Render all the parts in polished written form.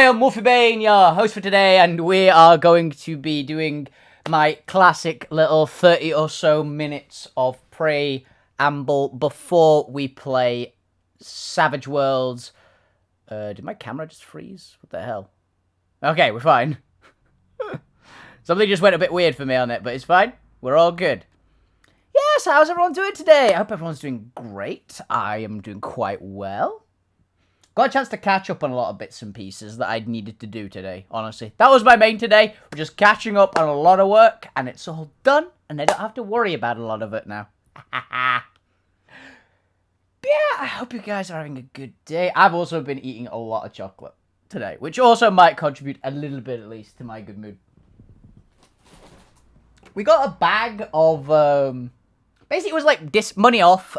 I am Wolfie Bane, your host for today, and we are going to be doing my classic little 30 or so minutes of preamble before we play Savage Worlds. Did my camera just freeze? What the hell? Okay, we're fine. Something just went a bit weird for me on it, but it's fine. We're all good. Yes, how's everyone doing today? I hope everyone's doing great. I am doing quite well. Got a chance to catch up on a lot of bits and pieces that I needed to do today, honestly. That was my main today. We're just catching up on a lot of work, and it's all done, and I don't have to worry about a lot of it now. Yeah, I hope you guys are having a good day. I've also been eating a lot of chocolate today, which also might contribute a little bit, at least, to my good mood. We got a bag of, basically it was like money off,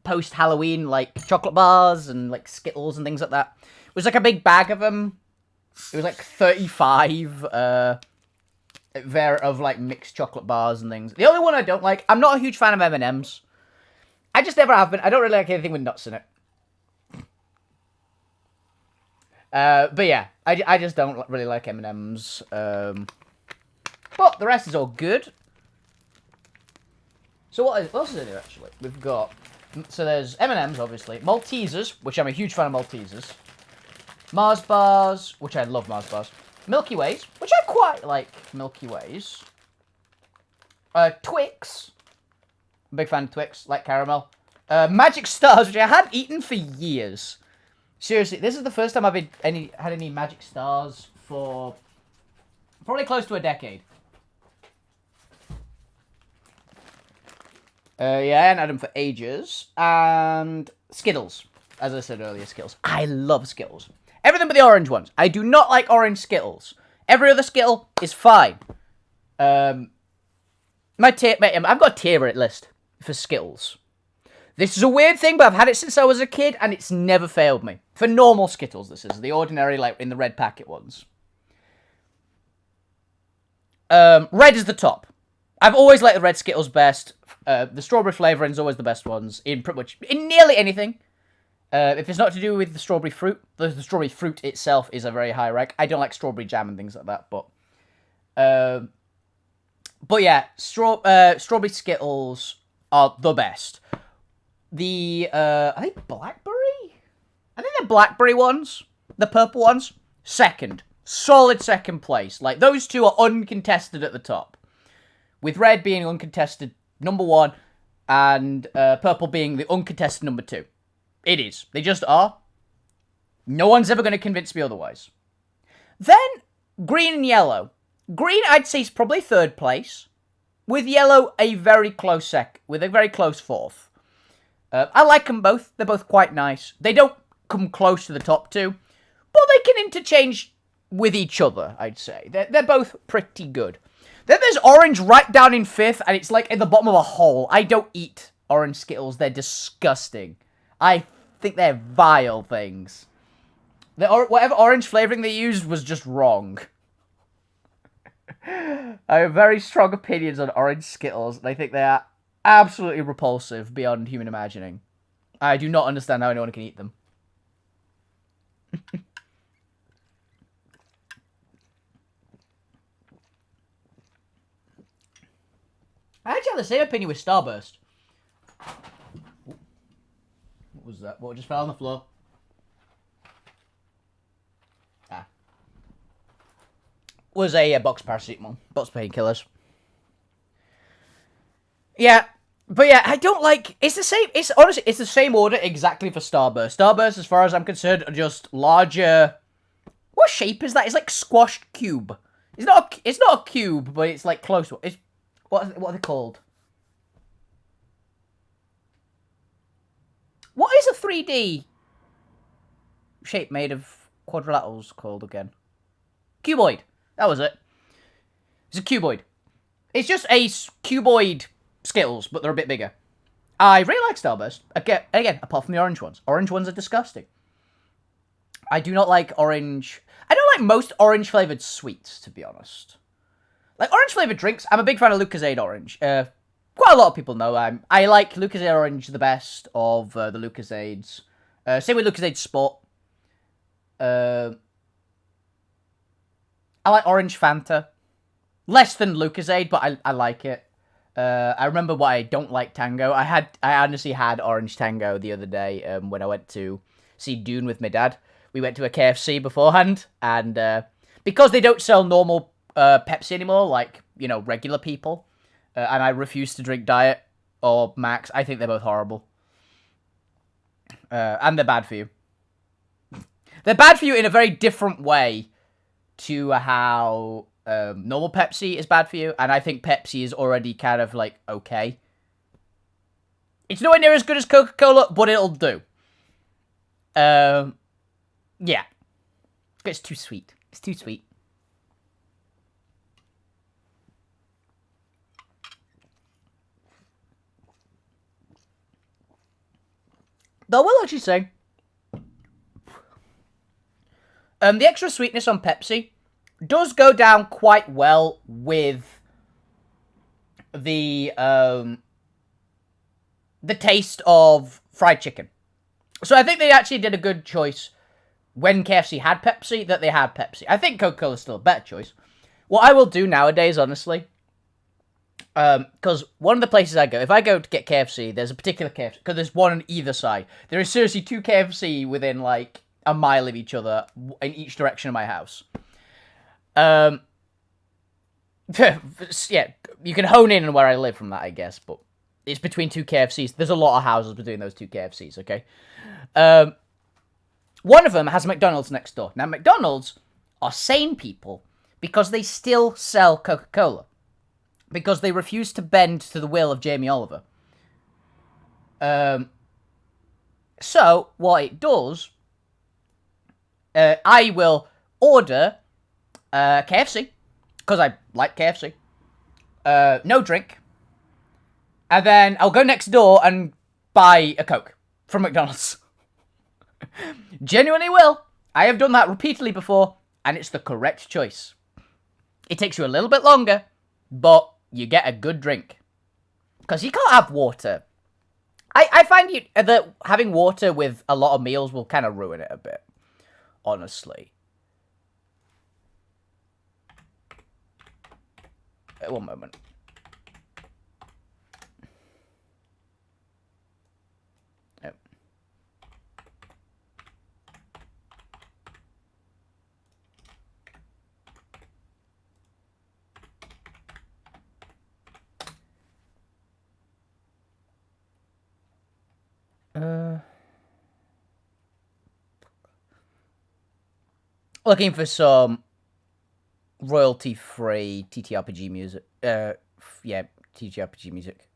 post-Halloween, like, chocolate bars and, like, Skittles and things like that. It was, like, a big bag of them. It was, like, 35, of, like, mixed chocolate bars and things. The only one I don't like, I'm not a huge fan of M&M's. I just never have been. I don't really like anything with nuts in it. But, yeah, I just don't really like M&M's. But the rest is all good. So what else is in here, actually? We've got... So there's M&M's, obviously. Maltesers, which I'm a huge fan of Maltesers. Mars bars, which I love Mars bars. Milky Ways, which I quite like Milky Ways. Twix. I'm a big fan of Twix, like caramel. Magic Stars, which I hadn't eaten for years. Seriously, this is the first time I've had any Magic Stars for probably close to a decade. Yeah, I hadn't had them for ages. And Skittles. As I said earlier, Skittles. I love Skittles. Everything but the orange ones. I do not like orange Skittles. Every other Skittle is fine. I've got a tier list for Skittles. This is a weird thing, but I've had it since I was a kid, and it's never failed me. For normal Skittles, this is. The ordinary, like, in the red packet ones. Red is the top. I've always liked the red Skittles best. The strawberry flavouring is always the best ones in pretty much in nearly anything. If it's not to do with the strawberry fruit, the strawberry fruit itself is a very high rank. I don't like strawberry jam and things like that, but yeah, strawberry Skittles are the best. Are they blackberry? I think they're blackberry ones. The purple ones, second, solid second place. Like those two are uncontested at the top. With red being uncontested number one, and purple being the uncontested number two. It is. They just are. No one's ever going to convince me otherwise. Then, green and yellow. Green, I'd say, is probably third place. With yellow, a very close fourth. I like them both. They're both quite nice. They don't come close to the top two, but they can interchange with each other, I'd say. They're both pretty good. Then there's orange right down in fifth, and it's like in the bottom of a hole. I don't eat orange Skittles. They're disgusting. I think they're vile things. Whatever orange flavouring they used was just wrong. I have very strong opinions on orange Skittles, and I think they are absolutely repulsive beyond human imagining. I do not understand how anyone can eat them. I actually have the same opinion with Starburst. What was that? What just fell on the floor? Was a box of paracetamol. Box of painkillers. Yeah. But yeah, I don't like... It's the same... Honestly, it's the same order exactly for Starburst. Starburst, as far as I'm concerned, are just larger... What shape is that? It's like squashed cube. It's not a cube, but it's like close. It's... What are they called? What is a 3D shape made of quadrilaterals called again? Cuboid. That was it. It's a cuboid. It's just a cuboid Skittles, but they're a bit bigger. I really like Starburst. Again, apart from the orange ones. Orange ones are disgusting. I do not like orange... I don't like most orange-flavoured sweets, to be honest. Like, orange-flavoured drinks, I'm a big fan of Lucozade Orange. Quite a lot of people know I like Lucozade Orange the best of the Lucozades. Same with Lucozade Sport. I like orange Fanta. Less than Lucozade, but I like it. I remember why I don't like Tango. I honestly had orange Tango the other day when I went to see Dune with my dad. We went to a KFC beforehand, and because they don't sell normal Pepsi anymore, like, you know, regular people, and I refuse to drink Diet or Max, I think they're both horrible. And they're bad for you. They're bad for you in a very different way to how normal Pepsi is bad for you, and I think Pepsi is already kind of, like, okay. It's nowhere near as good as Coca-Cola, but it'll do. Yeah. It's too sweet. It's too sweet. Though I will actually say, the extra sweetness on Pepsi does go down quite well with the taste of fried chicken. So I think they actually did a good choice when KFC had Pepsi, that they had Pepsi. I think Coca-Cola is still a better choice. What I will do nowadays, honestly, because one of the places I go, if I go to get KFC, there's a particular KFC, because there's one on either side. There is seriously 2 KFC within, like, a mile of each other in each direction of my house. Yeah, you can hone in on where I live from that, I guess, but it's between 2 KFCs. There's a lot of houses between those 2 KFCs, okay? One of them has a McDonald's next door. Now, McDonald's are sane people because they still sell Coca-Cola. Because they refuse to bend to the will of Jamie Oliver. So, what it does, I will order KFC, because I like KFC, no drink, and then I'll go next door and buy a Coke from McDonald's. Genuinely will. I have done that repeatedly before, and it's the correct choice. It takes you a little bit longer, but you get a good drink. Because you can't have water. I find that having water with a lot of meals will kind of ruin it a bit. Honestly. One moment. Looking for some royalty-free TTRPG music. Yeah, TTRPG music.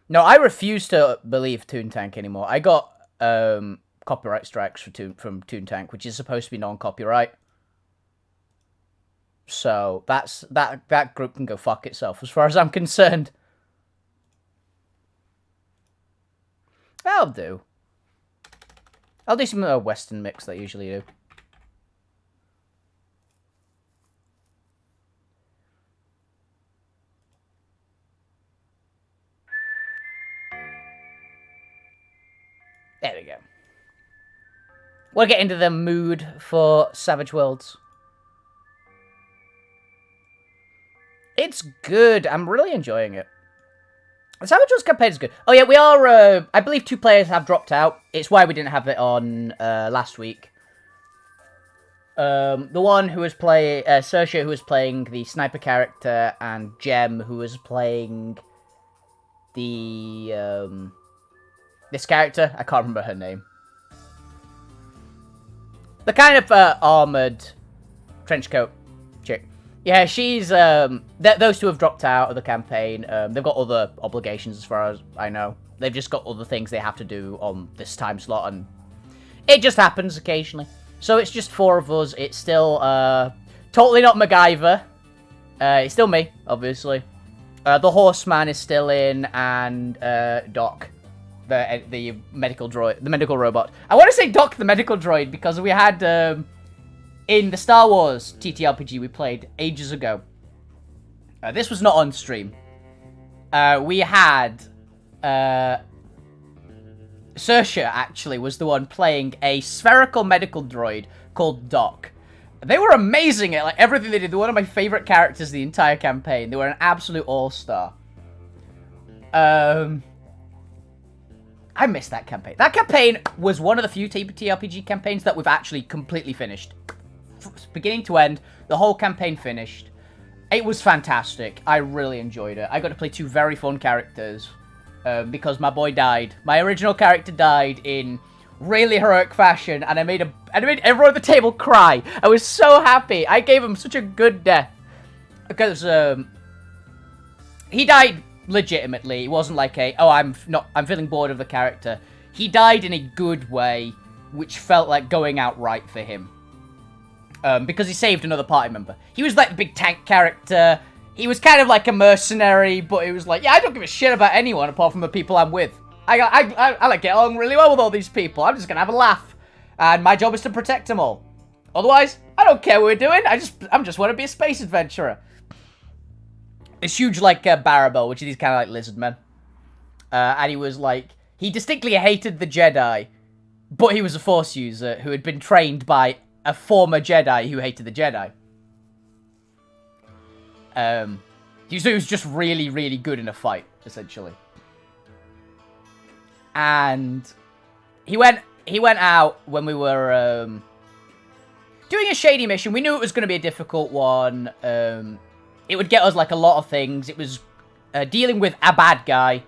No, I refuse to believe Toon Tank anymore. I got copyright strikes from Toon Tank, which is supposed to be non-copyright. So that group can go fuck itself, as far as I'm concerned. I'll do. I'll do some Western mix that I usually do. There we go. We'll get into the mood for Savage Worlds. It's good. I'm really enjoying it. The Savage Worlds campaign is good. Oh yeah, we are, I believe 2 players have dropped out. It's why we didn't have it on last week. The one who was playing, Sergio, who was playing the sniper character, and Jem, who was playing the, this character. I can't remember her name. The kind of armoured trenchcoat chick. Yeah, she's, those 2 have dropped out of the campaign. They've got other obligations as far as I know. They've just got other things they have to do on this time slot, and it just happens occasionally. So it's just 4 of us. It's still, totally not MacGyver. It's still me, obviously. The Horseman is still in, and, Doc. The medical droid, the medical robot. I want to say Doc the medical droid because we had, in the Star Wars TTRPG we played ages ago. This was not on stream. We had Saoirse actually was the one playing a spherical medical droid called Doc. They were amazing at like everything they did. They were one of my favorite characters the entire campaign. They were an absolute all-star. I missed that campaign. That campaign was one of the few TTRPG campaigns that we've actually completely finished. Beginning to end, the whole campaign finished. It was fantastic. I really enjoyed it. I got to play 2 very fun characters because my boy died. My original character died in really heroic fashion, and I made everyone at the table cry. I was so happy. I gave him such a good death because he died legitimately. It wasn't like I'm feeling bored of the character. He died in a good way, which felt like going out right for him. Because he saved another party member. He was like the big tank character. He was kind of like a mercenary, but it was like, yeah, I don't give a shit about anyone apart from the people I'm with. I like get along really well with all these people. I'm just gonna have a laugh, and my job is to protect them all. Otherwise, I don't care what we're doing. I just want to be a space adventurer. This huge like Barabel, which is these kind of like lizard men, and he was like, he distinctly hated the Jedi, but he was a Force user who had been trained by a former Jedi who hated the Jedi. He was just really, really good in a fight, essentially. And he went out when we were doing a shady mission. We knew it was going to be a difficult one. It would get us like a lot of things. It was dealing with a bad guy,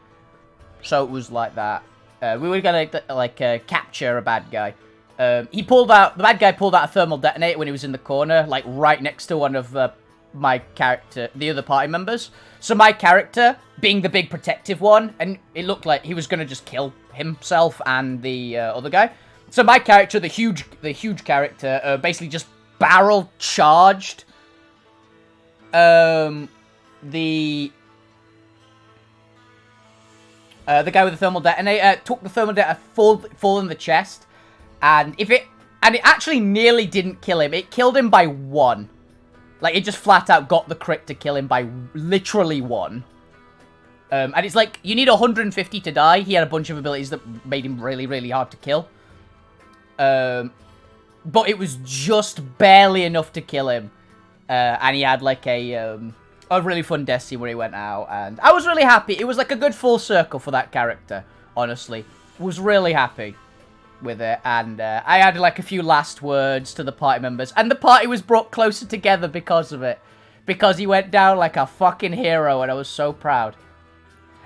so it was like that. We were going to like capture a bad guy. The bad guy pulled out a thermal detonator when he was in the corner, like right next to one of the other party members. So my character, being the big protective one, and it looked like he was going to just kill himself and the other guy. So my character, the huge character, basically just barrel charged the guy with the thermal detonator, took the thermal detonator full in the chest. And it actually nearly didn't kill him. It killed him by 1. Like, it just flat out got the crit to kill him by literally 1. And it's like, you need 150 to die. He had a bunch of abilities that made him really, really hard to kill. But it was just barely enough to kill him. And he had like a really fun death scene where he went out. And I was really happy. It was like a good full circle for that character, honestly. Was really happy with it, and I had like a few last words to the party members, and the party was brought closer together because of it, because he went down like a fucking hero, and I was so proud.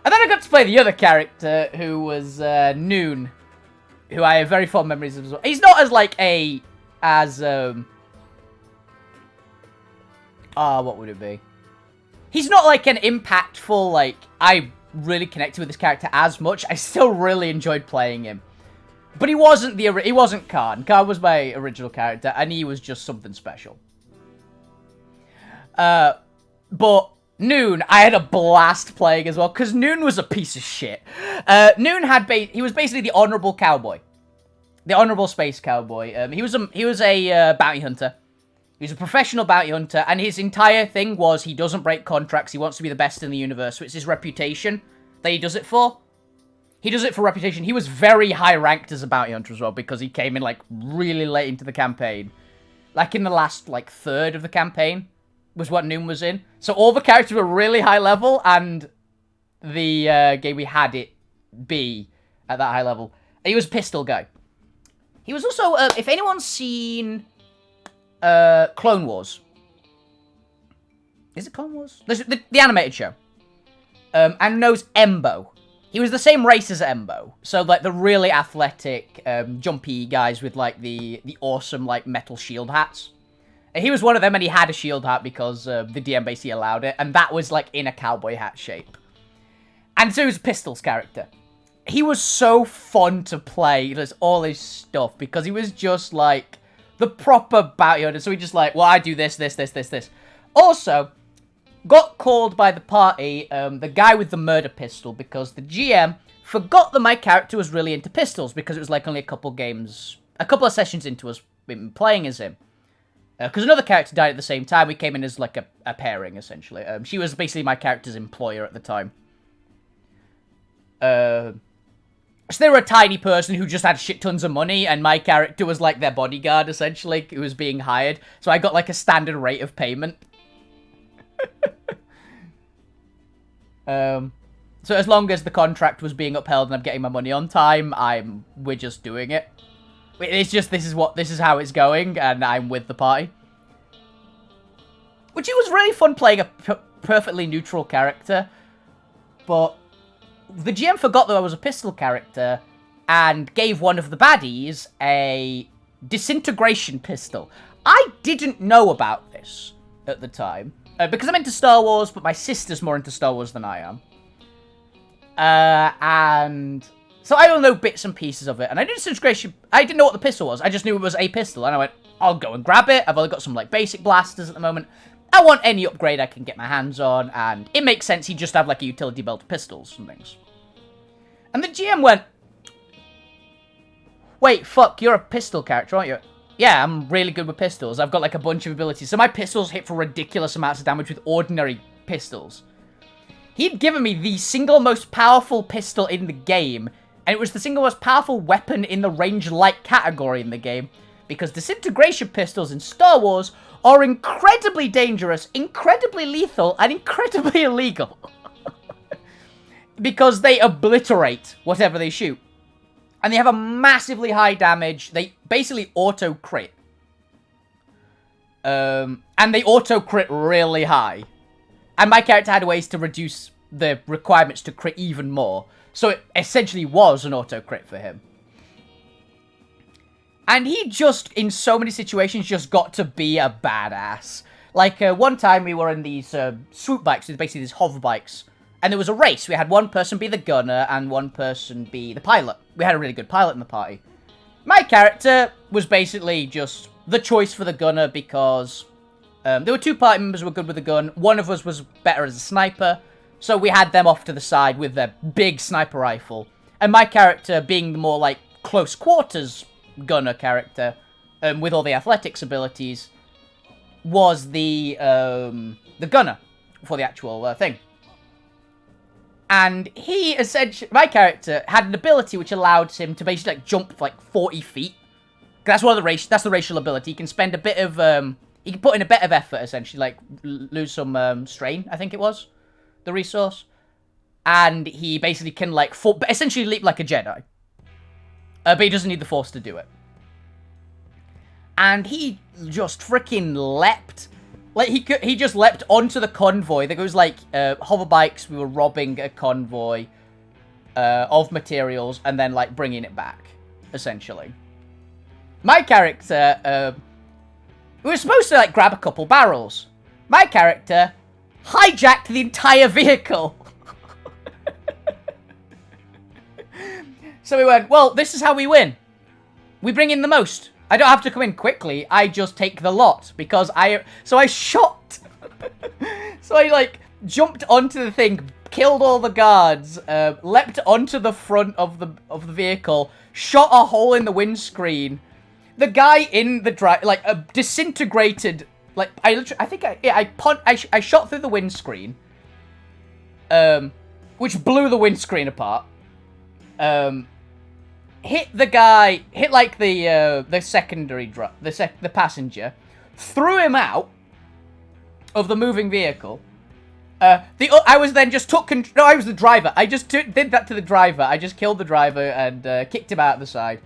And then I got to play the other character, who was Noon, who I have very fond memories of as well. He's not as like what would it be? He's not like an impactful, like, I really connected with this character as much. I still really enjoyed playing him. But he wasn't Khan. Khan was my original character, and he was just something special. But Noon, I had a blast playing as well, because Noon was a piece of shit. Noon he was basically the honorable cowboy. The honorable space cowboy. He was a bounty hunter. He was a professional bounty hunter, and his entire thing was he doesn't break contracts. He wants to be the best in the universe, so it's his reputation that he does it for. He does it for reputation. He was very high ranked as a bounty hunter as well, because he came in like really late into the campaign. Like in the last like third of the campaign was what Noon was in. So all the characters were really high level, and the game we had it be at that high level. He was a pistol guy. He was also, if anyone's seen Clone Wars. Is it Clone Wars? The animated show. And knows Embo. He was the same race as Embo. So, like, the really athletic, jumpy guys with, like, the awesome, like, metal shield hats. And he was one of them, and he had a shield hat because the DM basically allowed it. And that was, like, in a cowboy hat shape. And so he was a Pistols character. He was so fun to play. There's all his stuff, because he was just, like, the proper bounty hunter. So he just, like, well, I do this. Also, got called by the party, the guy with the murder pistol, because the GM forgot that my character was really into pistols, because it was like only a couple of sessions into us playing as him. Because another character died at the same time. We came in as like a pairing, essentially. She was basically my character's employer at the time. So they were a tiny person who just had shit tons of money, and my character was like their bodyguard, essentially, who was being hired. So I got like a standard rate of payment. So as long as the contract was being upheld and I'm getting my money on time, we're just doing it. It's just this is how it's going, and I'm with the party. Which it was really fun playing a perfectly neutral character, but the GM forgot that I was a pistol character and gave one of the baddies a disintegration pistol. I didn't know about this at the time, because I'm into Star Wars, but my sister's more into Star Wars than I am. And so I don't know bits and pieces of it, and I didn't know what the pistol was. I just knew it was a pistol, and I went, I'll go and grab it. I've only got some, like, basic blasters at the moment. I want any upgrade I can get my hands on, and it makes sense he'd just have, like, a utility belt of pistols and things. And the GM went, wait, fuck, you're a pistol character, aren't you? Yeah, I'm really good with pistols. I've got, like, a bunch of abilities. So my pistols hit for ridiculous amounts of damage with ordinary pistols. He'd given me the single most powerful pistol in the game, and it was the single most powerful weapon in the range-light category in the game, because disintegration pistols in Star Wars are incredibly dangerous, incredibly lethal, and incredibly illegal. Because they obliterate whatever they shoot. And they have a massively high damage. They basically auto-crit. And they auto-crit really high. And my character had ways to reduce the requirements to crit even more. So it essentially was an auto-crit for him. And he just, in so many situations, just got to be a badass. Like, one time we were in these swoop bikes, basically these hover bikes. And there was a race. We had one person be the gunner and one person be the pilot. We had a really good pilot in the party. My character was basically just the choice for the gunner because there were two party members who were good with the gun. One of us was better as a sniper. So we had them off to the side with their big sniper rifle. And my character, being the more, like, close quarters gunner character, with all the athletics abilities, was the gunner for the actual thing. And he essentially, my character had an ability which allowed him to basically like jump like 40 feet. That's one of that's the racial ability. He can spend a bit of, he can put in a bit of effort essentially, like lose some strain, I think it was, the resource. And he basically can like, essentially leap like a Jedi. But he doesn't need the Force to do it. And he just freaking leapt. Like, he just leapt onto the convoy. There was, like, hover bikes. We were robbing a convoy of materials and then, like, bringing it back, essentially. My character, we were supposed to, like, grab a couple barrels. My character hijacked the entire vehicle. So we went, well, this is how we win. We bring in the most. I don't have to come in quickly. I just take the lot because so I shot. So I like jumped onto the thing, killed all the guards, leapt onto the front of the vehicle, shot a hole in the windscreen. The guy in the like disintegrated. Like I shot through the windscreen, which blew the windscreen apart. Hit the guy, hit like the secondary the passenger, threw him out of the moving vehicle. I was then just took control. No, I was the driver. I just did that to the driver. I just killed the driver and kicked him out the side.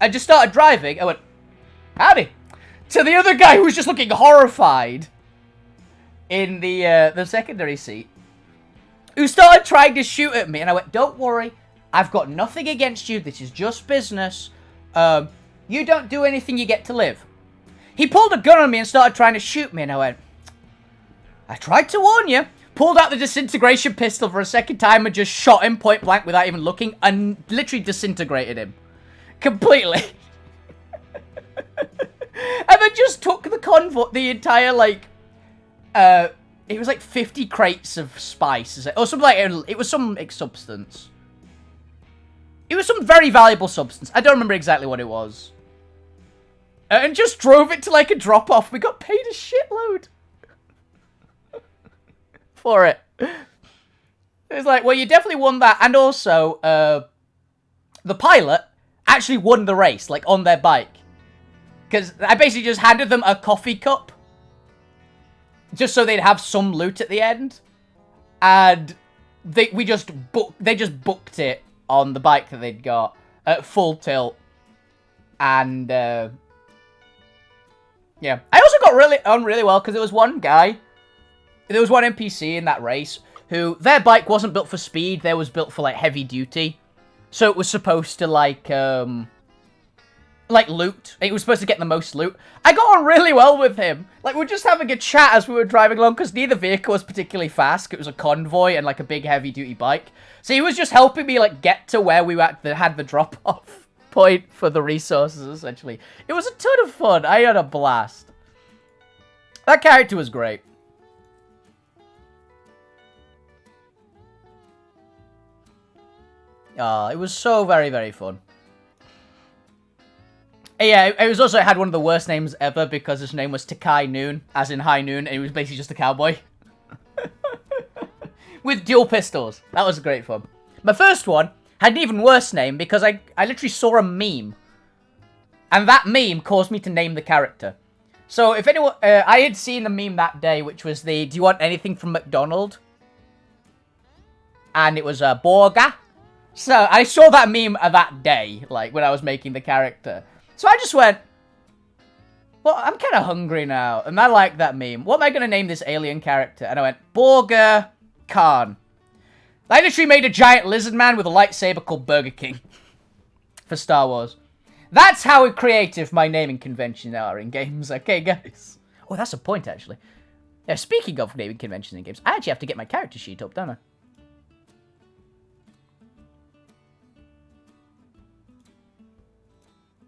I just started driving. I went, howdy, to the other guy who was just looking horrified in the secondary seat, who started trying to shoot at me, and I went, don't worry. I've got nothing against you. This is just business. You don't do anything, you get to live. He pulled a gun on me and started trying to shoot me, and I went, I tried to warn you. Pulled out the disintegration pistol for a second time and just shot him point blank without even looking, and literally disintegrated him. Completely. And then just took the convoy, the entire, like, it was like 50 crates of spice, or something like it was some substance. It was some very valuable substance. I don't remember exactly what it was. And just drove it to, like, a drop-off. We got paid a shitload for it. It was like, well, you definitely won that. And also, the pilot actually won the race, like, on their bike. Because I basically just handed them a coffee cup. Just so they'd have some loot at the end. And they just booked it on the bike that they'd got at full tilt. And, yeah. I also got really well, because there was one guy, there was one NPC in that race, who, their bike wasn't built for speed, they was built for, like, heavy duty. So it was supposed to, like loot. It was supposed to get the most loot. I got on really well with him. Like, we were just having a chat as we were driving along, because neither vehicle was particularly fast. It was a convoy and, like, a big heavy-duty bike. So he was just helping me, like, get to where we had the drop-off point for the resources, essentially. It was a ton of fun. I had a blast. That character was great. It was so very, very fun. Yeah, it was also, it had one of the worst names ever because his name was Takai Noon, as in High Noon, and he was basically just a cowboy. With dual pistols. That was great fun. My first one had an even worse name because I literally saw a meme. And that meme caused me to name the character. So if anyone, I had seen the meme that day, which was the, do you want anything from McDonald's? And it was a burger. So I saw that meme that day, like when I was making the character. So I just went, well, I'm kind of hungry now, and I like that meme. What am I going to name this alien character? And I went, Burger Khan. I literally made a giant lizard man with a lightsaber called Burger King for Star Wars. That's how creative my naming conventions are in games, okay, guys? Oh, that's a point, actually. Yeah, speaking of naming conventions in games, I actually have to get my character sheet up, don't I?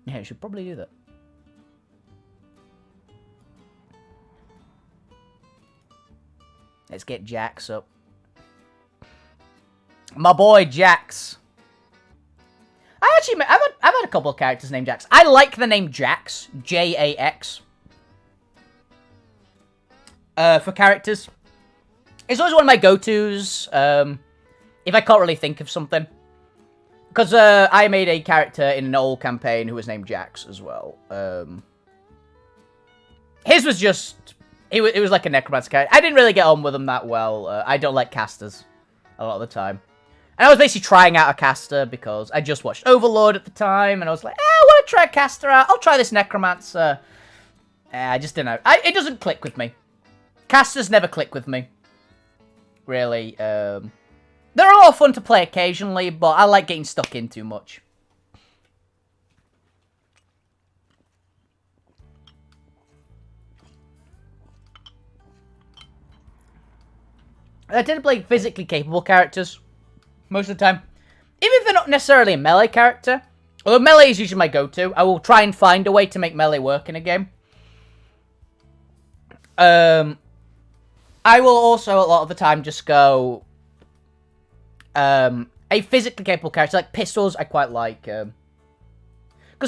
Yeah, I should probably do that. Let's get Jax up. My boy, Jax. I've had a couple of characters named Jax. I like the name Jax. J-A-X. For characters. It's always one of my go-tos. If I can't really think of something. Because I made a character in an old campaign who was named Jax as well. His was just... It was like a necromancer character. I didn't really get on with him that well. I don't like casters a lot of the time. And I was basically trying out a caster because I just watched Overlord at the time. And I was like, I want to try a caster out. I'll try this necromancer. I just didn't know. It doesn't click with me. Casters never click with me. Really. They're a lot of fun to play occasionally, but I like getting stuck in too much. I tend to play physically capable characters most of the time. Even if they're not necessarily a melee character. Although melee is usually my go-to. I will try and find a way to make melee work in a game. I will also, a lot of the time, just go... a physically capable character, like pistols, I quite like. Because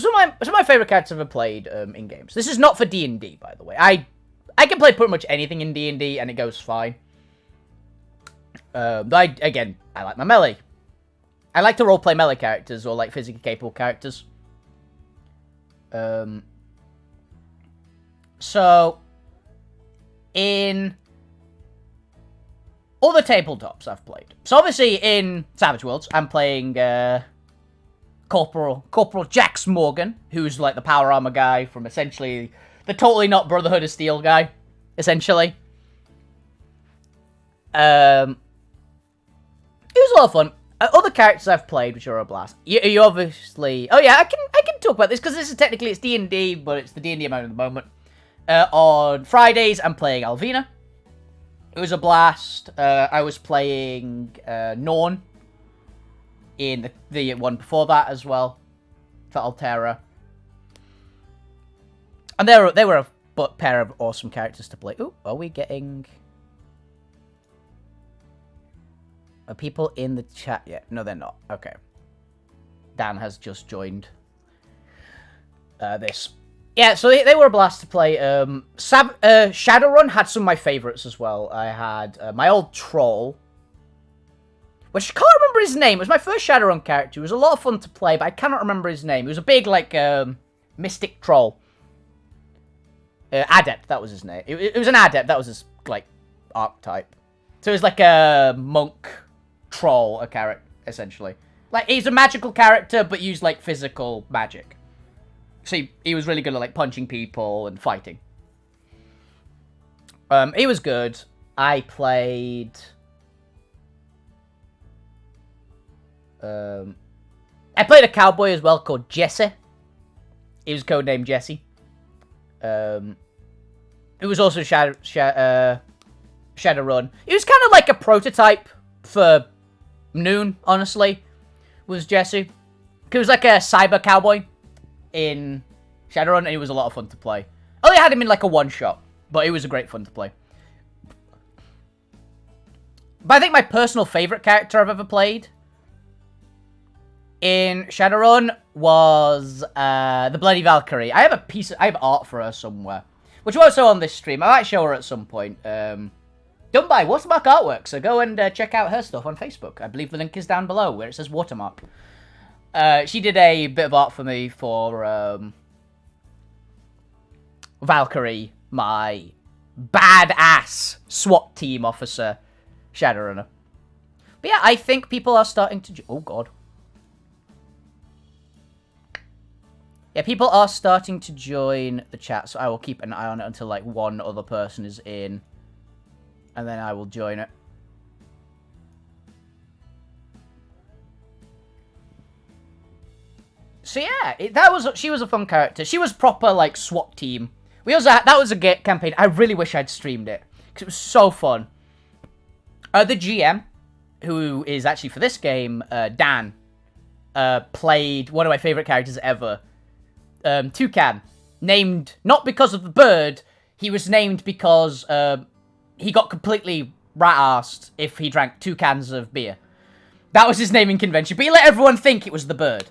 some of my favorite characters I've ever played in games. This is not for D&D, by the way. I can play pretty much anything in D&D, and it goes fine. I like my melee. I like to roleplay melee characters, or like physically capable characters. So, in... all the tabletops I've played. So obviously in Savage Worlds, I'm playing Corporal Jax Morgan, who's like the power armor guy from essentially the totally not Brotherhood of Steel guy, essentially. It was a lot of fun. Other characters I've played, which are a blast. You obviously... Oh yeah, I can talk about this, because this is technically, it's D&D, but it's the D&D amount at the moment. On Fridays, I'm playing Alvina. It was a blast. I was playing Norn in the one before that as well, for Altera. And they were a pair of awesome characters to play. Ooh, are we getting... Are people in the chat yet? No, they're not. Okay. Dan has just joined this. Yeah, so they were a blast to play. Shadowrun had some of my favourites as well. I had my old troll. which I can't remember his name. It was my first Shadowrun character. It was a lot of fun to play, but I cannot remember his name. He was a big, like, mystic troll. Adept, that was his name. It was an adept, that was his, like, archetype. So it was like a monk troll, a character, essentially. Like, he's a magical character, but used, like, physical magic. So he was really good at, like, punching people and fighting. He was good. I played... I played a cowboy as well called Jesse. He was codenamed Jesse. It was also Shadowrun. It was kind of like a prototype for Noon, honestly, was Jesse. He was like a cyber cowboy in Shadowrun, and it was a lot of fun to play. I only had him in like a one-shot, but it was a great fun to play. But I think my personal favourite character I've ever played in Shadowrun was the Bloody Valkyrie. I have art for her somewhere, which was also on this stream. I might show her at some point. Done by Watermark Artwork, so go and check out her stuff on Facebook. I believe the link is down below where it says Watermark. She did a bit of art for me for Valkyrie, my badass SWAT team officer Shadowrunner. But yeah, I think people are starting to... Oh, God. Yeah, people are starting to join the chat, so I will keep an eye on it until, like, one other person is in. And then I will join it. So yeah, she was a fun character. She was proper, like, SWAT team. We also had, that was a campaign. I really wish I'd streamed it, because it was so fun. The GM, who is actually for this game, Dan, played one of my favorite characters ever. Toucan. Named, not because of the bird, he was named because he got completely rat-arsed if he drank 2 cans of beer. That was his naming convention, but he let everyone think it was the bird.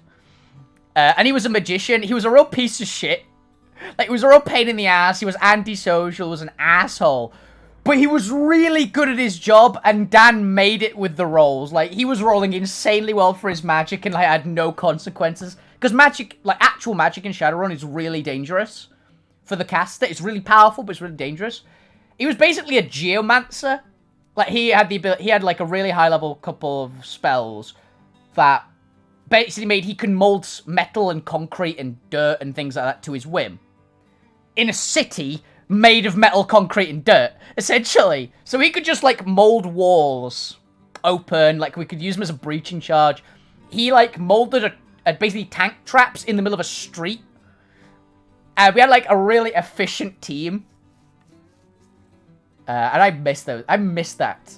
And he was a magician. He was a real piece of shit. Like, he was a real pain in the ass. He was antisocial, was an asshole. But he was really good at his job, and Dan made it with the rolls. Like, he was rolling insanely well for his magic and, like, had no consequences. Because magic, like, actual magic in Shadowrun is really dangerous for the caster. It's really powerful, but it's really dangerous. He was basically a geomancer. Like, he had the ability, he had, like, a really high-level couple of spells that basically made he can mold metal and concrete and dirt and things like that to his whim. In a city made of metal, concrete, and dirt, essentially. So he could just, like, mold walls open. Like, we could use him as a breaching charge. He, like, molded basically tank traps in the middle of a street. We had, like, a really efficient team. And I miss those. I miss that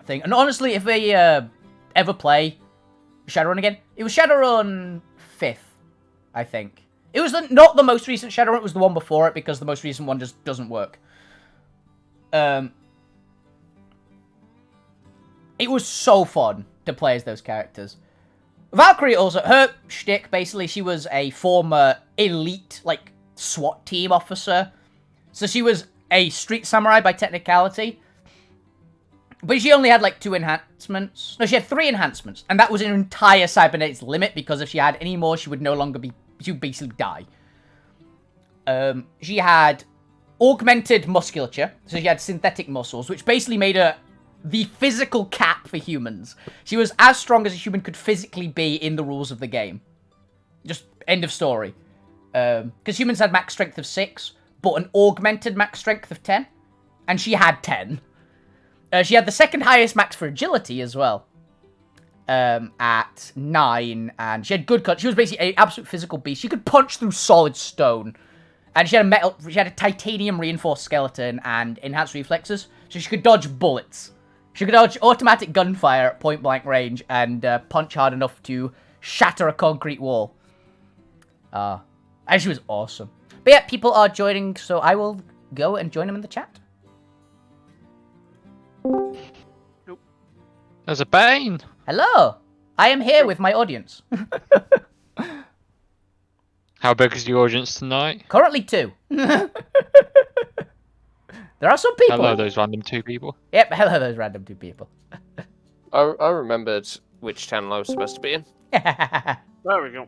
thing. And honestly, if they ever play Shadowrun again, it was Shadowrun 5th, I think. It was not the most recent Shadowrun, it was the one before it, because the most recent one just doesn't work. It was so fun to play as those characters. Valkyrie also, her shtick, basically, she was a former elite, like, SWAT team officer. So she was a street samurai by technicality. But she only had, like, 2 enhancements. No, she had 3 enhancements. And that was an entire cybernetic's limit, because if she had any more, she would no longer be... She would basically die. She had augmented musculature. So she had synthetic muscles, which basically made her the physical cap for humans. She was as strong as a human could physically be in the rules of the game. Just end of story. Because humans had max strength of 6, but an augmented max strength of 10. And she had 10. She had the second highest max for agility as well. At 9. And she had good cut. She was basically an absolute physical beast. She could punch through solid stone. And she had a titanium reinforced skeleton and enhanced reflexes. So she could dodge bullets. She could dodge automatic gunfire at point blank range and punch hard enough to shatter a concrete wall. And she was awesome. But yeah, people are joining, so I will go and join them in the chat. There's a Bane. Hello. I am here with my audience. How big is your audience tonight? Currently 2. There are some people. Hello, those random 2 people. Yep, hello, those random 2 people. I remembered which channel I was supposed to be in. I There we go.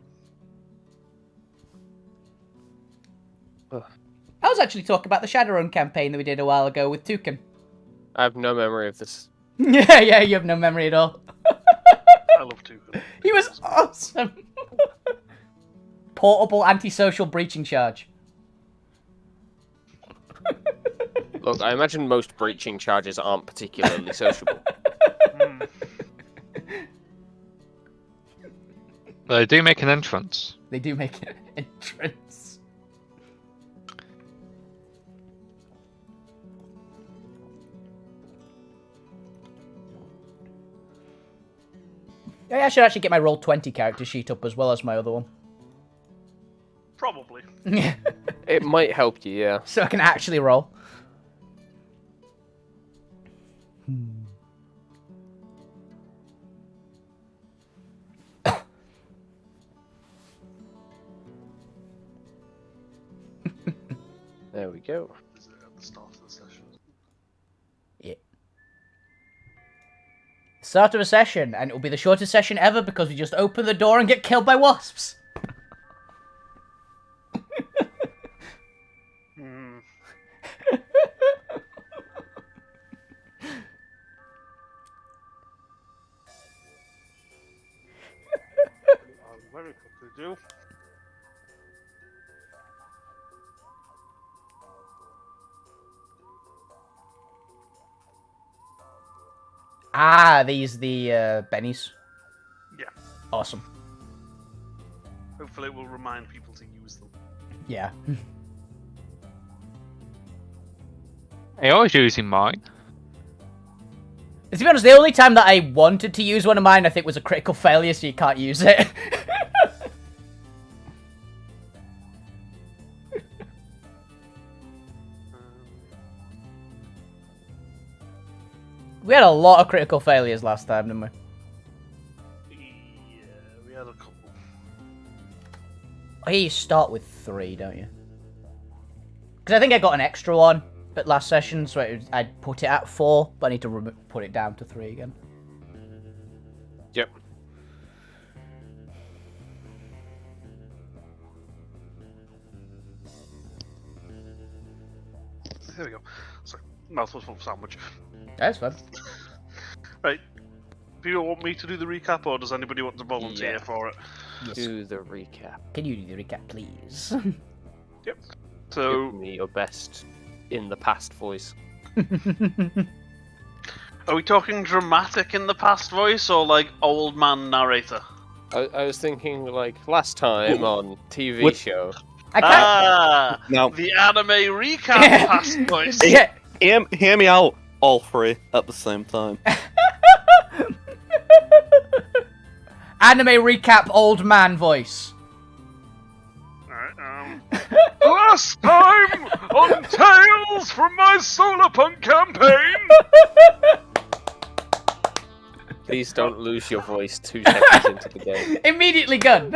was actually talking about the Shadowrun campaign that we did a while ago with Toucan. I have no memory of this. Yeah, you have no memory at all. I love Toucan. He was awesome. Portable antisocial breaching charge. Look, I imagine most breaching charges aren't particularly sociable. Mm. They do make an entrance. They do make an entrance. Yeah, I should actually get my Roll20 character sheet up as well as my other one. Probably. Yeah. It might help you, yeah. So I can actually roll. There we go. Is it at the start of the session? Yeah. Start of a session, and it'll be the shortest session ever because we just open the door and get killed by wasps. Hmm. I'll very quickly do. Ah, these the bennies. Yeah. Awesome. Hopefully it will remind people to use them. Yeah. I was using mine. To be honest, the only time that I wanted to use one of mine, I think, was a critical failure, so you can't use it. We had a lot of critical failures last time, didn't we? Yeah, we had a couple. Oh, yeah, you start with 3, don't you? Because I think I got an extra one at last session, so I'd put it at 4, but I need to put it down to 3 again. Yep. There we go. Sorry, mouthful of sandwich. That's fun. Right. Do you want me to do the recap, or does anybody want to volunteer Yeah. for it? Yes. Do the recap. Can you do the recap, please? Yep. So, Give me your best in the past voice. are we talking dramatic in the past voice, or like old man narrator? I was thinking, like, last time on TV What- show. I can't. Ah! Now, The anime recap past voice! Yeah. hear me out, all three at the same time. Anime recap, old man voice. Alright, last time on Tales from my Solarpunk campaign! Please don't lose your voice 2 seconds into the game. Immediately gone.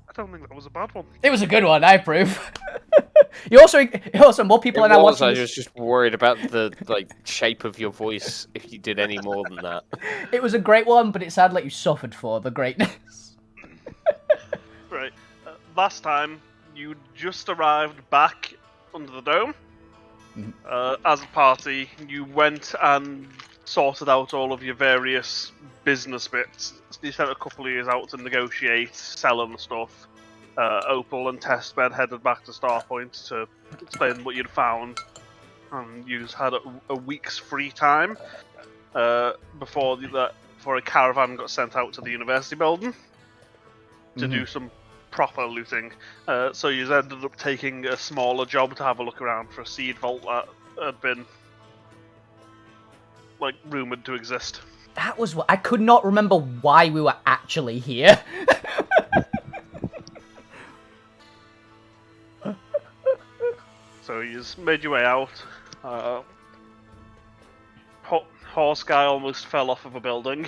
I don't think that was a bad one. It was a good one, I approve. you also more people are now watching. I this- was just worried about the shape of your voice if you did any more than that. It was a great one, but it sounded like you suffered for the greatness. Right. Last time, you just arrived back under the dome. As a party, you went and sorted out all of your various business bits. You sent a couple of years out to negotiate, selling stuff. Opal and Testbed headed back to Starpoint to explain what you'd found. And you had a week's free time before a caravan got sent out to the university building to do some proper looting. So you ended up taking a smaller job to have a look around for a seed vault that had been rumored to exist. That was what I could not remember why we were actually here. So you just made your way out. Horse guy almost fell off of a building.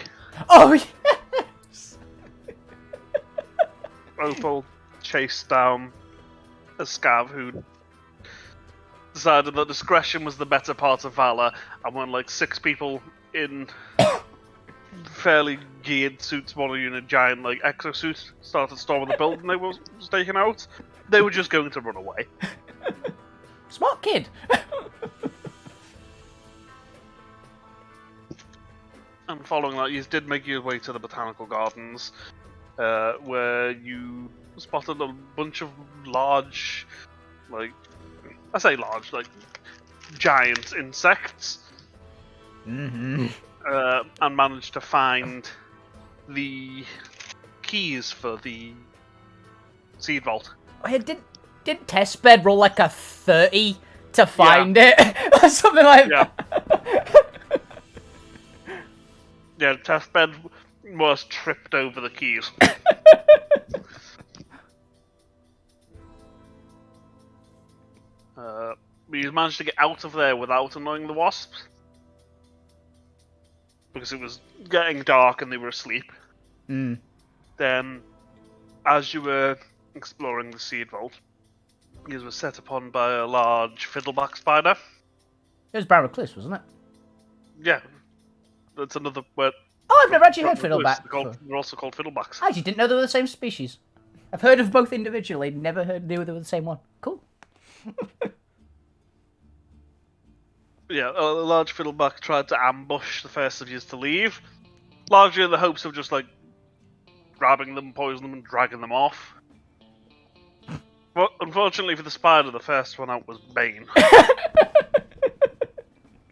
Oh yes. Opal chased down a scav who decided that discretion was the better part of valor, and when like 6 people in fairly geared suits, one in a giant like exosuit, started storming the building they was taking out, they were just going to run away. Smart kid. And following that, you did make your way to the botanical gardens, where you spotted a bunch of large, like, I say large, like, giant insects, Mm-hmm. and managed to find the keys for the seed vault. Hey, didn't testbed roll like a 30 to find it? Or something like Yeah. that? Yeah, testbed was tripped over the keys. You managed to get out of there without annoying the wasps, because it was getting dark and they were asleep. Mm. Then, as you were exploring the seed vault, you were set upon by a large fiddleback spider. It was Brown Recluse, wasn't it? Yeah, that's another word. Oh, I've never actually heard fiddleback. They're also called fiddlebacks. I actually didn't know they were the same species. I've heard of both individually, never knew they were the same one. Cool. Yeah, a large fiddleback tried to ambush the first of you to leave, largely in the hopes of just like grabbing them, poisoning them, and dragging them off. But unfortunately for the spider, the first one out was Bane.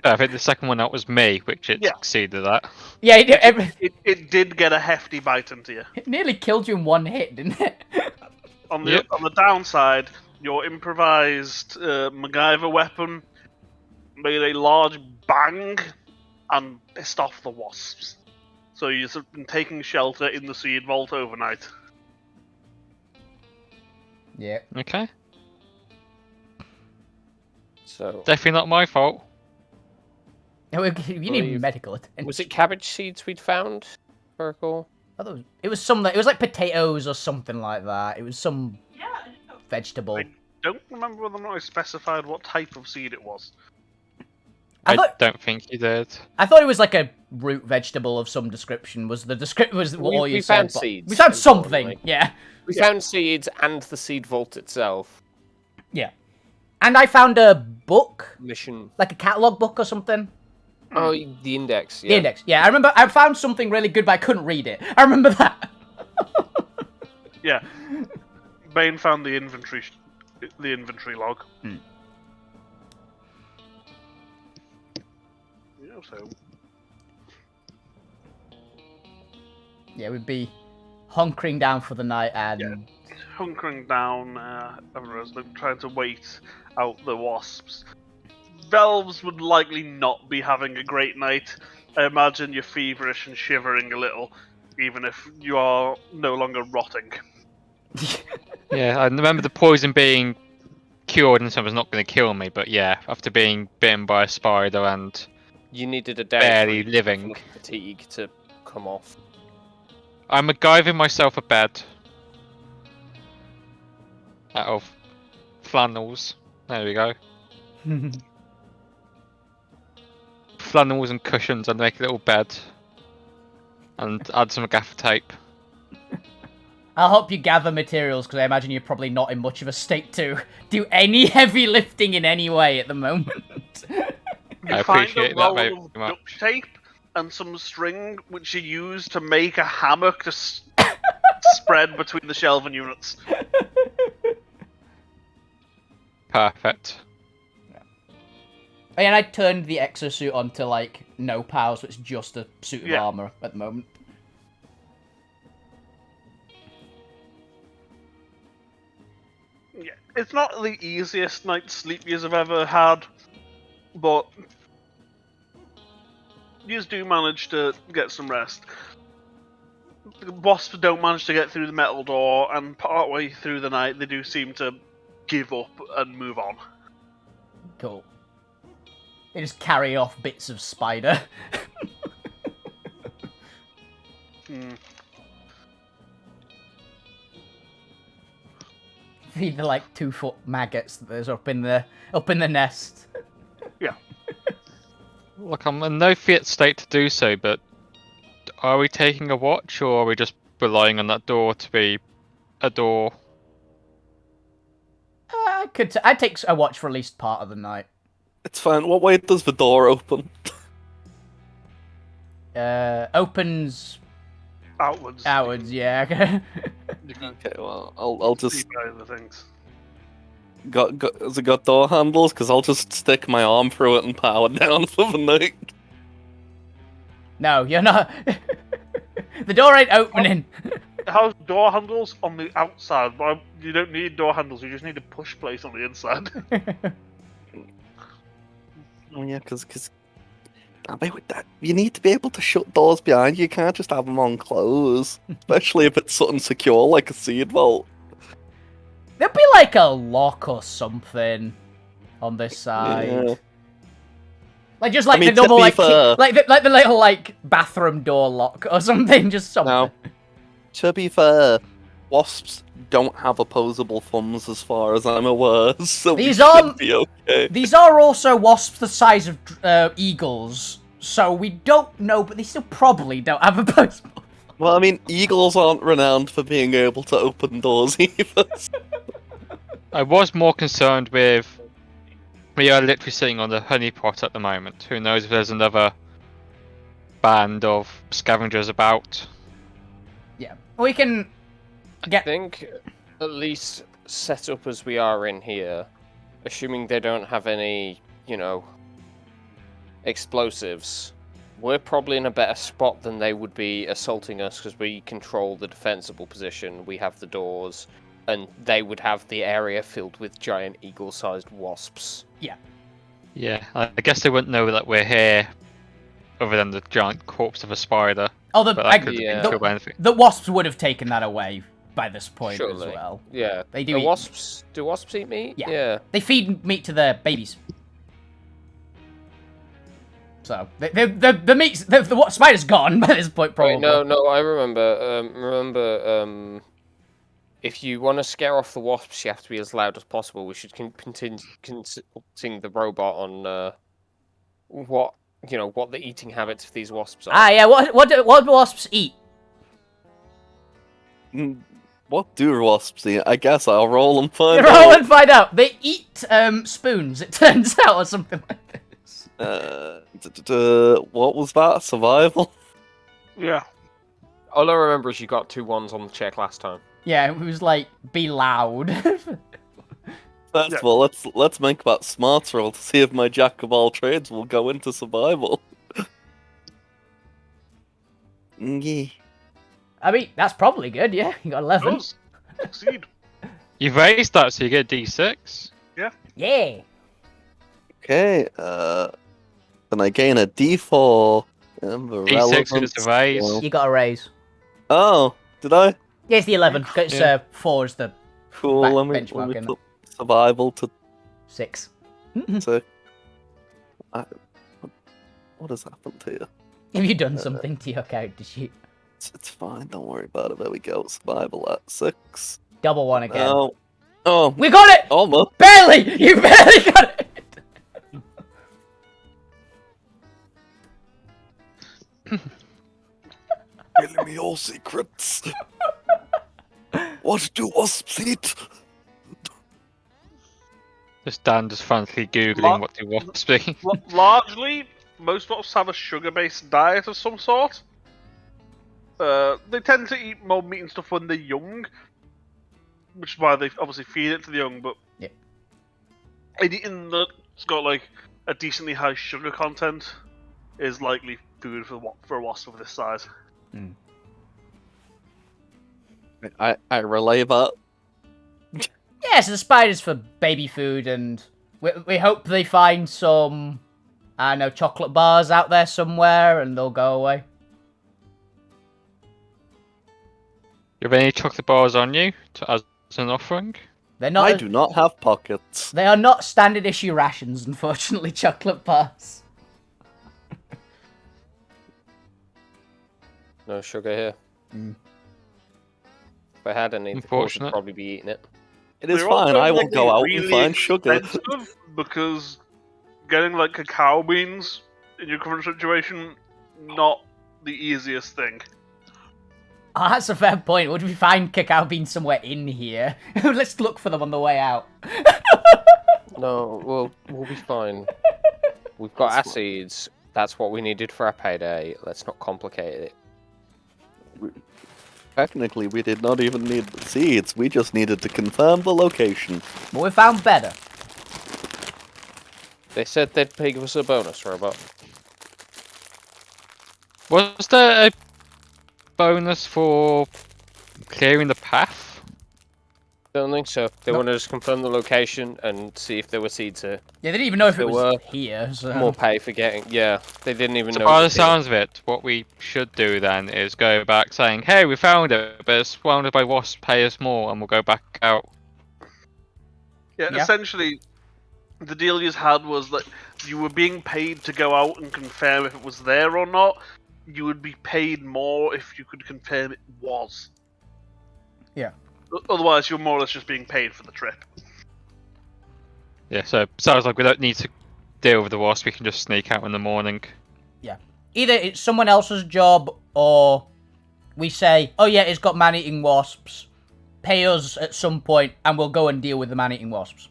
I think the second one out was me, which it Yeah. succeeded at. Yeah, It did get a hefty bite into you. it nearly killed you in one hit, didn't it? On the Yep. on the downside, your improvised MacGyver weapon made a large bang and pissed off the wasps. So you've been taking shelter in the seed vault overnight. Yeah. Okay. So, Definitely not my fault. You need Believe- medical attention. was it cabbage seeds we'd found? Circle. It was some. It was like potatoes or something like that. It was some vegetable. I don't remember whether or not I specified what type of seed it was. I thought don't think you did. I thought it was like a root vegetable of some description. Was the description was what all you We said? found but- seeds, We found something. importantly. Yeah. We found seeds and the seed vault itself. Yeah. And I found a book, Mission. like a catalog book or something. Oh, the index. Yeah. The index. Yeah, I remember. I found something really good, but I couldn't read it. I remember that. Yeah. Bane found the inventory log. Hmm. Yeah, so Yeah, we'd be hunkering down for the night and. Yeah. Hunkering down, everyone's trying to wait out the wasps. Velves would likely not be having a great night. I imagine you're feverish and shivering a little, even if you are no longer rotting. Yeah, I remember the poison being cured and something's not going to kill me, but yeah, after being bitten by a spider and You needed a day barely for living, the fatigue to come off. I'm MacGyvering myself a bed out of flannels. There we go. Flannels and cushions, and make a little bed and add some gaffer tape. I'll help you gather materials because I imagine you're probably not in much of a state to do any heavy lifting in any way at the moment. I You find appreciate a that roll very of much. duct tape and some string, which you use to make a hammock to spread between the shelving units. Perfect. And I turned the exosuit onto like no power, so it's just a suit of Yeah. armor at the moment. Yeah, it's not the easiest night's sleep you've ever had, but you do manage to get some rest. The wasps don't manage to get through the metal door, and partway through the night they do seem to give up and move on. Cool. They just carry off bits of spider. feed the like 2-foot maggots that there's up in the nest. Look, I'm in no fit state to do so, but are we taking a watch, or are we just relying on that door to be a door? I'd take a watch for at least part of the night. It's fine. What way does the door open? Opens Outwards. outwards, yeah. You can Okay, well, I'll see just by the things. has it got door handles? Because I'll just stick my arm through it and power down for the night. No, you're not. The door ain't opening. It has door handles on the outside, but you don't need door handles. You just need a push plate on the inside. Oh yeah, because with that, you need to be able to shut doors behind you. You can't just have them on close, especially if it's something secure like a seed vault. There'll be like a lock or something on this side. Yeah. Like just like I mean, the normal to be like fair- like the little like bathroom door lock or something. Just something. Now, to be fair, wasps don't have opposable thumbs as far as I'm aware, so These we aren't- should be okay. These are also wasps the size of eagles, so we don't know, but they still probably don't have a post. Well, I mean, eagles aren't renowned for being able to open doors either. I was more concerned with. We are literally sitting on the honeypot at the moment. Who knows if there's another band of scavengers about? Yeah, we can I get. think, at least set up as we are in here, assuming they don't have any, explosives, we're probably in a better spot than they would be assaulting us because we control the defensible position, we have the doors, and they would have the area filled with giant eagle-sized wasps. Yeah, I guess they wouldn't know that we're here, other than the giant corpse of a spider. Oh, But that could yeah. kill anything. the wasps would have taken that away by this point as Surely. well. Yeah. They do The eat- wasps. Do wasps eat meat? Yeah. Yeah. They feed meat to their babies. So the meat, the spider's gone by this point, probably. Wait, no, I remember. If you want to scare off the wasps, you have to be as loud as possible. We should continue consulting the robot on what the eating habits of these wasps are. Ah, yeah. What do wasps eat? What do wasps eat? I guess I'll roll and find Roll out. and find out. They eat spoons. It turns out, or something like this. What was that? Survival? Yeah. All I remember is you got 2 1s on the check last time. Yeah, it was like be loud. First Yeah. of all, let's make that smarts roll to see if my jack of all trades will go into survival. Yeah. I mean, that's probably good. Yeah, you got 11. Does succeed. You've raised that, so you get a D6. Yeah. Okay, then I gain a D4. And the D6 is relevant a raise. skill. You got a raise. Oh, did I? Yeah, it's the 11. It's Yeah. 4 is the Cool, Back- let me benchmarking. put survival to 6. 6. What has happened here? Have you done something to your character sheet? It's fine, don't worry about it. There we go. Survival at 6. Double 1 again. Oh, We got it! almost. Barely! You barely got it! Tell me all secrets. What do wasps eat? Just Dan just frantically googling Lo- what do wasps be. Largely, most wasps have a sugar-based diet of some sort. They tend to eat more meat and stuff when they're young, which is why they obviously feed it to the young. But Yeah. anything that's got like a decently high sugar content is likely food for a wasp of this size. I relay that. Yeah, so the spider's for baby food, and we hope they find some, I don't know, chocolate bars out there somewhere, and they'll go away. You have any chocolate bars on you as an offering? They're not. I do not have pockets. They are not standard issue rations, unfortunately. Chocolate bars. No sugar here. Mm. If I had any, the crows would Unfortunate. probably be eating it. It is They're fine. also, I will like, go out and really find sugar. expensive because getting like cacao beans in your current situation, not the easiest thing. Oh, that's a fair point. Would we find cacao beans somewhere in here? Let's look for them on the way out. No, we'll be fine. We've got our seeds. That's what we needed for our payday. Let's not complicate it. Technically, we did not even need the seeds. We just needed to confirm the location. But we found better. They said they'd give us a bonus, Robot. Was there a bonus for clearing the path? Don't think so. They No. wanted us to confirm the location and see if there were seeds here. Yeah, they didn't even know if it There was were here, so... More pay for getting. Yeah, they didn't even So know. by it the was here. sounds of it, what we should do then is go back saying, hey, we found it, but it's surrounded by wasps, pay us more, and we'll go back out. Yeah, Yeah. essentially, the deal you had was that you were being paid to go out and confirm if it was there or not. You would be paid more if you could confirm it was. Yeah. Otherwise, you're more or less just being paid for the trip. Yeah, so it sounds like we don't need to deal with the wasp, we can just sneak out in the morning. Either it's someone else's job, or we say, oh yeah, it's got man-eating wasps. Pay us at some point, and we'll go and deal with the man-eating wasps.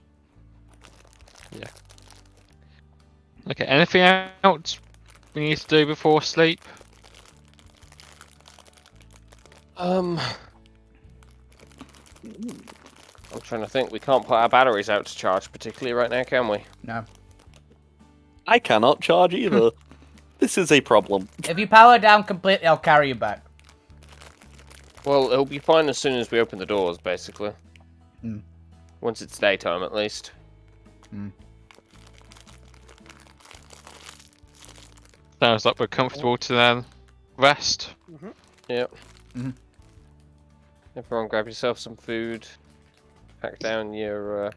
Okay, anything else we need to do before sleep? I'm trying to think. We can't put our batteries out to charge particularly right now, can we? No. I cannot charge either. This is a problem. If you power down completely, I'll carry you back. Well, it'll be fine as soon as we open the doors, basically. Hmm. Once it's daytime, at least. Sounds like we're comfortable to then rest. Yep. Mhm. Everyone grab yourself some food. Pack down your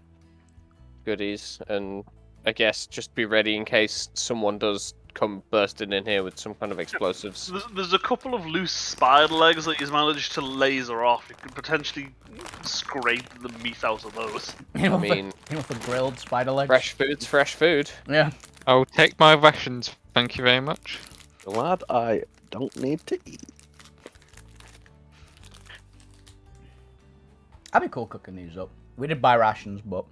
goodies. And I guess just be ready in case someone does come bursting in here with some kind of explosives. There's a couple of loose spider legs that he's managed to laser off. You could potentially scrape the meat out of those. You know, I mean, you know, for grilled spider legs. fresh food's fresh food. Yeah. I'll take my rations, thank you very much. Glad I don't need to eat. That'd be cool cooking these up. We did buy rations, but...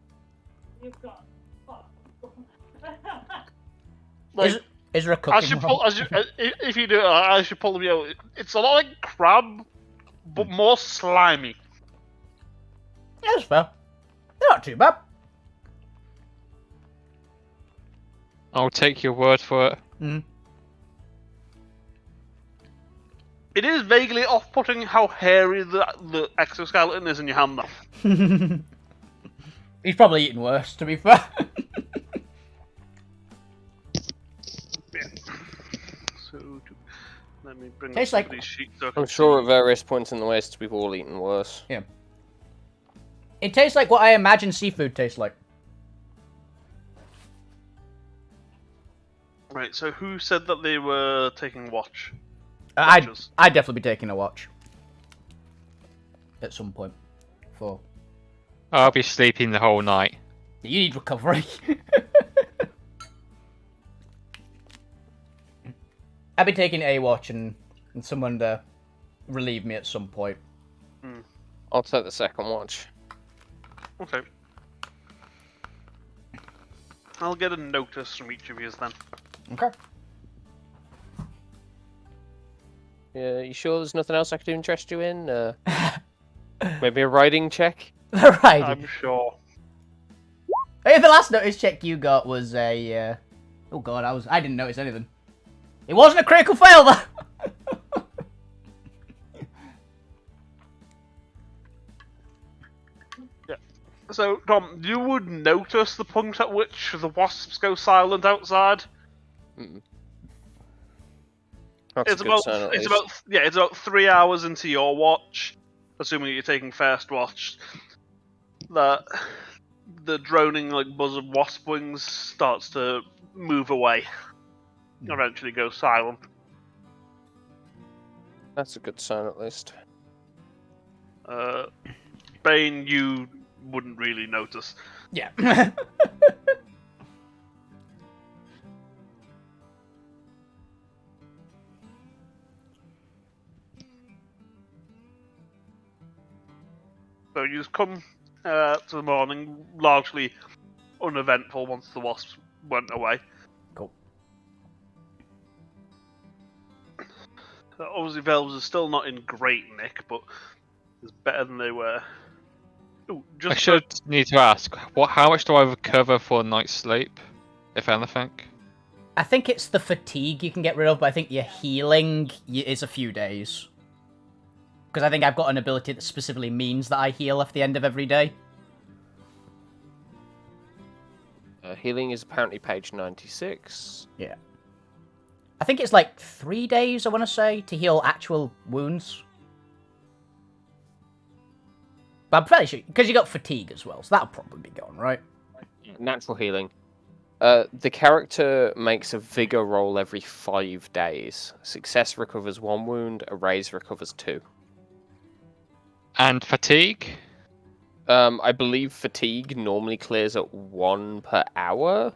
Like, Is there a cooking roll? if you do it, I should pull them out. It's a lot like crab, but more slimy. Yeah, that's fair. They're not too bad. I'll take your word for it. It is vaguely off-putting how hairy the exoskeleton is in your hand, though. He's probably eaten worse, to be fair. So, let me bring Tastes up like- these sheets. So I can I'm sure see. at various points in the waste we've all eaten worse. It tastes like what I imagine seafood tastes like. Right. So, who said that they were taking watch? I'd Watches. definitely be taking a watch. At some point. For... I'll be sleeping the whole night. You need recovery. I'd be taking a watch and someone to relieve me at some point. I'll take the second watch. Okay. I'll get a notice from each of you then. Okay. Yeah, you sure there's nothing else I could interest you in? Maybe a riding check? Right. I'm sure. Hey, the last notice check you got was a... Oh god, I didn't notice anything. It wasn't a critical fail, though! So, Tom, you would notice the point at which the wasps go silent outside. That's It's a good sign, at least. it's about 3 hours into your watch, assuming you're taking first watch. That the droning like buzz of wasp wings starts to move away. Eventually goes silent. That's a good sign, at least. Bane, you wouldn't really notice. Yeah. So you just come to the morning, largely uneventful once the wasps went away. Cool. Obviously, Velves are still not in great nick, but it's better than they were. Ooh, I just should need to ask, how much do I recover for a night's sleep, if anything? I think it's the fatigue you can get rid of, but I think your healing is a few days. Because I think I've got an ability that specifically means that I heal at the end of every day. Healing is apparently page 96. Yeah. I think it's like 3 days, I want to say, to heal actual wounds. But I'm fairly sure, because you got fatigue as well, so that'll probably be gone, right? Natural healing. The character makes a vigor roll every 5 days. Success recovers 1 wound, a raise recovers 2. And fatigue? I believe fatigue normally clears at 1 per hour,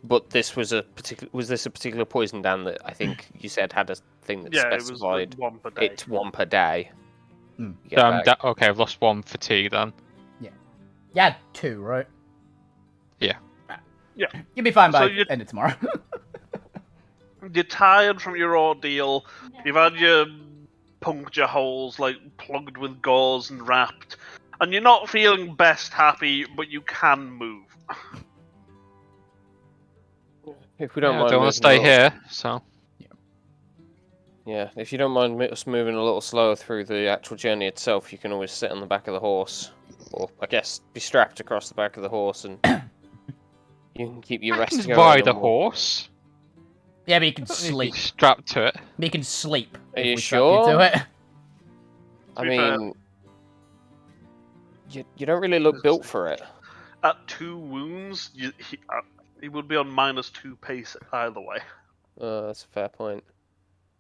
but this was this a particular poison, Dan, that I think you said had a thing that it was specified like 1 per day. it's 1 per day. Mm. You get back. Okay, I've lost 1 fatigue then. Yeah. You had 2, right? Yeah. Yeah. You'll be fine by So end of tomorrow. You're tired from your ordeal. You've had your puncture holes like plugged with gauze and wrapped, and you're not feeling best happy, but you can move. If we don't I mind, don't want to stay here, so... Yeah, if you don't mind us moving a little slower through the actual journey itself, you can always sit on the back of the horse, or I guess be strapped across the back of the horse, and you can keep your rest Just going. ride a and we'll- horse. Yeah, but you can Don't need to be sleep. strapped to it. But you can sleep Are if you we strap you sure? to it. I To be fair- mean, you don't really look built for it. At 2 wounds, he would be on -2 pace either way. That's a fair point.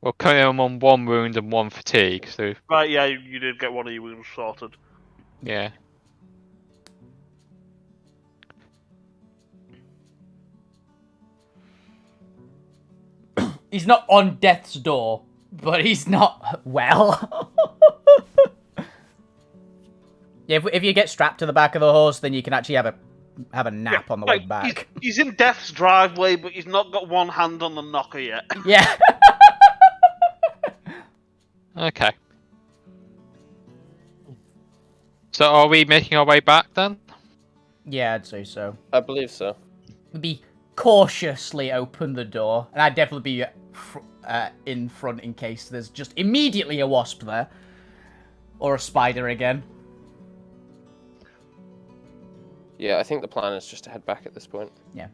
Well, currently I'm on 1 wound and 1 fatigue, so Right, yeah, you did get one of your wounds sorted. yeah. He's not on death's door, but he's not well. Yeah, if you get strapped to the back of the horse, then you can actually have a nap on the way Like, back. He's in Death's driveway, but he's not got one hand on the knocker yet. Yeah. Okay. So are we making our way back then? Yeah, I'd say so. I believe so. We'd be cautiously open the door, and I'd definitely be in front in case there's just immediately a wasp there. Or a spider again. Yeah, I think the plan is just to head back at this point. Yeah.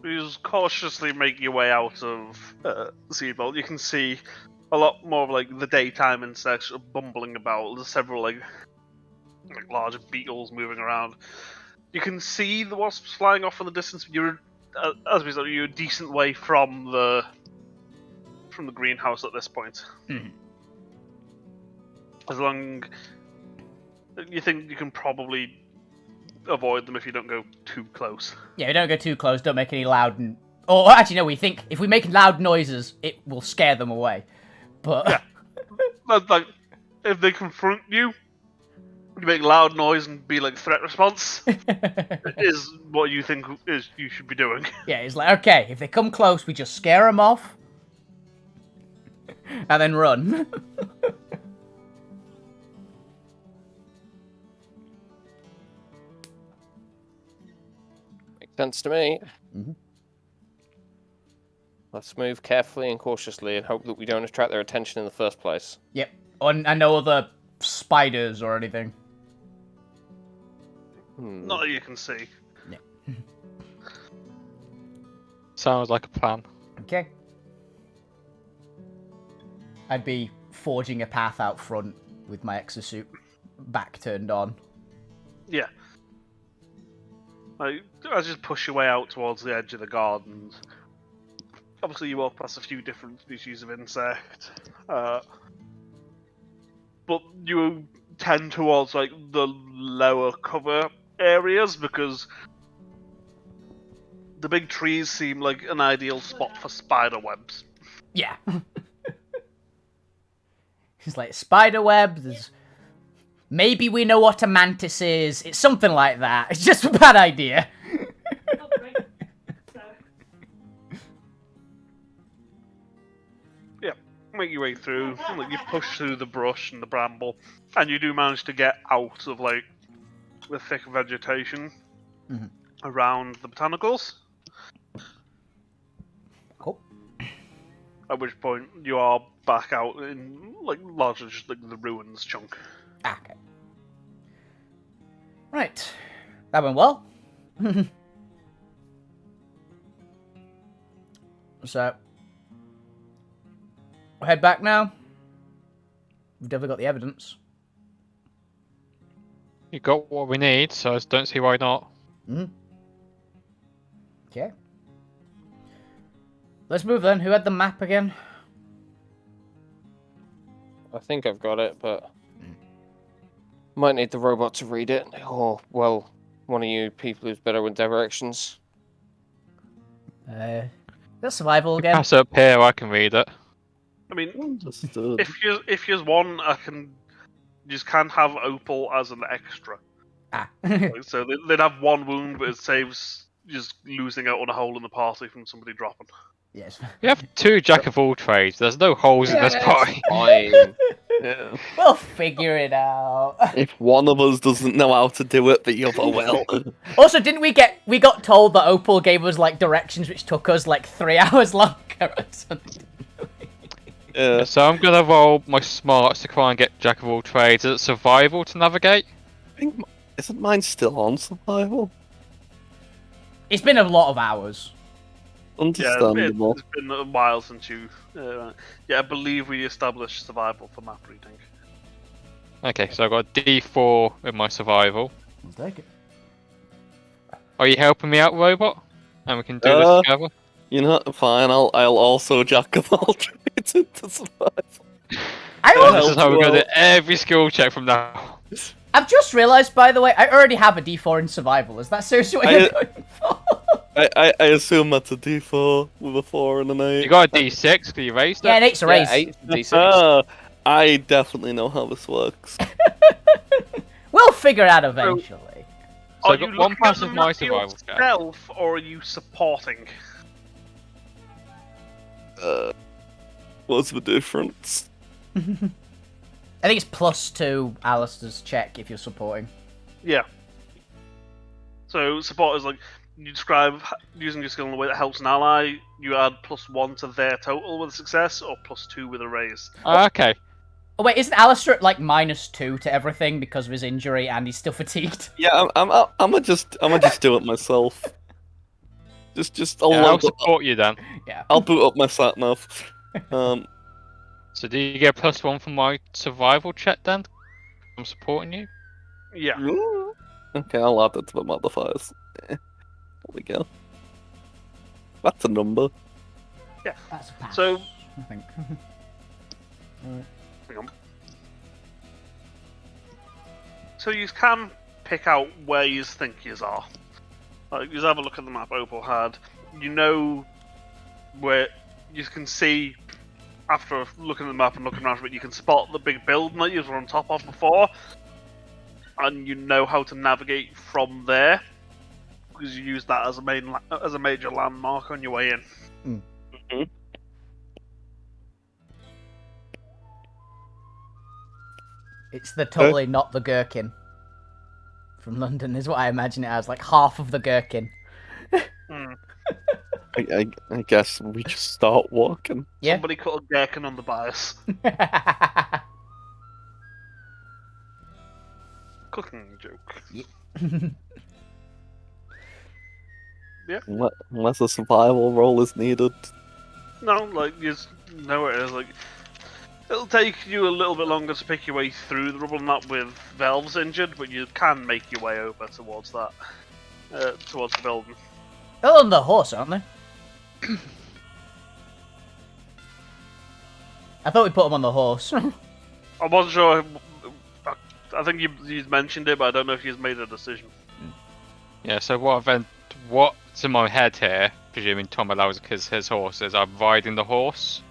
You just cautiously make your way out of Seedbolt. You can see a lot more of like the daytime insects bumbling about. There's several like large beetles moving around. You can see the wasps flying off in the distance. You're, as we said, you're a decent way from the greenhouse at this point. Mhm. As long you think you can probably avoid them if you don't go too close. Yeah, we don't go too close, don't make any loud... Or actually, no, we think if we make loud noises, it will scare them away. But... Yeah. That's like, if they confront you, you make loud noise and be like threat response, is what you think is you should be doing. Yeah, it's like, okay, if they come close, we just scare them off. And then run. Makes sense to me. Mhm. Let's move carefully and cautiously and hope that we don't attract their attention in the first place. Yep. And no other spiders or anything. Not that you can see. Sounds like a plan. Okay. I'd be forging a path out front with my exosuit back turned on. Yeah. Like, I just push your way out towards the edge of the garden. Obviously, you walk past a few different species of insect. But you tend towards like the lower cover areas because the big trees seem like an ideal spot for spider webs. Yeah. It's like spider web. There's maybe we know what a mantis is. It's something like that. It's just a bad idea. Yeah, make your way through. Like, you push through the brush and the bramble, and you do manage to get out of like the thick vegetation around the botanicals. Cool. At which point you are back out in like largely just like the ruins chunk. Okay. Right. That went well. So, we'll head back now. We've definitely got the evidence. You got what we need, so I don't see why not. Okay. Let's move then. Who had the map again? I think I've got it, but might need the robot to read it. Or, well, one of you people who's better with directions. That's survival again. Pass it up here, I can read it. I mean, Understood. if you's one, you just can't have Opal as an extra. Ah. Like, so they'd have one wound, but it saves just losing out on a hole in the party from somebody dropping. Yes. We have 2 jack of all trades. There's no holes in this party. Fine. Yeah. We'll figure it out. If one of us doesn't know how to do it, the other will. Also, didn't we got told that Opal gave us like directions which took us like 3 hours longer or something? Yeah. So I'm gonna roll my smarts to try and get jack of all trades. Is it survival to navigate? I think, isn't mine still on survival? It's been a lot of hours. Understandable. It's been a while since you. I believe we established survival for map reading. Okay, so I've got a D4 with my survival. I'll take it. Are you helping me out, robot? And we can do this together? You know, fine. I'll also jack of all trades into survival. This is how we're gonna do every skill check from now. I've just realised, by the way, I already have a D4 in survival. Is that seriously what you're going for? I assume that's a D4 with a 4 and an 8. You got a D6 because you raised it? Yeah, an 8's a raise. 8 D6. I definitely know how this works. We'll figure it out eventually. So Are I've got you one looking pass at of the my map survival check. yourself, or are you supporting? What's the difference? I think it's +2 Alistair's check if you're supporting. Yeah. So support is like you describe using your skill in a way that helps an ally. You add +1 to their total with a success, or +2 with a raise. Okay. Oh wait, isn't Alistair at like -2 to everything because of his injury and he's still fatigued? Yeah, I'ma just do it myself. I'll I'll load up, support you then. Yeah. I'll boot up my sat nav. So do you get +1 from my survival check then? I'm supporting you. Yeah. Okay, I'll add it to the modifiers. There we go. That's a number. That's a pass. So I think. hang on. So you can pick out where you think you are. Like, you have a look at the map Opal had. You know where you can see after looking at the map and looking around it, you can spot the big building that you were on top of before, and you know how to navigate from there because you use that as a major landmark on your way in. It's the totally not the gherkin from London, is what I imagine it as. Like half of the gherkin. I guess we just start walking. Yeah. Somebody cut a gherkin on the bias. Cooking joke. Yeah. Unless a survival roll is needed. No, like, you just know where it is. Like, it'll take you a little bit longer to pick your way through the rubble map with Valves injured, but you can make your way over towards that, towards the building. They're on the horse, aren't they? I thought we put them on the horse. I wasn't sure. I think you mentioned it, but I don't know if you've made a decision. Yeah, so what's in my head here, presuming Tom allows because his horse is, I'm riding the horse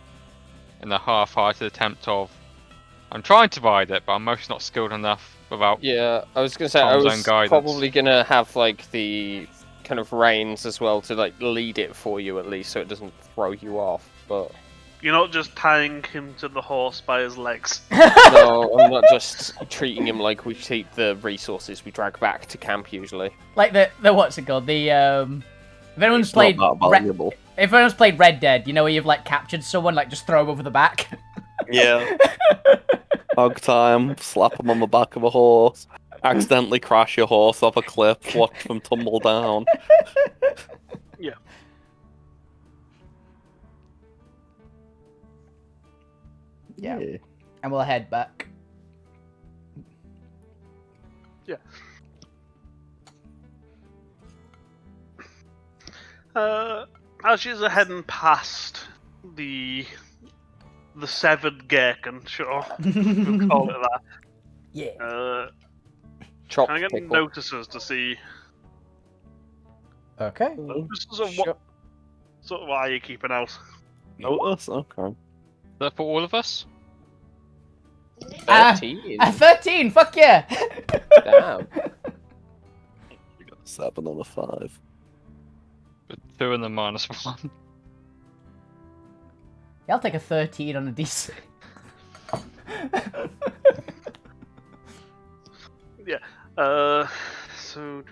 in a half-hearted attempt of, I'm trying to ride it, but I'm mostly not skilled enough without. Yeah, I was gonna say Tom's I own was guidance. probably gonna have like the kind of reins as well to like lead it for you at least, so it doesn't throw you off. But You're not just tying him to the horse by his legs. no, I'm not just treating him like we treat the resources we drag back to camp usually. Like the what's it called? The if anyone's It's played not that valuable. if anyone's played Red Dead, you know where you've like captured someone, like just throw them over the back. Yeah. Hog time, slap him on the back of a horse, accidentally crash your horse off a cliff, watch them tumble down. Yeah. Yeah. And we'll head back. Yeah. As you're heading past the severed gherkin, sure, we'll call it that. Yeah. Chop Can I get pickle. notices to see Okay. just sort of Sure. what sort of eye you're keeping out? Notice? Okay. Is that for all of us? 13. 13. Fuck yeah. Damn. We got a 7 on a 5. With 2 and then -1. Yeah, I'll take a 13 on a DC. So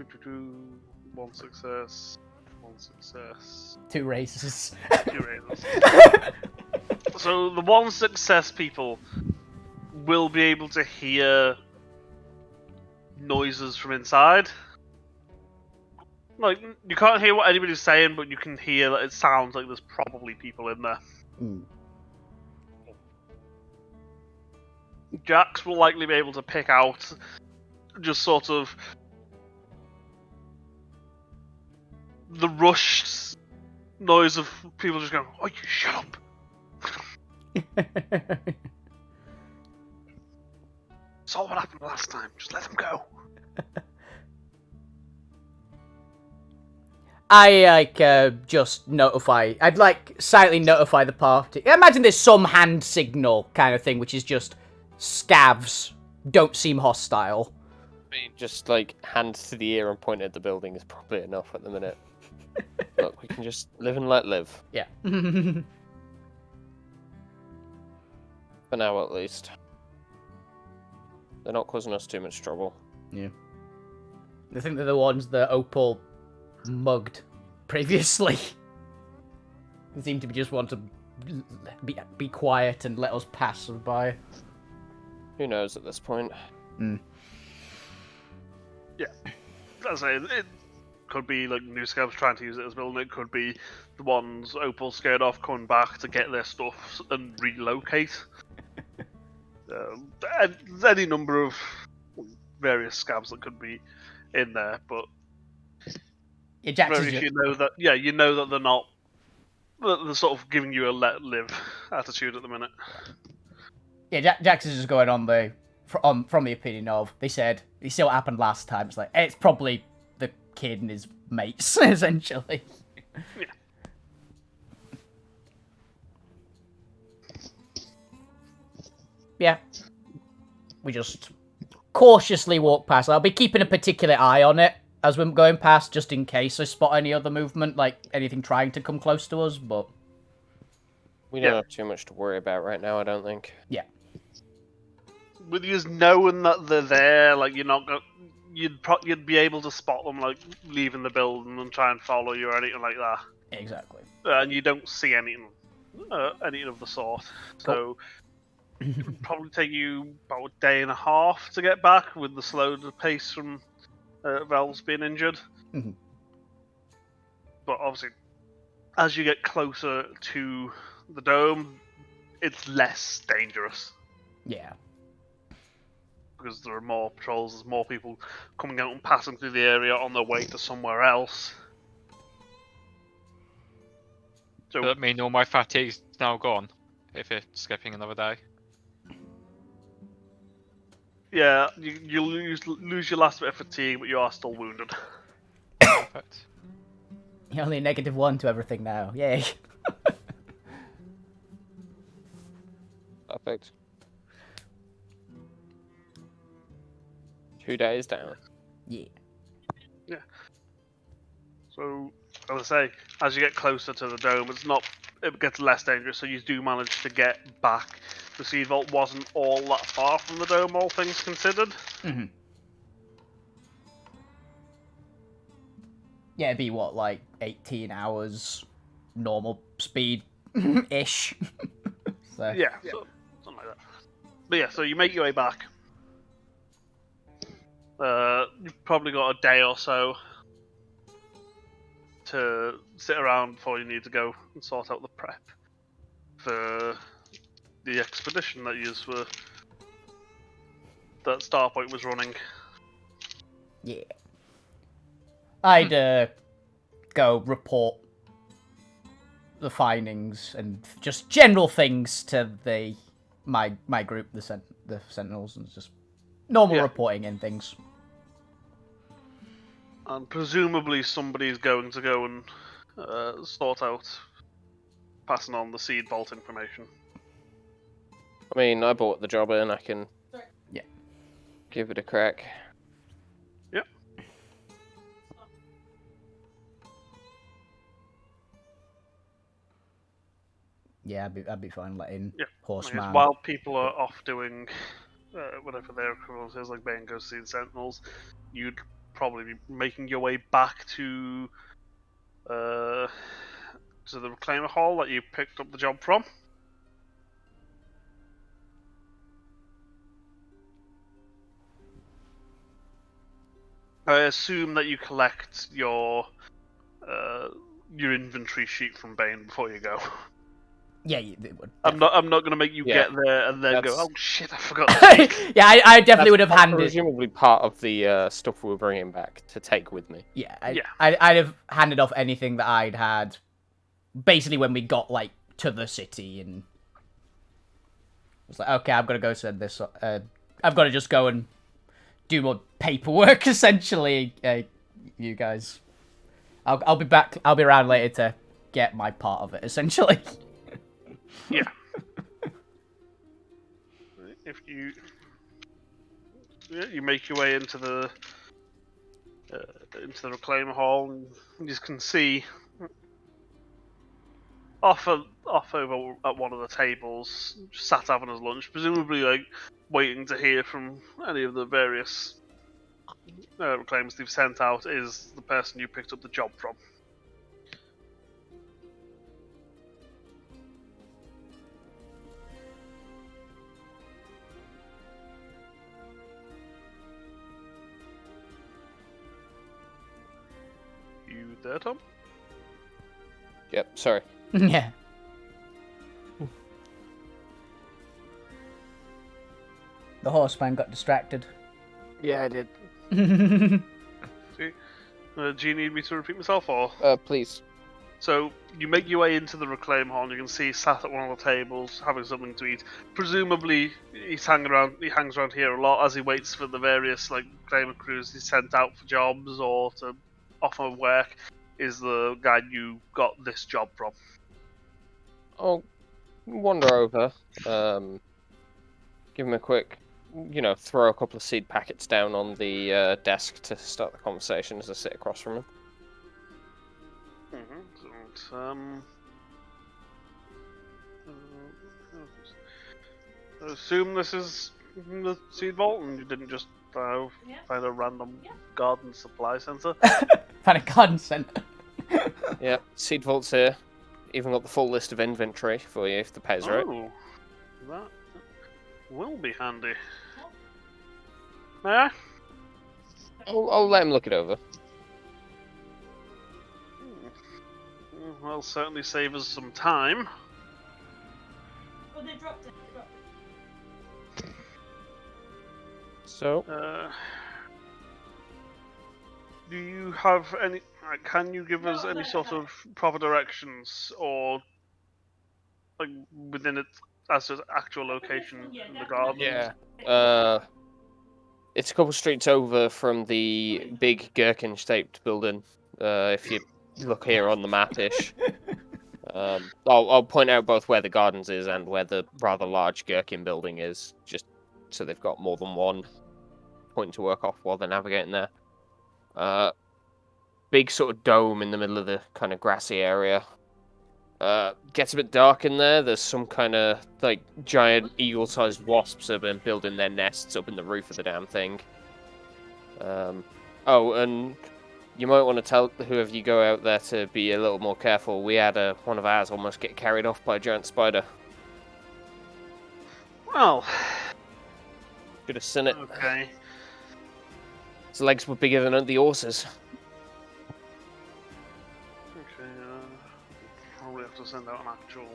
one success, 2 races. 2 raises. So the 1 success people will be able to hear noises from inside. Like, you can't hear what anybody's saying, but you can hear that it sounds like there's probably people in there. Jax will likely be able to pick out just sort of the rushed noise of people just going, "Oh, you shut up!" Saw what happened last time. Just let them go. I like just notify. I'd like silently notify the party. Imagine there's some hand signal kind of thing, which is just scavs don't seem hostile. I mean, just like hand to the ear and point at the building is probably enough at the minute. Look, we can just live and let live. Yeah. For now, at least. They're not causing us too much trouble. Yeah. I think they're the ones that Opal mugged previously. They seem to just want to be quiet and let us pass them by. Who knows at this point? Yeah. As I say, it could be like new scabs trying to use it as a building. It could be the ones Opal scared off coming back to get their stuff and relocate. There's any number of various scabs that could be in there, but Yeah, Jax very is few know that. Yeah, you know that they're not. They're sort of giving you a let live attitude at the minute. Jax is just going on the from the opinion of they said you see what happened last time. It's like it's probably the kid and his mates essentially. Yeah. Yeah. We just cautiously walk past. I'll be keeping a particular eye on it as we're going past, just in case I spot any other movement, like anything trying to come close to us, but... We don't have too much to worry about right now, I don't think. Yeah. With you knowing that they're there, like you're not you'd be able to spot them like leaving the building and try and follow you or anything like that. Exactly. And you don't see anything of the sort. So it would probably take you about a day and a half to get back with the slowed pace from Valve's being injured. Mhm. But obviously, as you get closer to the dome, it's less dangerous. Yeah. Because there are more patrols, there's more people coming out and passing through the area on their way to somewhere else. So, Does that mean all my fatigue's now gone? If it's skipping another day? Yeah, you lose your last bit of fatigue, but you are still wounded. Perfect. You're only -1 to everything now. Yay. Perfect. 2 days down. Yeah. Yeah. So, as I say, as you get closer to the dome, it gets less dangerous. So you do manage to get back. The Seed Vault wasn't all that far from the dome, all things considered. Mhm. Yeah, it'd be what, like 18 hours normal speed ish. So Yeah, so, something like that. But yeah, so you make your way back. You've probably got a day or so to sit around before you need to go and sort out the prep for the expedition that that Starpoint was running. yeah. I'd go report the findings and just general things to my group, the Sentinels, and just normal Yeah. reporting and things. And presumably somebody's going to go and sort out passing on the Seed Vault information. I mean, I bought the job in. I can. Yeah. Give it a crack. Yep. Yeah, I'd be fine letting Yeah. Horseman. While people are off doing whatever their equivalent is, like Bane goes to see the Sentinels, you'd probably be making your way back to the Reclaimer Hall that you picked up the job from. I assume that you collect your inventory sheet from Bane before you go. Yeah, it would. I'm not going to make you Yeah. get there and then go, That's- oh shit, I forgot to take. Yeah, I definitely would have That's handed. presumably part of the stuff we were bringing back to take with me. Yeah, Yeah. I'd have handed off anything that I'd had, basically when we got like to the city, and it's like, okay, I've got to go send this. I've got to just go and do more paperwork, essentially. You guys, I'll be back. I'll be around later to get my part of it, essentially. Yeah. If you make your way into the Reclaimer Hall, and you can see off over at one of the tables, sat having his lunch, presumably like waiting to hear from any of the various reclaimers they've sent out, is the person you picked up the job from. You there, Tom? Yep. Sorry. Yeah. The horseman got distracted. Yeah, I did. See? Do you need me to repeat myself, or? Please. So you make your way into the Reclaim Hall, and you can see sat at one of the tables having something to eat. Presumably, he hangs around here a lot as he waits for the various like Reclaimer crews he's sent out for jobs or to offer work. Is the guy you got this job from? I'll wander over. Give him a quick, throw a couple of seed packets down on the desk to start the conversation as I sit across from him. I assume this is the Seed Vault, and you didn't just find a random garden supply center. Found a garden centre. Yeah, seed vault's here. Even got the full list of inventory for you if the pay's right. Oh, that will be handy. May I? I'll let him look it over. Well, certainly save us some time. Oh, they dropped it. So, Do you have any? Can you give us any sort of proper directions, or like within it as to its actual location in the garden? yeah. It's a couple streets over from the big gherkin-shaped building. If you look here on the map-ish. I'll point out both where the gardens is and where the rather large gherkin building is, just so they've got more than one point to work off while they're navigating there. Big sort of dome in the middle of the kind of grassy area. Gets a bit dark in there. There's some kind of like giant eagle-sized wasps have been building their nests up in the roof of the damn thing. Oh, and you might want to tell whoever you go out there to be a little more careful. We had one of ours almost get carried off by a giant spider. Well, Should have seen it. okay. His legs were bigger than the horses. Okay, probably have to send out an actual.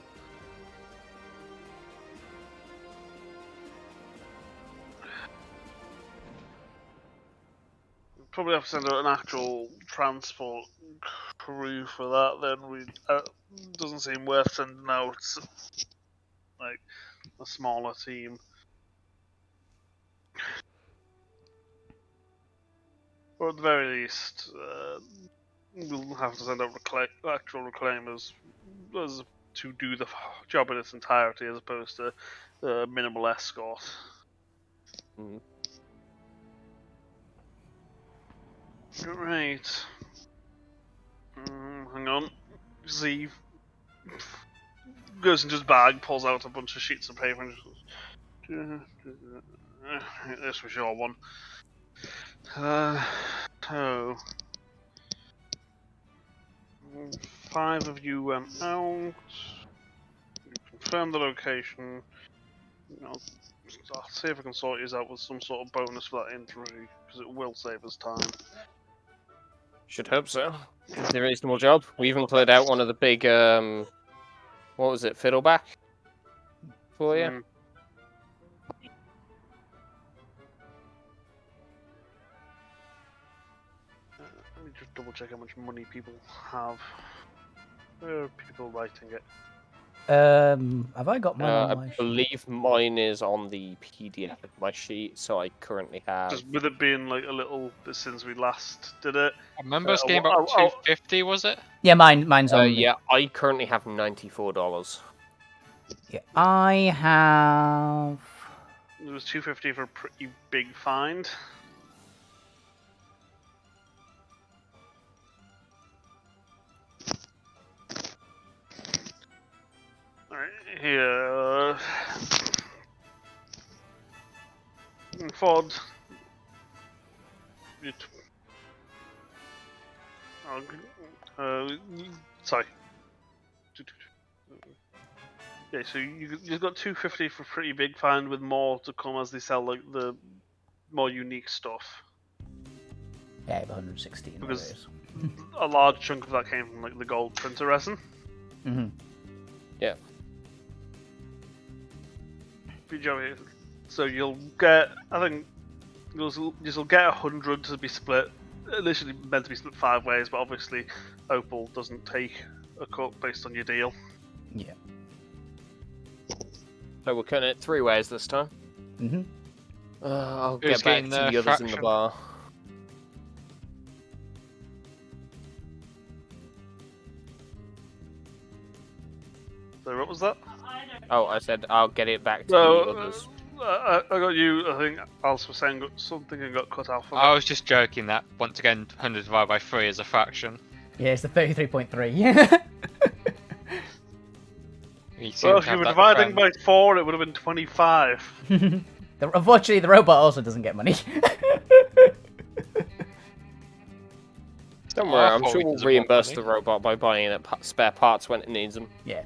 Probably have to send out an actual transport crew for that. Then we doesn't seem worth sending out like a smaller team. Or at the very least, we'll have to send out actual reclaimers to do the job in its entirety, as opposed to minimal escort. Mm. Right. Hang on. Z goes into his bag, pulls out a bunch of sheets of paper, and just, this was your one. So 5 of you went out. You confirmed the location. I'll see if I can sort you out with some sort of bonus for that injury, because it will save us time. Should hope so. It's a reasonable job. We even cleared out one of the big, what was it, fiddleback? For you? Mm. Let me just double check how much money people have. Where are people writing it? Have I got mine on I my sheet? believe mine is on the PDF of my sheet, so I currently have. Just with it being like a little bit since we last did it. I remember us getting I'll- about I'll- 250, was it? Yeah, mine's on. Yeah, I currently have $94. Yeah, I have. It was 250 for a pretty big find. Alright, here. Ford. Sorry. Yeah, so you've got 250 for pretty big find, with more to come as they sell like the more unique stuff. Yeah, I have 116. Because- There it is. A large chunk of that came from like the gold printer resin. Mm-hmm. Yeah. Good job here. So you'll get, I think, you'll get 100 to be split. Initially meant to be split 5 ways, but obviously Opal doesn't take a cut based on your deal. Yeah. So we're cutting it 3 ways this time. Mm-hmm. I'll Who's get back getting to the the others in the fraction? bar. So what was that? I don't. Oh, I said I'll get it back to So the others. I got you. I think Alice was saying something and got cut out. For I was just joking that, once again, 100 divided by 3 is a fraction. Yeah, it's the 33.3. You seem Well, to if you have were that dividing trend. by 4, it would have been 25. Unfortunately, the robot also doesn't get money. Don't Oh, worry, I I'm thought sure we we'll did the reimburse money. the robot by buying it spare parts when it needs them. Yeah.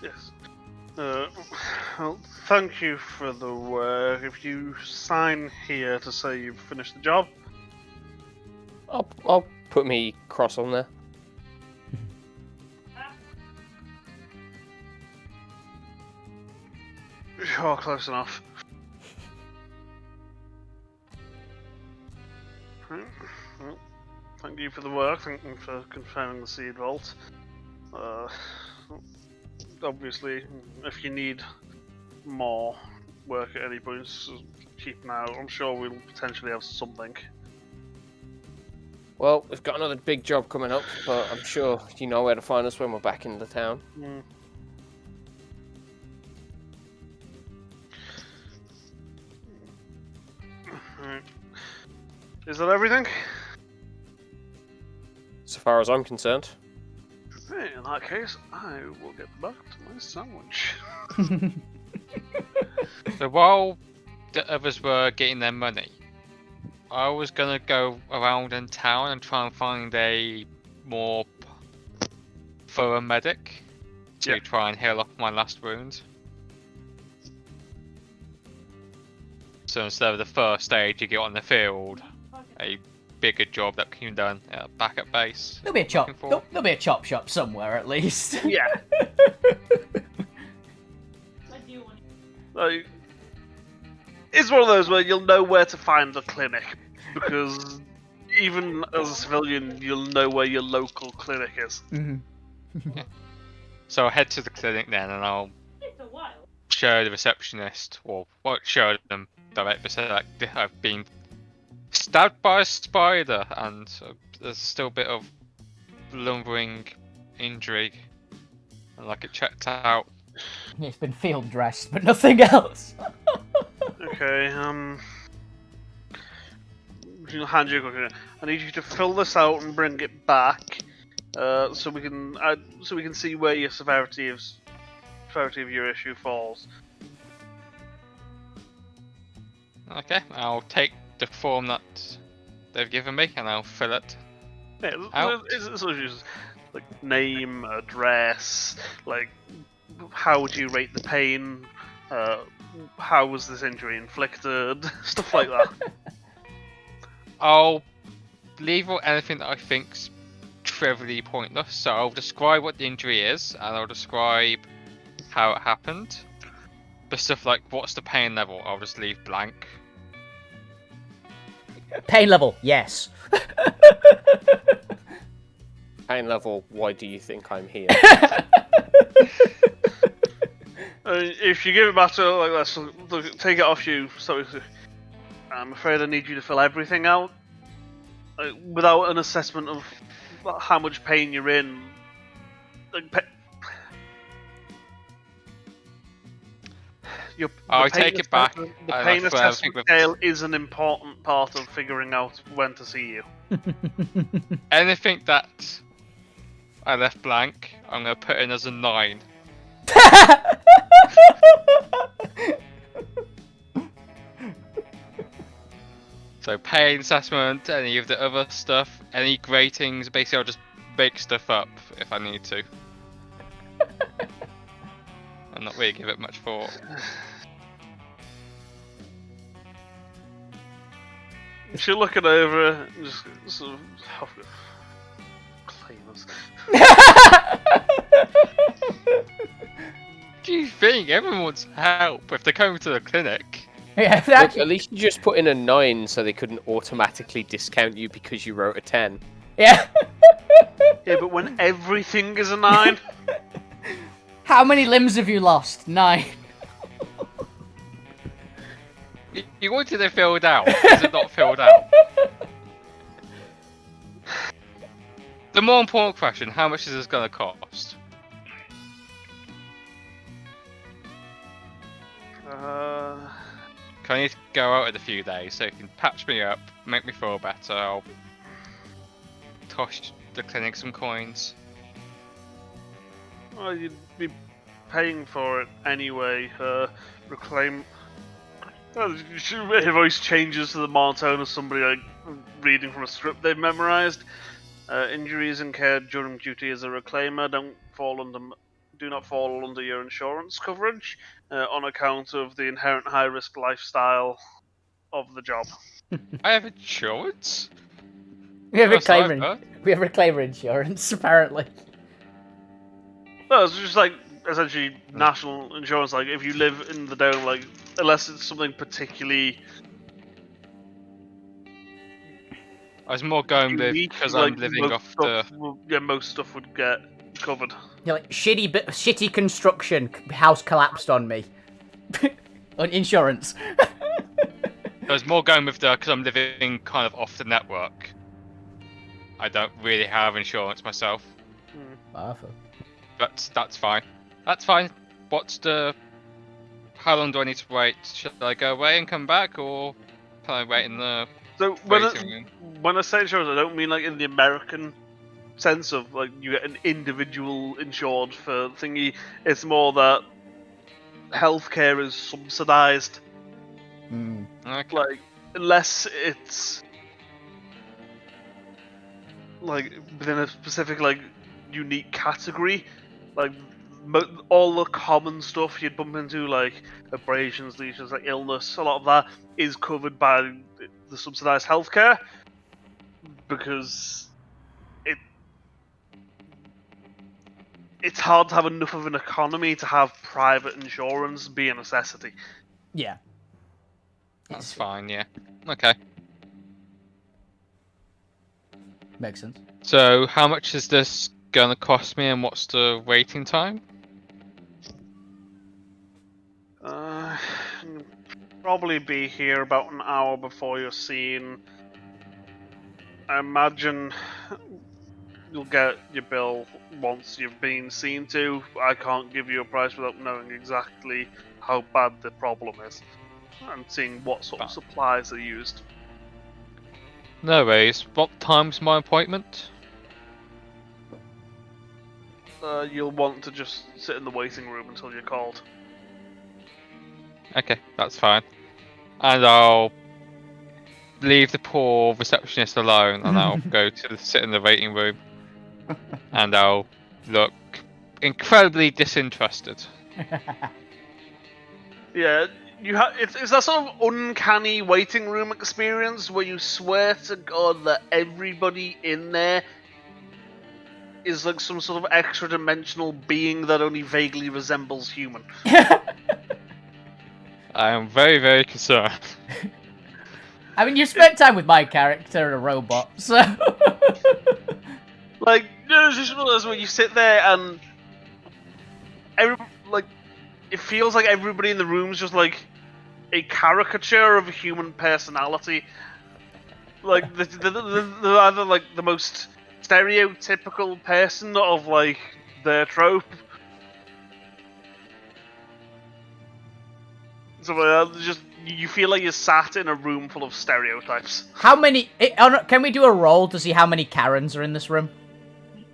Yes. Well, thank you for the work. If you sign here to say you've finished the job, I'll put me cross on there. you're close enough. Right. Well, thank you for the work. Thank you for confirming the seed vault. obviously, if you need more work at any point, keep an eye out. I'm sure we'll potentially have something. Well, we've got another big job coming up, but I'm sure you know where to find us when we're back in the town. Mm. Alright. Is that everything? So far as I'm concerned. Hey, in that case, I will get back to my sandwich. So while the others were getting their money, I was gonna go around in town and try and find a more thorough medic to Yeah. try and heal off my last wound. So instead of the first aid you get on the field, a bigger job that can be done back at base. There'll be a chop. Looking for- There'll be a chop shop somewhere at least. Yeah. I do want Like, it's one of those where you'll know where to find the clinic, because even as a civilian, you'll know where your local clinic is. Mhm. So I'll head to the clinic then and I'll it's a while. show the receptionist, or what, show them directly, say like I've been stabbed by a spider and there's still a bit of lumbering injury and like it checked out. It's been field dressed, but nothing else. Okay, I'll hand you a quick. I need you to fill this out and bring it back, so we can see where your severity of your issue falls. Okay, I'll take the form that they've given me and I'll fill it. Yeah, Out. it's just like name, address, like how would you rate the pain, how was this injury inflicted, stuff like that. I'll leave out anything that I think's trivially pointless. So I'll describe what the injury is and I'll describe how it happened. But stuff like what's the pain level, I'll just leave blank. Pain level, yes. Pain level, why do you think I'm here? If you give it back to her like this, they'll take it off you. So I'm afraid I need you to fill everything out without an assessment of how much pain you're in. Like, I'll take it back. The and I'll pain fill assessment everything with- scale is an important part of figuring out when to see you. Anything that I left blank, I'm gonna put in as a 9. So pain assessment, any of the other stuff, any gratings, basically I'll just make stuff up if I need to. And not really give it much thought. She'll look it over and just sort of claimers. Do you think everyone wants help if they're coming to the clinic? Yeah, Look, that, at least you just put in a 9 so they couldn't automatically discount you because you wrote a 10. yeah. Yeah, but when everything is a 9, How many limbs have you lost? 9. You wanted it filled out. Is it not filled out? The more important question, how much is this going to cost? Can I need to go out in a few days so you can patch me up, make me feel better? I'll toss the clinic some coins. well, you'd be paying for it anyway. Reclaim. Her voice changes to the monotone of somebody like reading from a script they've memorized. Injuries incurred during duty as a reclaimer do not fall under your insurance coverage on account of the inherent high risk lifestyle of the job. I have insurance? We have That's what I've reclaimer. heard. We have reclaimer insurance, apparently. No, it's just like essentially national insurance. Like if you live in the dome, like unless it's something particularly I was more going with unique, because like I'm living most off the. stuff most stuff would get covered. You're like, shitty construction, house collapsed on me. On insurance. There's more going with because I'm living kind of off the network. I don't really have insurance myself. Powerful. But that's fine. That's fine. How long do I need to wait? Should I go away and come back, or can I wait in the So waiting room? when I say insurance, I don't mean like in the American sense of like you get an individual insured for thingy. It's more that healthcare is subsidized. Okay. Like unless it's like within a specific like unique category, like all the common stuff you'd bump into, like abrasions, lesions, like illness, a lot of that is covered by the subsidized healthcare because it's hard to have enough of an economy to have private insurance be a necessity. Yeah. That's fine, yeah. Okay. Makes sense. So, how much is this gonna cost me, and what's the waiting time? You'll probably be here about an hour before you're seen. I imagine you'll get your bill once you've been seen to. I can't give you a price without knowing exactly how bad the problem is and seeing what sort of supplies are used. No worries. What time's my appointment? You'll want to just sit in the waiting room until you're called. Okay, that's fine. And I'll leave the poor receptionist alone, and I'll go to sit in the waiting room, and I'll look incredibly disinterested. Yeah, it's that sort of uncanny waiting room experience where you swear to God that everybody in there is like some sort of extra dimensional being that only vaguely resembles human. I am very, very concerned. I mean, you spent time with my character and a robot, so... Like, there's just one of those where you sit there and it feels like everybody in the room's just like a caricature of a human personality. Like, they're either like the most stereotypical person of like their trope. So just you feel like you're sat in a room full of stereotypes. How many... Can we do a roll to see how many Karens are in this room?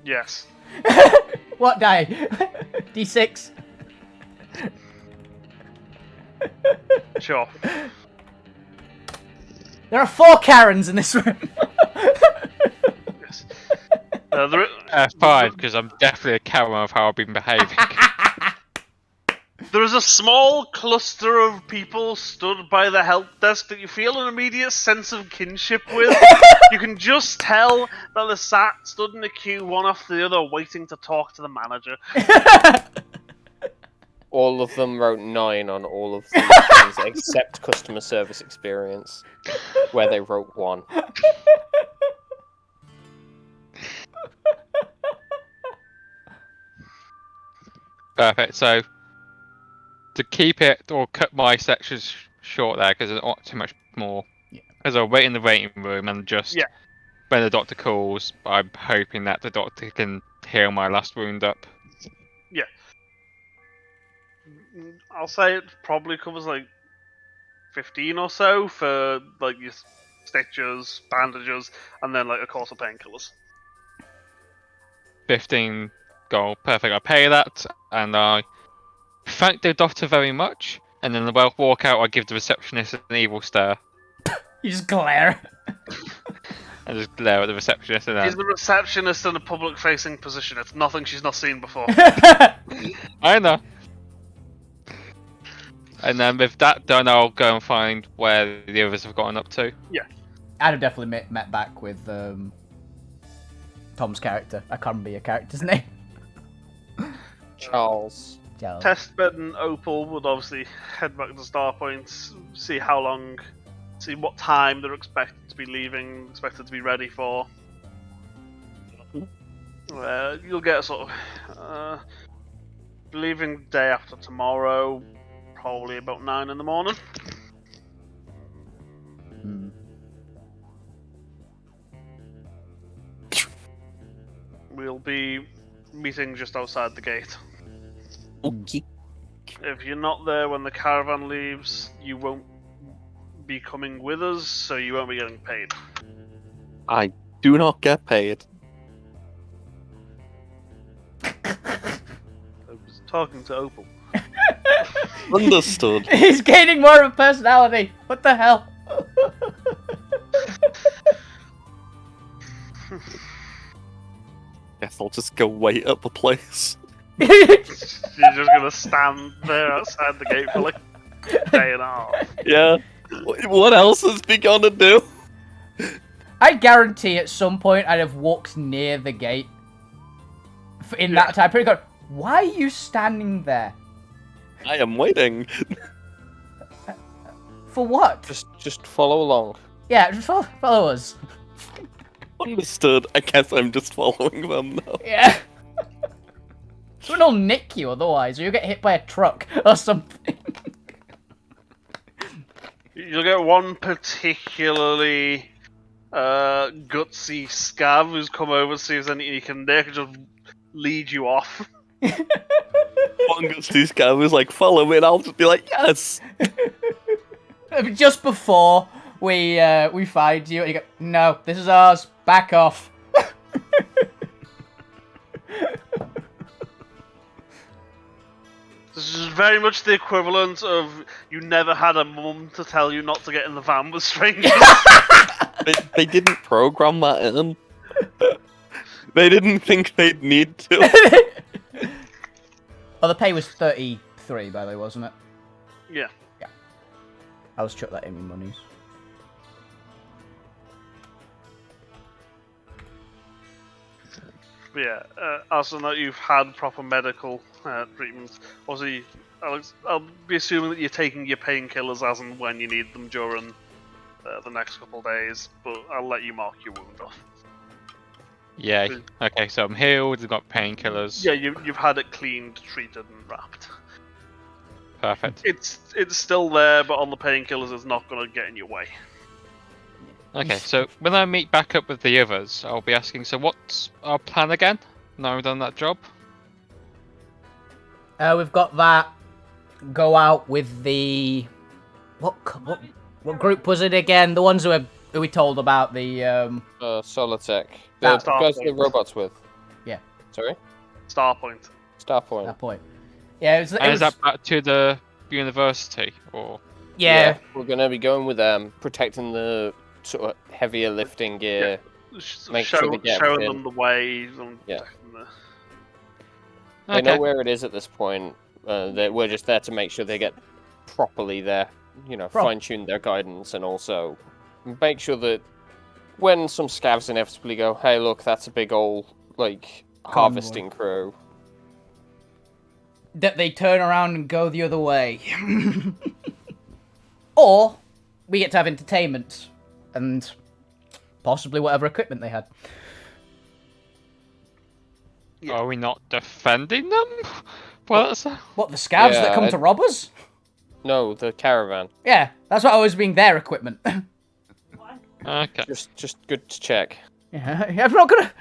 Yes. What die? D6? Sure. There are 4 Karens in this room. Yes. 5, because I'm definitely a Karen of how I've been behaving. There is a small cluster of people stood by the help desk that you feel an immediate sense of kinship with. You can just tell that they're stood in a queue, one after the other, waiting to talk to the manager. All of them wrote 9 on all of these things except customer service experience, where they wrote 1. Perfect. So, to keep it or cut my sections short there, because there's not too much more. As I wait in the waiting room and just when the doctor calls, I'm hoping that the doctor can heal my last wound up. Yeah. I'll say it probably covers like 15 or so for like your stitches, bandages, and then like a course of painkillers. 15 gold. Perfect. I pay that, and I thank the doctor very much. And then when I walk out, I give the receptionist an evil stare. You just glare. I just glare at the receptionist, and then She's the receptionist in a public-facing position. It's nothing she's not seen before. I know. And then with that done, I'll go and find where the others have gotten up to. Yeah. I'd have definitely met back with Tom's character. I can't remember your character's name. Charles. Testbed and Opal would obviously head back to Starpoint, see what time they're expected to be leaving, expected to be ready for. You'll get sort of leaving day after tomorrow, probably about 9 in the morning. Hmm. We'll be meeting just outside the gate. Okay. If you're not there when the caravan leaves, you won't be coming with us, so you won't be getting paid. I do not get paid. I was talking to Opal. Understood. He's gaining more of a personality. What the hell? Guess I'll just go wait at the place. You're just gonna stand there outside the gate for like a day and a half. Yeah. What else has he gonna do? I guarantee at some point I'd have walked near the gate. In that time, pretty good. Why are you standing there? I am waiting. For what? Just follow along. Yeah, just follow us. Understood. I guess I'm just following them now. Yeah. Someone will nick you otherwise, or you'll get hit by a truck or something. You'll get one particularly gutsy scav who's come over to see if there's anything he can do. He can just lead you off. One gets these guys was like, follow me, and I'll just be like, yes. Just before we find you, and you go, no, this is ours. Back off. This is very much the equivalent of you never had a mum to tell you not to get in the van with strangers. They didn't program that in. They didn't think they'd need to. Oh, the pay was 33, by the way, wasn't it? Yeah. I'll just chuck that in with monies. But yeah, also that you've had proper medical treatment. Obviously, I'll be assuming that you're taking your painkillers as and when you need them during the next couple of days, but I'll let you mark your wound off. Yeah. Okay, so I'm healed. I've got painkillers. Yeah, you've had it cleaned, treated, and wrapped. Perfect. It's still there, but on the painkillers, it's not going to get in your way. Okay, so when I meet back up with the others, I'll be asking, so what's our plan again? Now we've done that job? We've got that. Go out with the what group was it again? The ones who we told about the Solartech. The That's guys the robots with. Yeah. Sorry? Starpoint. Starpoint. that point. Yeah, it And was is that back to the university, or...? yeah. We're gonna be going with protecting the sort of heavier lifting gear. Make sure they get showing everything. them the way. And Yeah. protecting the- They know where it is at this point. We're just there to make sure they get properly there. Fine tune their guidance, and also make sure that when some scavs inevitably go, hey, look, that's a big old harvesting crew. That they turn around and go the other way. Or we get to have entertainment and possibly whatever equipment they had. Yeah. Are we not defending them? Well, that's... What, the scavs Yeah, that come to rob us? No, the caravan. Yeah, that's what I was being their equipment. What? Okay. Just good to check. Yeah, I'm not gonna.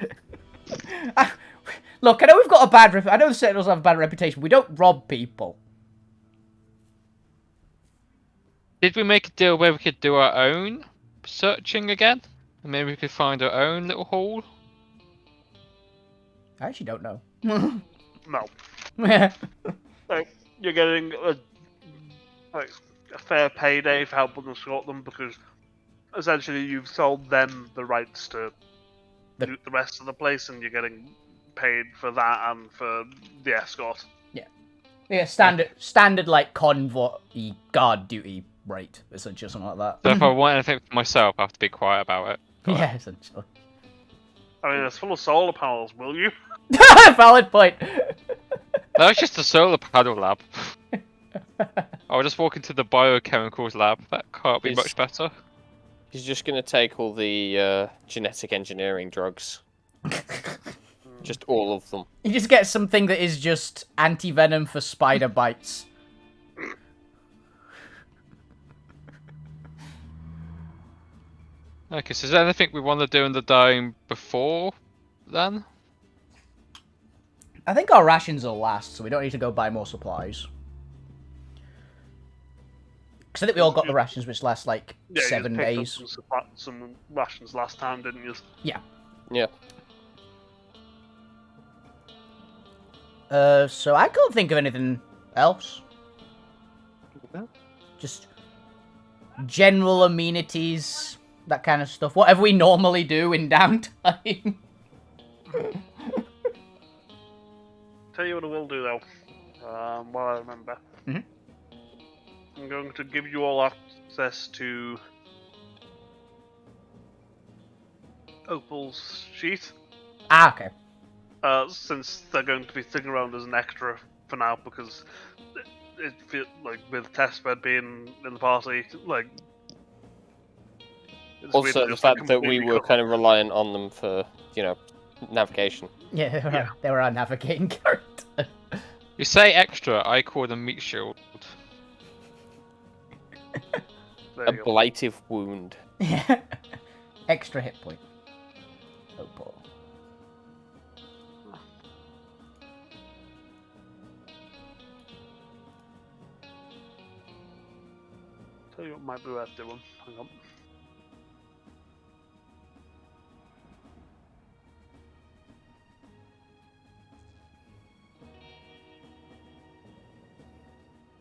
Look, I know we've got a bad. I know the Sentinels have a bad reputation. We don't rob people. Did we make a deal where we could do our own searching again? And maybe we could find our own little hole? I actually don't know. No. Yeah. You're getting a fair payday for helping escort them because essentially you've sold them the rights to loot the rest of the place, and you're getting paid for that and for the escort. Yeah, standard like convoy guard duty rate, essentially, something like that. So if I want anything for myself, I have to be quiet about it. Yeah, essentially. I mean, it's full of solar panels, will you? Valid point. That was just a solar panel lab. I'll just walk into the biochemicals lab. That can't be much better. He's just gonna take all the genetic engineering drugs. Just all of them. You just get something that is just anti-venom for spider bites. Okay, so is there anything we want to do in the dome before then? I think our rations will last, so we don't need to go buy more supplies. Because I think we all got the rations, which last like Yeah, 7 you picked days. up some rations last time, didn't you? Yeah. Yeah. So I can't think of anything else. Just general amenities, that kind of stuff. Whatever we normally do in downtime. Tell you what I will do though, while I remember. Mhm. I'm going to give you all access to Opal's sheet, Ah, okay. since they're going to be sticking around as an extra for now, because it feels like with testbed being in the party, like. It's weird Also, to the just, like, fact that we completely were cut kind of reliant on them for, navigation. Yeah, they were our navigating character. You say extra, I call them meat shield. There A you go. ablative wound. Yeah. Extra hit point. Oh, boy. Tell you what might be worth doing. Hang on.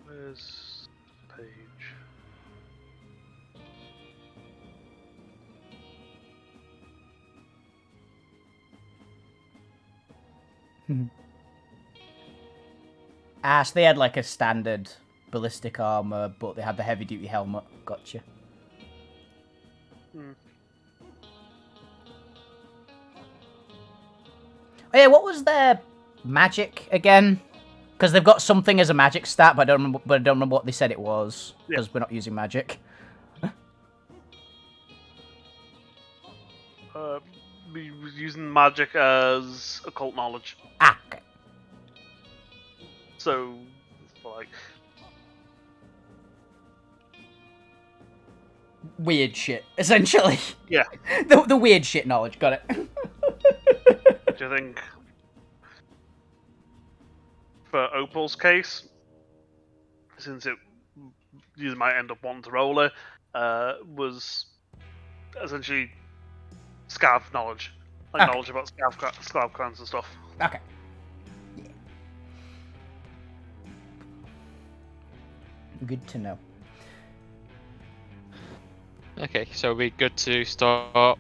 Where's the page? So they had like a standard ballistic armor, but they had the heavy duty helmet. Gotcha. Hmm. Oh yeah, what was their magic again? Because they've got something as a magic stat, but I don't remember what they said it was. Because we're not using magic. We was using magic as occult knowledge. Ah, okay. So, like, Weird shit, essentially. yeah. the weird shit knowledge. Got it. Do you think for Opal's case, since you might end up wanting to roll it, was essentially scarf knowledge, like Okay. knowledge about scarf clans and stuff. Okay. Good to know. Okay, so we're good to start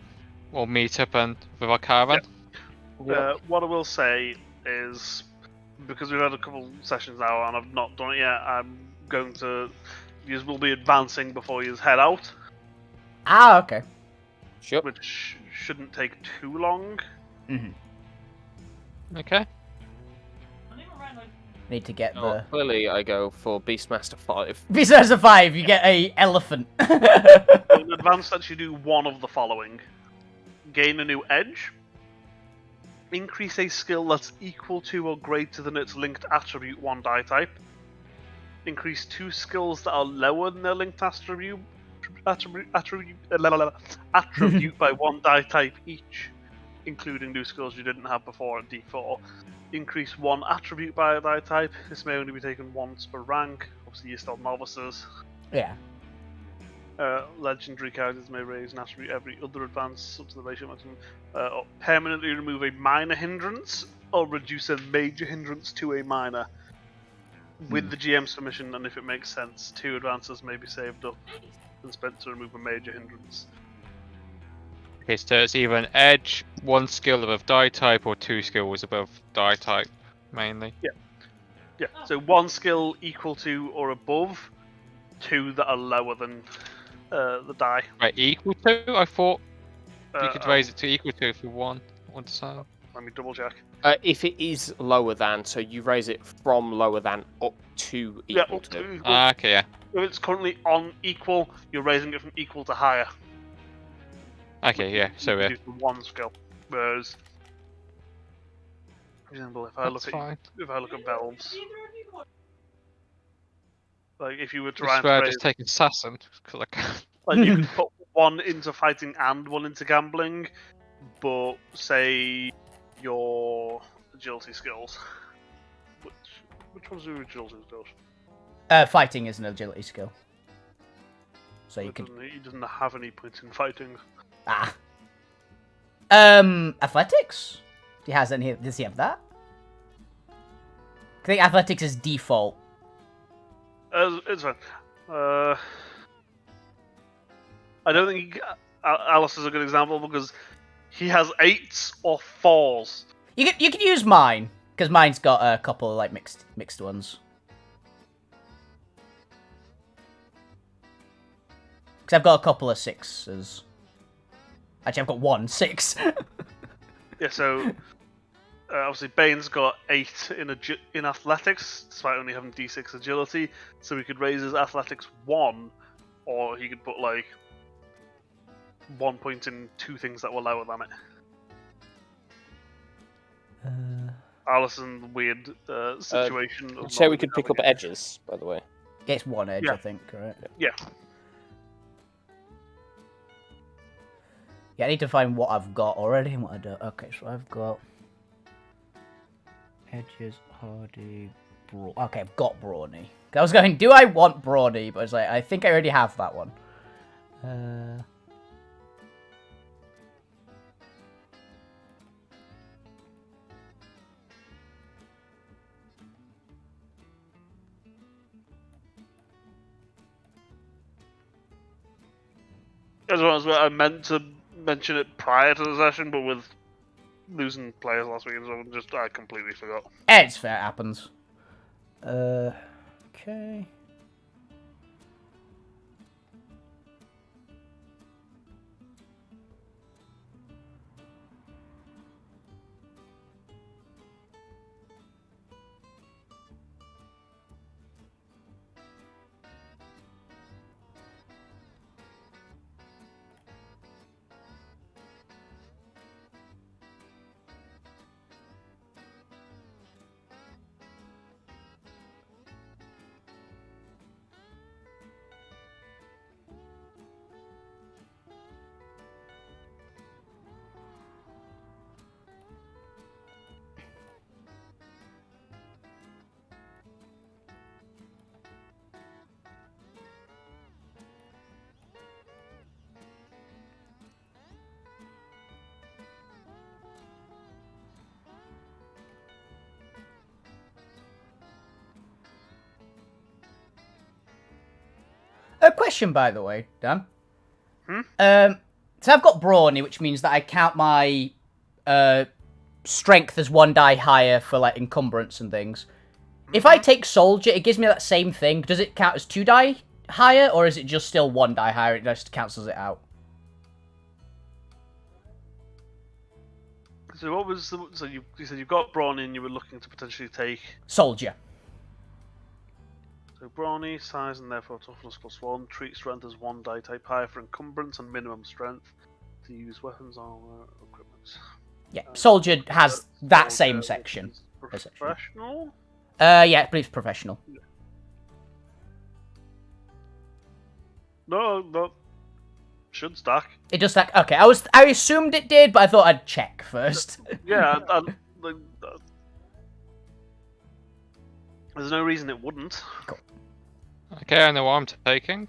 or meet up and with our caravan? What I will say is, because we've had a couple sessions now and I've not done it yet, I'm going to. You will be advancing before you head out, Ah, okay. Sure. which shouldn't take too long. Okay. I think we're right, like, Need to get Oh, the. clearly, I go for Beastmaster 5. Besides a 5, you get a elephant. In advance, that you do one of the following: gain a new edge, increase a skill that's equal to or greater than its linked attribute 1 die type, increase 2 skills that are lower than their linked attribute by 1 die type each, including new skills you didn't have before at D4. Increase 1 attribute by a die type. This may only be taken once per rank. Obviously, you're still novices. Yeah. Legendary characters may raise an attribute every other advance up to the ratio maximum. Or permanently remove a minor hindrance or reduce a major hindrance to a minor. With the GM's permission, and if it makes sense, 2 advances may be saved up and spent to remove a major hindrance. Okay, so it's either an edge, 1 skill above die type, or 2 skills above die type, mainly. Yeah, so 1 skill equal to or above, 2 that are lower than the die. Right, equal to? I thought you could Oh, raise it to equal to if you want to say. Let me double check. If it is lower than, so you raise it from lower than up to equal Up to. to. Ah, okay, yeah. If it's currently on equal, you're raising it from equal to higher. Okay, yeah, so you do 1 skill. Whereas For example, if I That's look fine. at Bells, like if you were I trying swear to I raise, just take assassin because I can. like you could put one into fighting and one into gambling, but say your agility skills. Which ones are your agility skills? Fighting is an agility skill. So you could... He doesn't have any points in fighting. Athletics? Does he have that? I think athletics is default. It's fine. I don't think Alice is a good example because he has 8s or 4s. You could use mine, because mine's got a couple of like mixed ones. Because I've got a couple of 6s. Actually, I've got 1 6. Yeah, so obviously Bane's got 8 in athletics, despite only having D6 agility. So he could raise his athletics 1, or he could put like 1 point in 2 things that were lower than it. Alice in the weird situation. Did you of say not we could pick up having it. edges, by the way? It's 1 edge, Yeah. I think, right? Yeah. Yeah, I need to find what I've got already and what I don't. Okay, so I've got edges, hardy, okay, I've got brawny. I was going, do I want brawny? But it's like, I think I already have that one. As well as I meant to mention it prior to the session, but with losing players last week, so I completely forgot. It's fair, it happens. Okay. A question, by the way, Dan. So I've got brawny, which means that I count my strength as 1 die higher for like encumbrance and things. If I take soldier, it gives me that same thing. Does it count as 2 die higher, or is it just still 1 die higher? It just cancels it out. So what was so you said you've got Brawny and you were looking to potentially take Soldier. so Brawny, size and therefore toughness +1, treat strength as 1 die type higher for encumbrance and minimum strength to use weapons, armor, equipment. Yeah, soldier has that Soldier same section. is professional. Yeah, I believe it's professional. No, should stack. It does that. Okay, I assumed it did, but I thought I'd check first. Yeah, there's no reason it wouldn't. Okay, I know what I'm taking.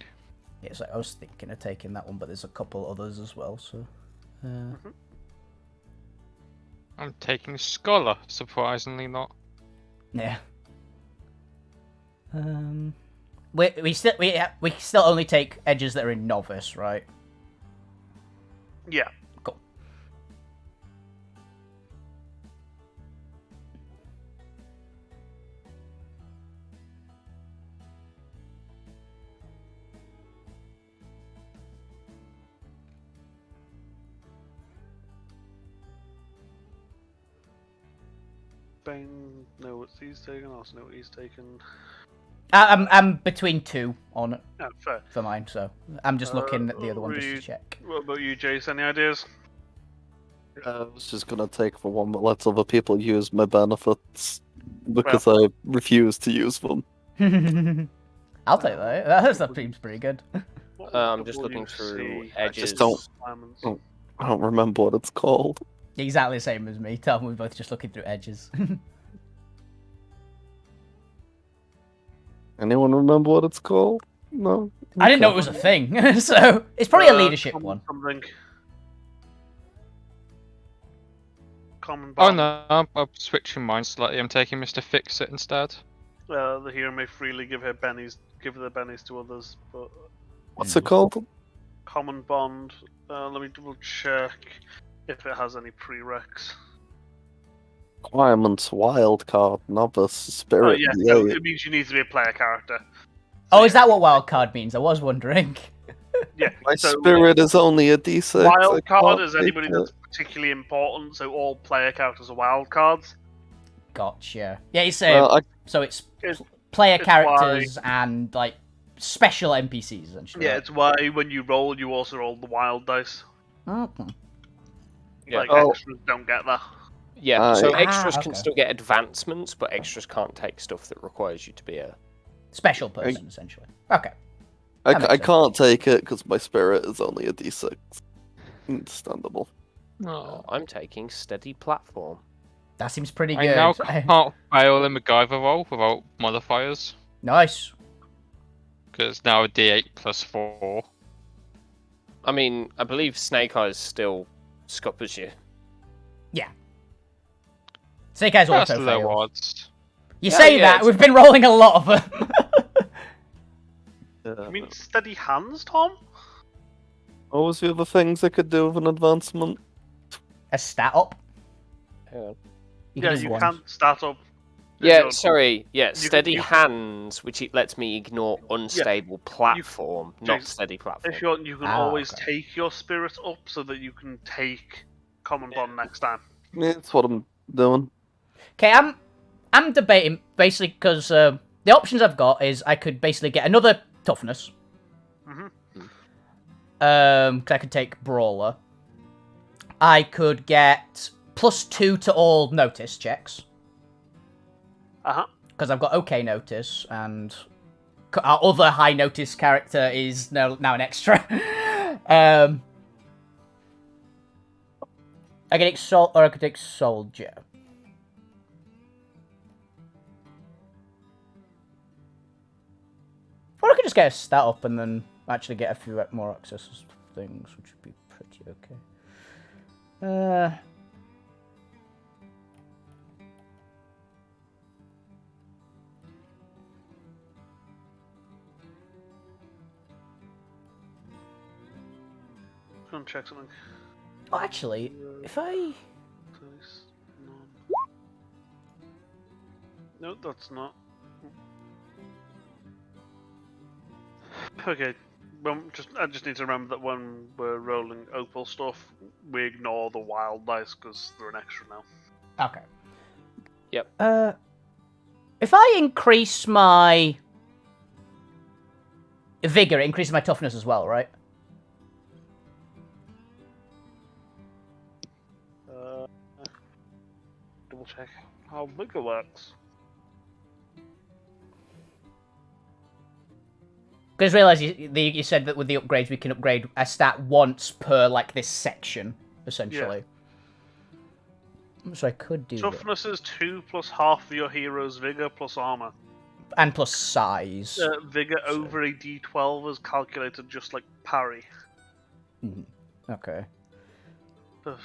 Yeah, so I was thinking of taking that one, but there's a couple others as well. So, I'm taking Scholar, surprisingly not. yeah. We still only take edges that are in novice, right? Yeah. Cool. Bane, know what he's taken. I also know what he's taken. I'm between 2 on it Yeah, fair. for mine, so I'm just looking at the other one just to Reed, check. What about you, Jace? Any ideas? I was just gonna take the one that lets other people use my benefits because I refuse to use them. I'll take that. That seems pretty good. What I'm would just looking through WC edges. don't- requirements? Oh. I don't remember what it's called. Exactly the same as me. Tell me we're both just looking through edges. Anyone remember what it's called? No. I didn't know it Okay. was a thing, so it's probably a leadership common one. Something. Common Oh bond. no, I'm switching mine slightly. I'm taking Mr. Fix-It instead. The hero may freely give their bennies to others, but What's it called? common bond. Let me double check if it has any prereqs. Requirements: wildcard, novice, Oh spirit. yeah, yeah, so it means you need to be a player character. Oh, is that what wildcard means? I was wondering. Yeah. My so spirit is only a d6. wild I card can't is take anybody it. that's particularly important, so all player characters are wild cards. Gotcha. Yeah, it's Well, so it's It's- player it's characters and like special NPCs essentially. Yeah, right? it's why when you roll, you also roll the wild dice. Okay. Yeah. Like Oh. extras don't get that. Yeah, so Ah, extras can okay. still get advancements, but extras can't take stuff that requires you to be a. Special person essentially. Okay. I, That makes I sense. can't take it because my spirit is only a d6. Understandable. No. I'm taking steady platform. That seems pretty I good. now can't fail the MacGyver roll without modifiers, Nice. because it's now a D8 plus 4. I mean, I believe Snake Eyes still scuppers you. Snake Eyes That's auto low fail. odds. You Yeah, say yeah, that, it's- we've been rolling a lot of them. You mean steady hands, Tom? What was the other things I could do with an advancement? A stat up. Hang on. You Yeah, can do you one. can't start up. Yeah, You're- sorry. Yeah, can- steady you- hands, which it lets me ignore unstable platform, not Jason, steady platform. If you want, you can Ah, always okay. take your spirit up so that you can take common bond next time. Yeah, that's what I'm doing. Okay, I'm debating basically because the options I've got is I could basically get another toughness. Mhm. 'Cause I could take brawler. I could get +2 to all notice checks because I've got okay notice and our other high notice character is now an extra. I could take or I could take soldier. Or I could just get a stat up and then actually get a few more access things, which would be pretty okay. Go and check something. Oh, actually, if I... Please, no, that's not. Okay, I just need to remember that when we're rolling opal stuff, we ignore the wild dice because they're an extra now. Okay. Yep. If I increase my vigor, it increases my toughness as well, right? Double check how vigor works. Because realize you said that with the upgrades we can upgrade a stat once per like this section, essentially. So I could do that. Toughness is 2 plus half of your hero's vigor plus armor. And plus size. Vigor over a d12 is calculated just like parry. Okay.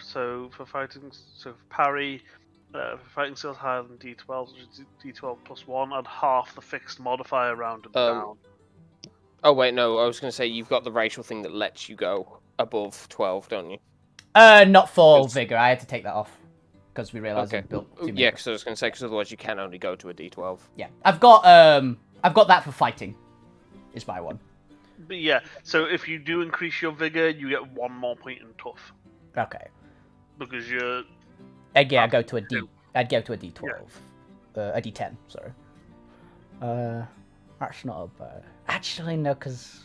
So for fighting, for parry, for fighting skills higher than d12, d12 plus 1, add half the fixed modifier rounded down. Oh wait, no. I was going to say you've got the racial thing that lets you go above 12, don't you? Not for It's- vigor. I had to take that off because we realized Okay. we built too many. Yeah, because I was going to say because otherwise you can only go to a d12. Yeah, I've got that for fighting. Is my one. But yeah, so if you do increase your vigor, you get 1 more point in tough Okay. because you're. Again, I go to a D. I'd go to a D12. A D10. Sorry. That's not a bad. Actually, no, because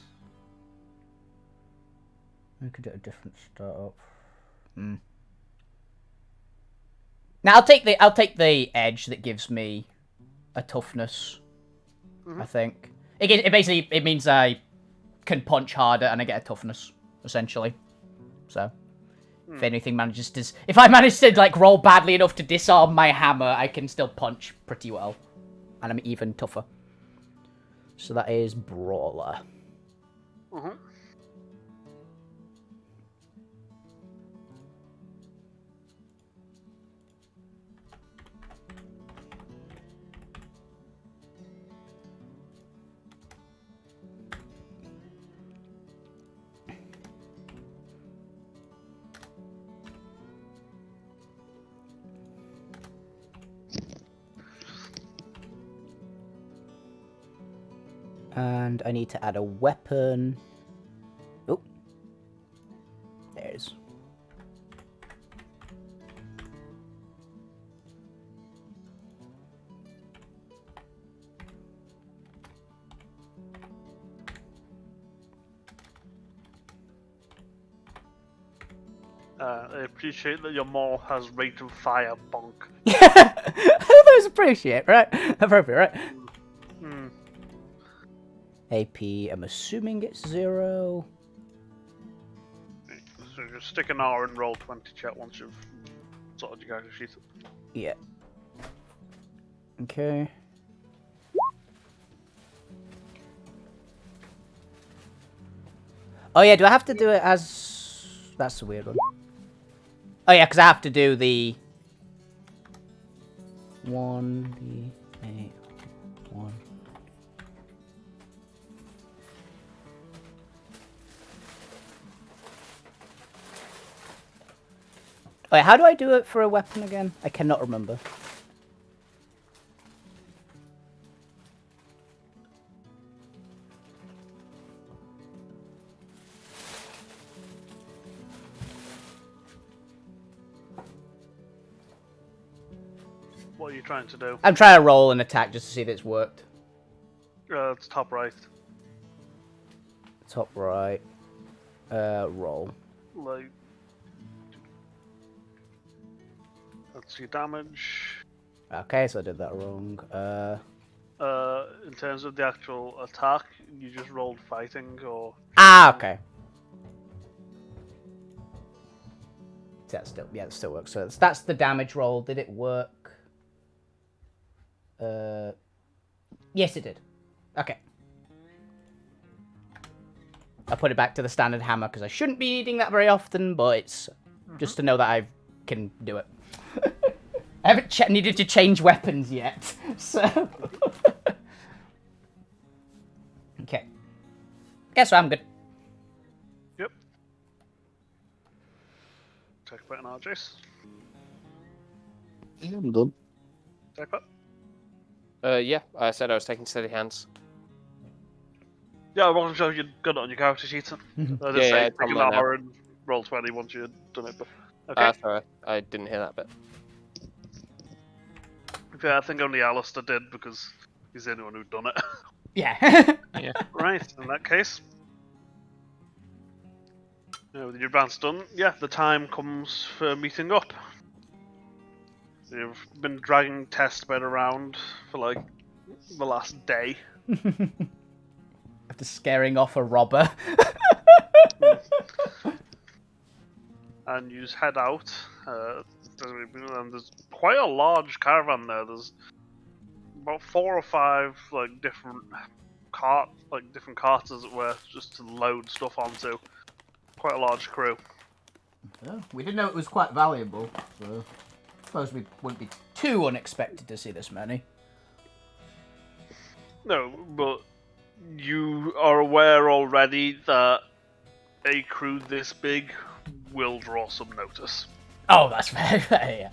I could do a different startup. Now I'll take the edge that gives me a toughness. I think it basically it means I can punch harder and I get a toughness essentially. So if if I manage to like roll badly enough to disarm my hammer, I can still punch pretty well, and I'm even tougher. So that is Brawler. And I need to add a weapon. Oh, there it is. I appreciate that your maul has rate of fire, bonk. Those appreciate, right? Appropriate, right? AP, I'm assuming it's 0. So just stick an R and roll 20 check once you've sorted your character sheet. Yeah. Okay. Oh yeah, do I have to do it as... That's the weird one. Oh yeah, because I have to do the... 1d8, 1... Wait, how do I do it for a weapon again? I cannot remember. What are you trying to do? I'm trying to roll an attack just to see if it's worked. It's top right. Top right. Roll. Like, that's your damage. Okay, so I did that wrong. In terms of the actual attack, you just rolled fighting, or Okay. That still works. So that's the damage roll. Did it work? Yes, it did. Okay. I put it back to the standard hammer because I shouldn't be needing that very often, but it's just to know that I can do it. I haven't needed to change weapons yet, so... Okay. Guess I'm good. Yep. Take a bit an Jace. Yeah, I'm done. Take it. Yeah, I said I was taking steady hands. Yeah, I wasn't sure if you'd got it on your character sheet. I just Yeah, say it's take on an mine now. R and roll 20 once you'd done it. But okay. Sorry, I didn't hear that bit. Yeah, I think only Alistair did because he's the only one who'd done it. Yeah. Yeah. Right, in that case. With your advance done, yeah, the time comes for meeting up. You've been dragging testbed around for like the last day. After scaring off a robber. And you just head out. And there's quite a large caravan there. There's about 4 or 5 like different carts as it were, just to load stuff onto. Quite a large crew. Oh, we didn't know it was quite valuable, so I suppose we wouldn't be too unexpected to see this many. No, but you are aware already that a crew this big will draw some notice. Oh, that's very fair, yeah.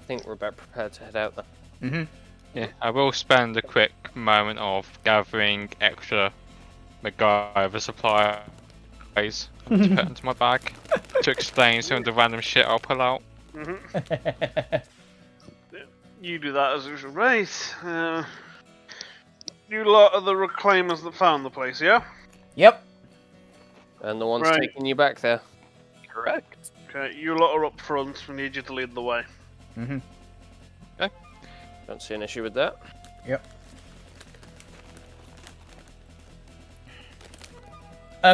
I think we're about prepared to head out there. Mm-hmm. Yeah, I will spend a quick moment of gathering extra MacGyver supplies to put into my bag to explain some of the random shit I'll pull out. You do that as usual. Right. You lot are the reclaimers that found the place, yeah? Yep. And the one's Right. taking you back there. Correct. Okay, you lot are up front. We need you to lead the way. Mm-hmm. Don't see an issue with that. Yep.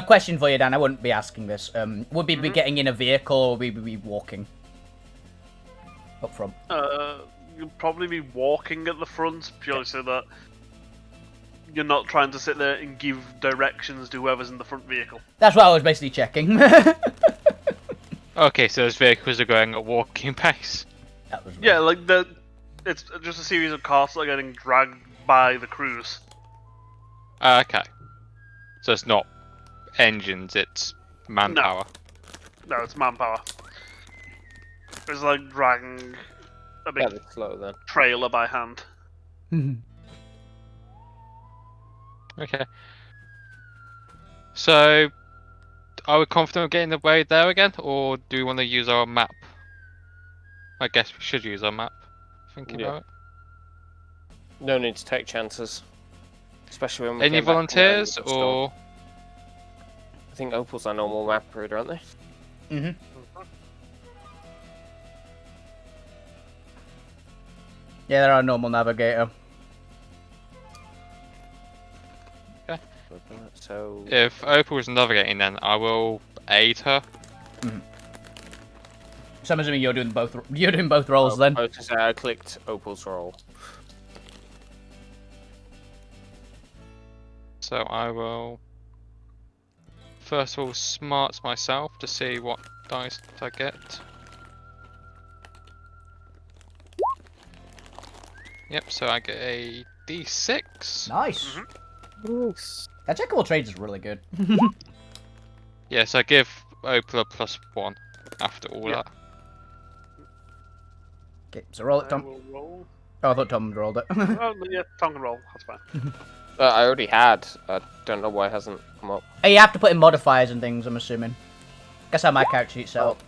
Question for you, Dan. I wouldn't be asking this. Would we be getting in a vehicle or would we be walking? Up front. You'll probably be walking at the front, purely so that you're not trying to sit there and give directions to whoever's in the front vehicle. That's what I was basically checking. Okay, so those vehicles are going at walking pace. That was Yeah, like it's just a series of carts that are getting dragged by the crews. Okay. So it's not engines, it's manpower. No, it's manpower. It's like dragging a big Fairly slow then. trailer by hand. Okay. So, are we confident of getting the way there again, or do we want to use our map? I guess we should use our map. Thinking Yeah. about it. No need to take chances. Especially when we Any came back from the volunteers, storm. or I think Opal's our normal map reader, aren't they? Mm-hmm. Yeah, they're our normal navigator. So if Opal is navigating, then I will aid her. So I'm assuming you're doing both. You're doing both roles then. I was gonna say I clicked Opal's role. So I will first of all smarts myself to see what dice I get. Yep, so I get a D6. Nice. That checkable trades is really good. Yes, I give Opal a +1 after all Yeah. that. Okay, so roll it, I Tom. will roll. Oh, I thought Tom rolled it. Oh, yeah, Tom can roll. That's fine. I already had. I don't know why it hasn't come up. Hey, you have to put in modifiers and things, I'm assuming. Guess how my character sheet's set up.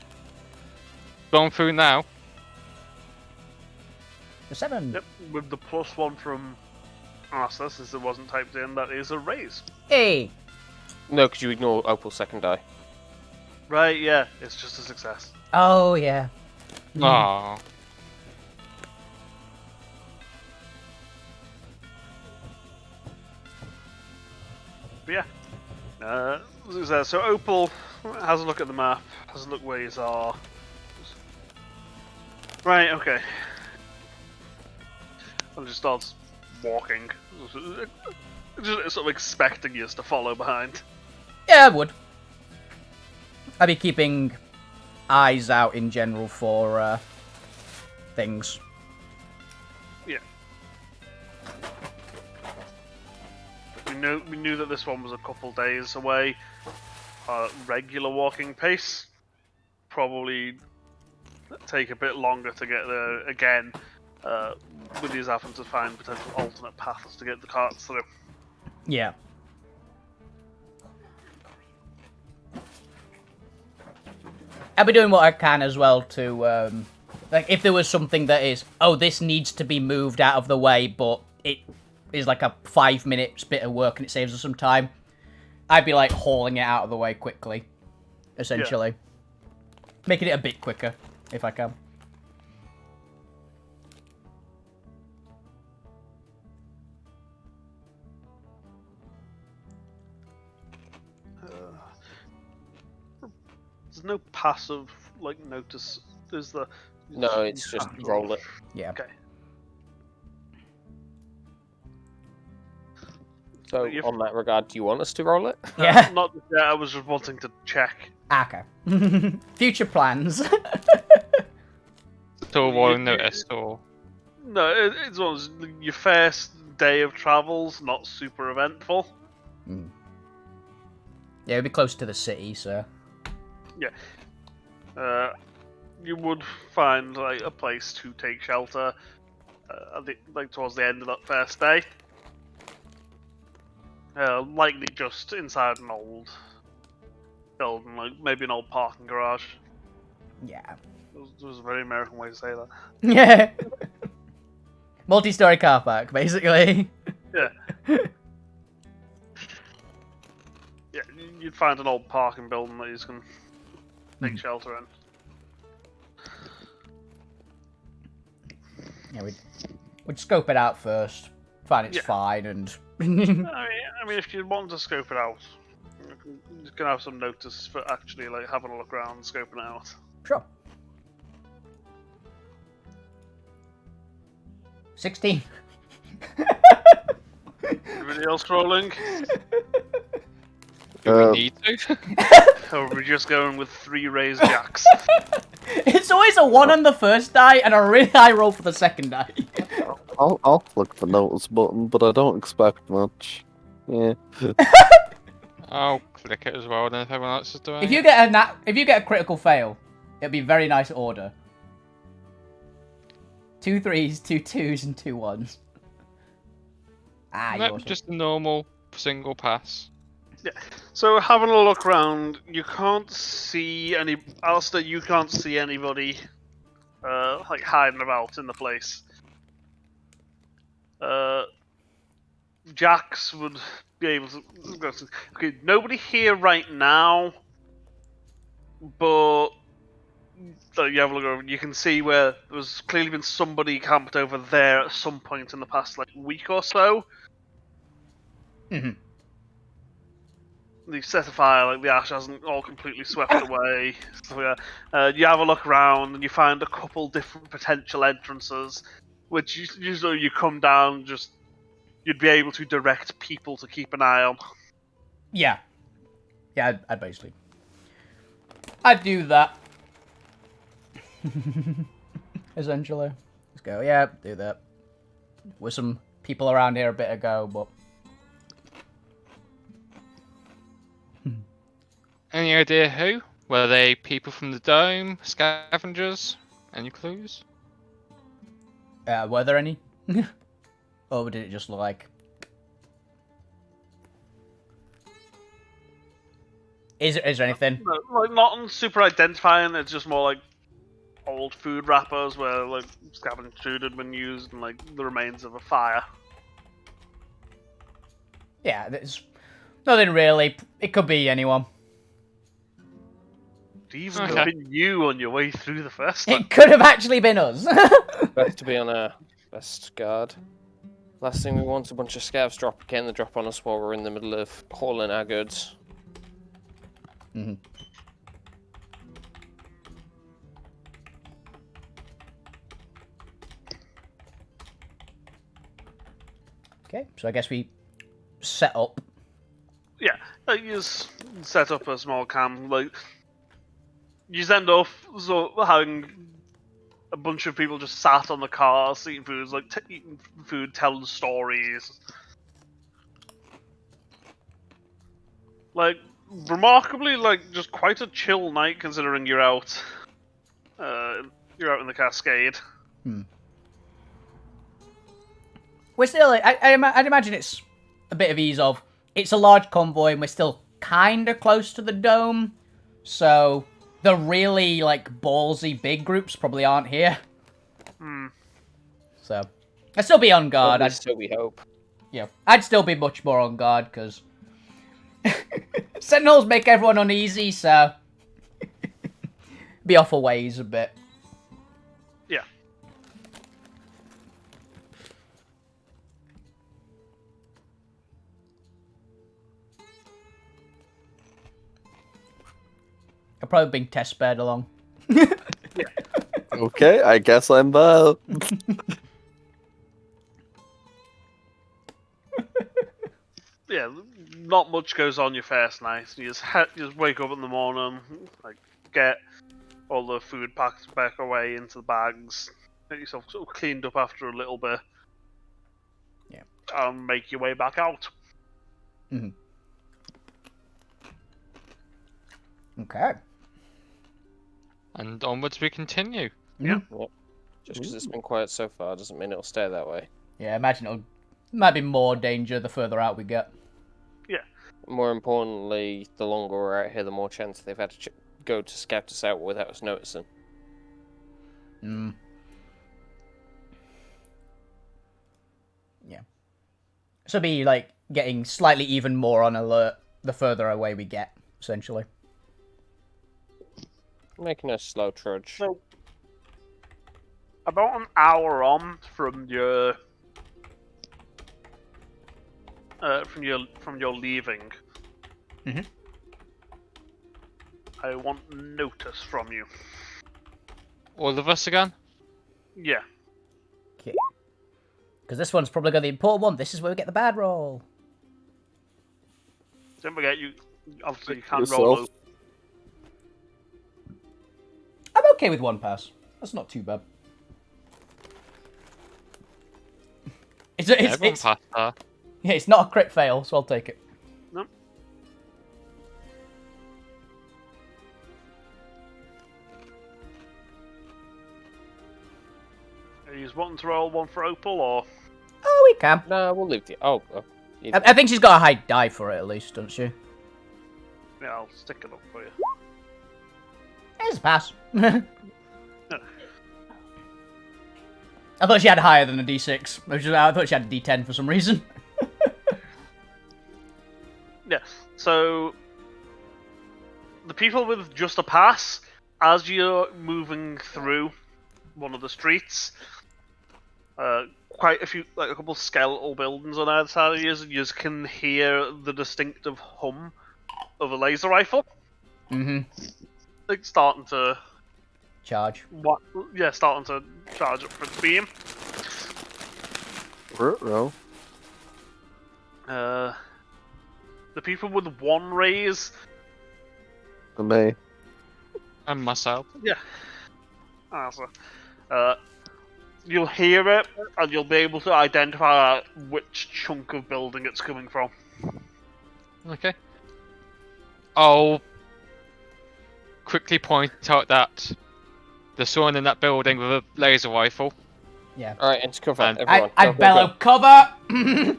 Going through now. The 7. Yep, with the +1 from Asta, since it wasn't typed in, that is a raise. Hey! No, because you ignore Opal's second die. Right, yeah, it's just a success. Oh, yeah. Aww. But yeah. So Opal has a look at the map, has a look where you are. Right, okay. And just starts walking. Just sort of expecting us to follow behind. Yeah, I would. I'd be keeping eyes out in general for things. Yeah. We knew that this one was a couple days away. Regular walking pace. Probably take a bit longer to get there again. With these having to find potential alternate paths to get the carts through. Yeah. I'll be doing what I can as well to, like, if there was something that is, oh, this needs to be moved out of the way, but it is like a 5-minute bit of work and it saves us some time, I'd be, like, hauling it out of the way quickly, essentially. Making it a bit quicker, if I can. There's no passive, like, notice. There's the... No, it's just roll it. Yeah. Okay. So, You've- on that regard, do you want us to roll it? Yeah. Not just yet, I was just wanting to check. Okay. Future plans. Still rolling notice, or No, it's one of those- your first day of travel's not super eventful. Yeah, it'd be close to the city, so... You would find like a place to take shelter, like towards the end of that first day. Likely just inside an old building, like maybe an old parking garage. Yeah. It was a very American way to say that. Yeah. Multi-story car park, basically. Yeah. you'd find an old parking building that you can take shelter in. Yeah, we'd scope it out first, find it's Yeah. fine, and I mean, if you want to scope it out, you can have some notice for actually like having a look around, and scoping it out. sure. 16. Everybody else rolling? Do we need to? Or are we just going with 3 raised jacks? It's always a 1 on the first die and a really high roll for the second die. I'll click the notice button, but I don't expect much. Yeah. I'll click it as well. Then if everyone else is doing If it. you get a critical fail, it'll be very nice order. 2 3s, 2 2s, and 2 1s. Ah, Nope, yours. just a normal single pass. So having a look around, you can't see any. Alistair, you can't see anybody like hiding about in the place. Jax would be able to. Okay, nobody here right now, but you have a look over. You can see where there's clearly been somebody camped over there at some point in the past like week or so. Mhm. They set a fire, like the ash hasn't all completely swept away. So, yeah. You have a look around and you find a couple different potential entrances, which usually you come down, you'd be able to direct people to keep an eye on. Yeah. Yeah, I'd basically. I'd do that. Essentially. Let's go, yeah, do that. With some people around here a bit ago, but... Any idea who? Were they people from the dome? Scavengers? Any clues? Were there any? Or did it just look like... Is there anything? No, like not super identifying. It's just more like old food wrappers where like scavenged food had been used and like the remains of a fire. Yeah, there's nothing really. It could be anyone. It even Okay. could have been you on your way through the first one. It could have actually been us. Best to be on our best guard. Last thing we want is a bunch of scavs getting the drop on us while we're in the middle of hauling our goods. Mhm. Okay, so I guess we set up. Yeah, like you just set up a small camp. Like you just end up having a bunch of people just sat on the cars eating food, like eating food, telling stories. Like remarkably, like just quite a chill night considering you're out. You're out in the Cascade. We're still. I'd imagine it's a bit of ease of. It's a large convoy, and we're still kind of close to the dome, so the really like ballsy big groups probably aren't here. So I'd still be on guard. At least so we hope. Yeah, I'd still be much more on guard because Sentinels make everyone uneasy, so be off a ways a bit. Yeah. I'll probably bring test bed along. Okay, I guess I'm there. Yeah, not much goes on your first night. You just wake up in the morning, like get all the food packed back away into the bags, get yourself sort of cleaned up after a little bit, Yeah. and make your way back out. Mm-hmm. Okay. And onwards we continue. Yeah. Just because it's been quiet so far doesn't mean it'll stay that way. Yeah, I imagine it'll might be more danger the further out we get. More importantly, the longer we're out here, the more chance they've had to go to scout us out without us noticing. Yeah. So be like getting slightly even more on alert the further away we get, essentially. Making a slow trudge. So, about an hour on from your leaving, Mhm. I want notice from you. All of us again? Yeah. Okay. Because this one's probably got the important one. This is where we get the bad roll. Don't forget, you obviously you can Yourself. roll. I'm okay with one pass. That's not too bad. Everyone It's passed that. yeah, it's not a crit fail, so I'll take it. No. Are you wanting to roll one for Opal, or Oh, we can. No, we'll leave the. Oh. I think she's got a high die for it at least, doesn't she? yeah, I'll stick it up for you. It's a pass. I thought she had higher than a D6. I thought she had a D10 for some reason. Yeah. So the people with just a pass, as you're moving through one of the streets, quite a few, like a couple of skeletal buildings on either side of you can hear the distinctive hum of a laser rifle. Mm-hmm. Like starting to Charge. starting to charge up for the beam. Ruh-roh. The people with one raise, For me. And myself. yeah. You'll hear it, and you'll be able to identify which chunk of building it's coming from. Okay. I'll quickly point out that there's someone in that building with a laser rifle. Yeah. All right, into cover, And everyone. I Go, go, bellow go. cover.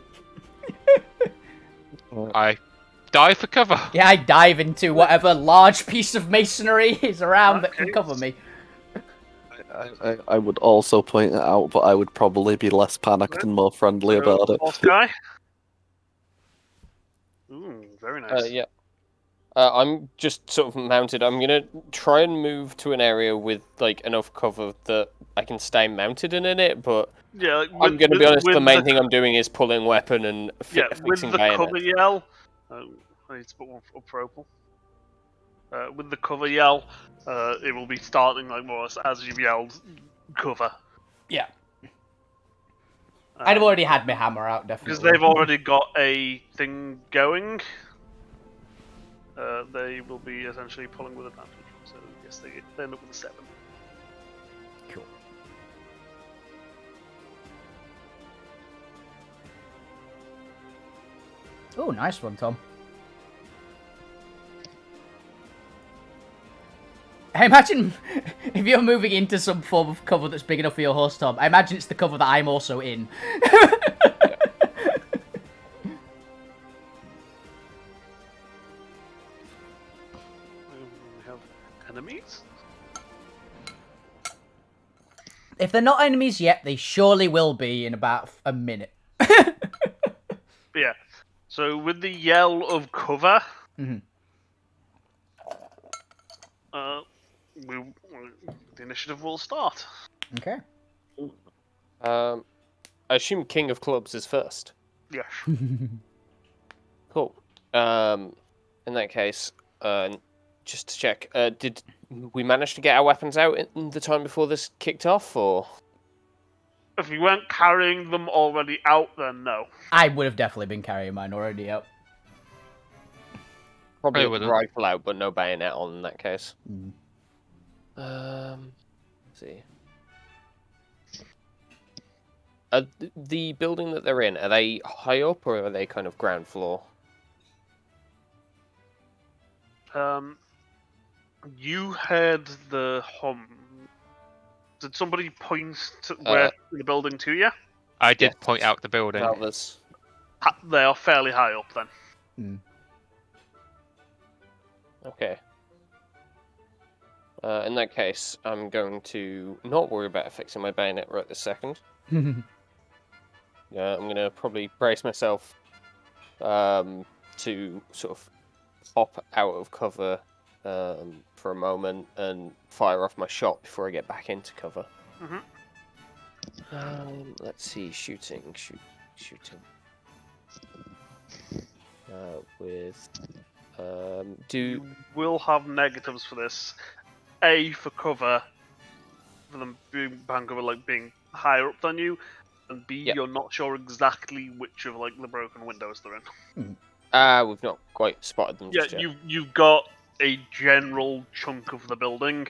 I dive for cover. Yeah, I dive into whatever large piece of masonry is around that can Okay. cover me. I would also point it out, but I would probably be less panicked and more friendly about it. Fourth guy. Ooh, very nice. Yeah. I'm just sort of mounted. I'm gonna try and move to an area with like enough cover that I can stay mounted in it. But Yeah, like, I'm gonna be honest. with The main thing I'm doing is pulling weapon and yeah, with fixing the bayonet. cover yell. I need to put one up for Opal. With the cover yell, it will be starting like more as you've yelled cover. Yeah. I'd have already had my hammer out, Because definitely. they've already got a thing going. They will be essentially pulling with advantage. So yes, they end up with a 7. Cool. Oh, nice one, Tom. I imagine if you're moving into some form of cover that's big enough for your horse, Tom, I imagine it's the cover that I'm also in. We have enemies. If they're not enemies yet, they surely will be in about a minute. But yeah. So with the yell of cover, Mhm. The initiative will start. Okay. I assume King of Clubs is first. Yes. Cool. In that case, just to check, did we manage to get our weapons out in the time before this kicked off, or? If you weren't carrying them already out, then no. I would have definitely been carrying mine already out. Probably I a would've. rifle out, but no bayonet on in that case. Mm. Let's see. The building that they're in, are they high up or are they kind of ground floor? You heard the hum. Did somebody point to where the building to you? I did Yes. point out the building. Valvis. They are fairly high up then. Mm. Okay. In that case, I'm going to not worry about fixing my bayonet right this second. I'm going to probably brace myself to sort of pop out of cover for a moment and fire off my shot before I get back into cover. Mhm. Let's see, shooting. With You will have negatives for this. A, for cover, for them being behind cover, like being higher up than you, and B, Yep. you're not sure exactly which of like the broken windows they're in. we've not quite spotted them just yet. You've got a general chunk of the building.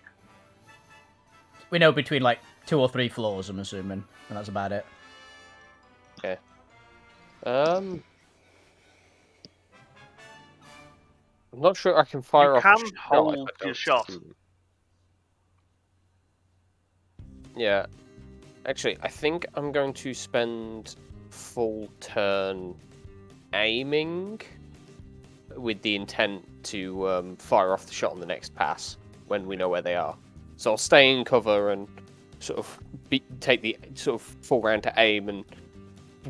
We know between like 2 or 3 floors, I'm assuming, and that's about it. Okay. I'm not sure I can fire You off. can a shot if hold I your don't shot. see- Yeah. Actually, I think I'm going to spend full turn aiming with the intent to fire off the shot on the next pass when we know where they are. So I'll stay in cover and sort of take the sort of full round to aim and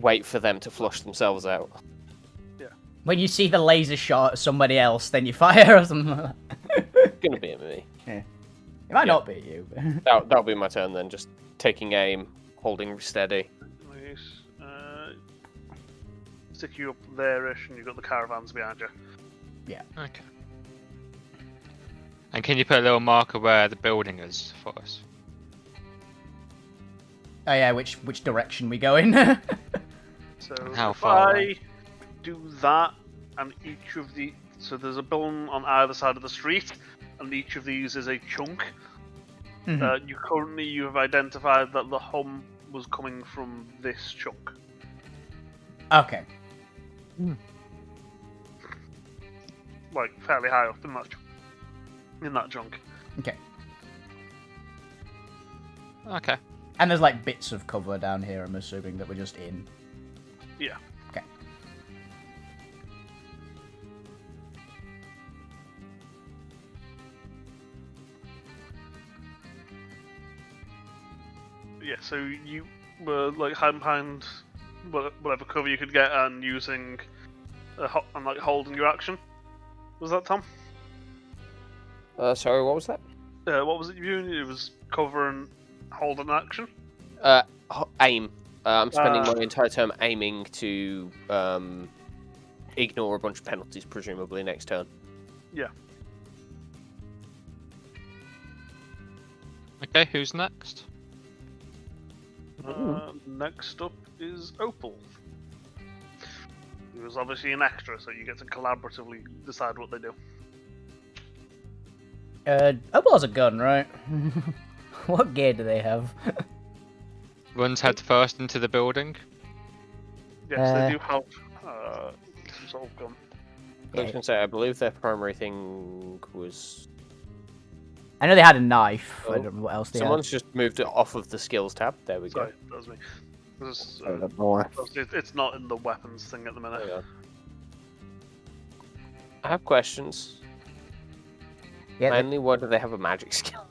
wait for them to flush themselves out. When you see the laser shot at somebody else, then you fire or something like that. It's gonna be me. It might not be you. But... That'll be my turn then. Just taking aim, holding steady. Nice. Stick you up there-ish, and you've got the caravans behind you. Okay. And can you put a little marker where the building is for us? Oh yeah, which direction we go in? So How if far I away? do that, and each of the there's a building on either side of the street, and each of these is a chunk. Mhm. You have identified that the hum was coming from this chunk. Okay. Like fairly high up in that chunk. Okay. Okay. And there's like bits of cover down here, I'm assuming, that we're just in. Yeah. Okay. Yeah, so you were like hiding behind whatever cover you could get and using and like holding your action. Was that Tom? Sorry, what was that? What was it you doing? It was cover and hold an action. Aim. I'm spending my entire term aiming to ignore a bunch of penalties, presumably next turn. Yeah. Okay, who's next? Next up is Opal. He was obviously an extra, so you get to collaboratively decide what they do. Opal has a gun, right? What gear do they have? Runs head first into the building. Yes, they do have some sort of gun. I was going to say, I believe their primary thing was... I know they had a knife. Oh. I don't know what else they Someone's just moved it off of the skills tab. There we Sorry, go. that was me. This, I don't know. it's not in the weapons thing at the minute. Hang on. I have questions. had. Yeah, Mainly, why do they have a magic skill?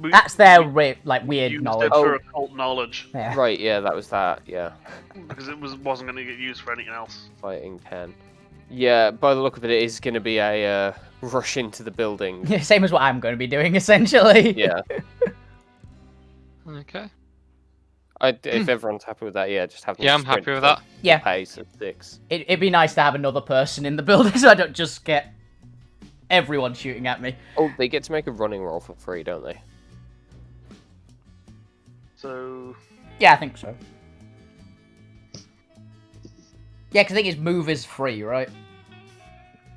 that's their We weird used knowledge. it for occult knowledge Yeah. Right, yeah, that was that, yeah. because it wasn't going to get used for anything else. Fighting 10. Yeah, by the look of it, it is going to be a rush into the building. Yeah, same as what I'm going to be doing, essentially. Yeah. Okay. If everyone's happy with that, yeah, just have them Yeah, I'm sprint happy with for that. Yeah. pace at 6. It'd be nice to have another person in the building so I don't just get everyone shooting at me. Oh, they get to make a running roll for free, don't they? So Yeah, I think so. Yeah, because I think his move is free, right?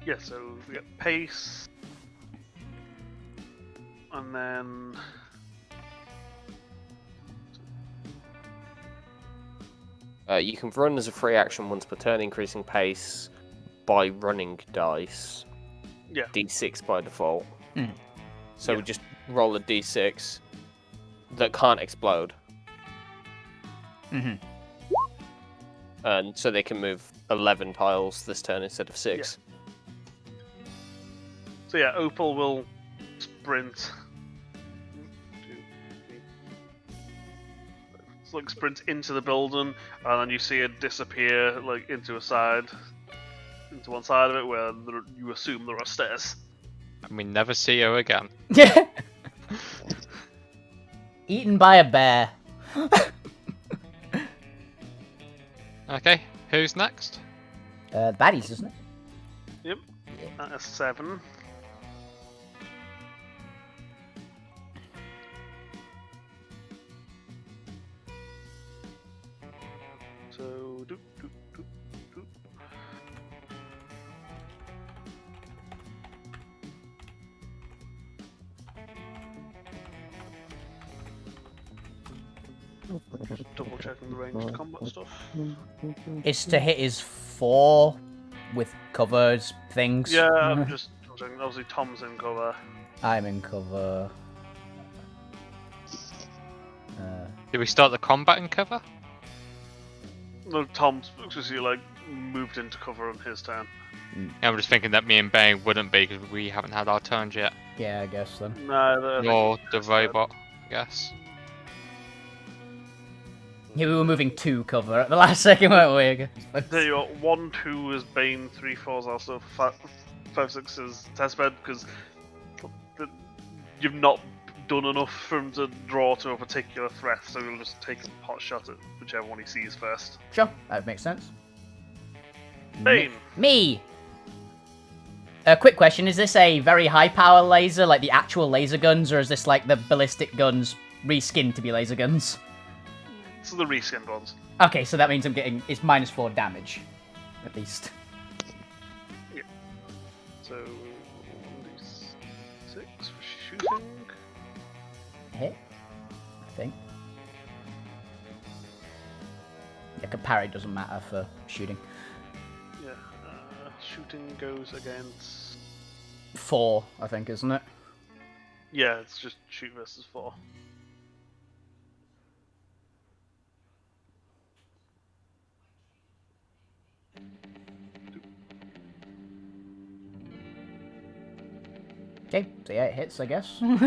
yeah, so we get pace, and then You can run as a free action once per turn, increasing pace by running dice. Yeah. D6 by default. Mhm. So Yeah. we just roll a D6 that can't explode. Mm-hmm. And so they can move 11 tiles this turn instead of 6. So yeah, Opal will sprint. It's like sprint into the building, and then you see it disappear like into a side to one side of it where you assume there are stairs. And we never see her again. Yeah. Eaten by a bear. Okay, who's next? The baddies, isn't it? Yep. That is 7. So do. Just double checking the ranged combat stuff. Is to hit his 4 with covers things. Yeah, I'm just double checking. Obviously, Tom's in cover. I'm in cover. Did we start the combat in cover? No, Tom's actually like moved into cover on his turn. Yeah, I'm just thinking that me and Bane wouldn't be because we haven't had our turns yet. Yeah, I guess then. No, Nor the robot, I guess. Yeah, we were moving to cover at the last second, weren't we? I guess. There you are. 1, 2 is Bane, 3, 4 is also 5, 6 is testbed because you've not done enough for him to draw to a particular threat, so he'll just take a pot shot at whichever one he sees first. Sure, that makes sense. Bane! Me! A quick question, is this a very high power laser, like the actual laser guns, or is this like the ballistic guns reskinned to be laser guns? So the reskinned ones. Okay, so that means it's -4 damage, at least. Yeah. So 6 for shooting. Hit, I think. Yeah, parry doesn't matter for shooting. Yeah. Shooting goes against. 4, I think, isn't it? Yeah, it's just shoot versus 4. Okay, so yeah, it hits, I guess. What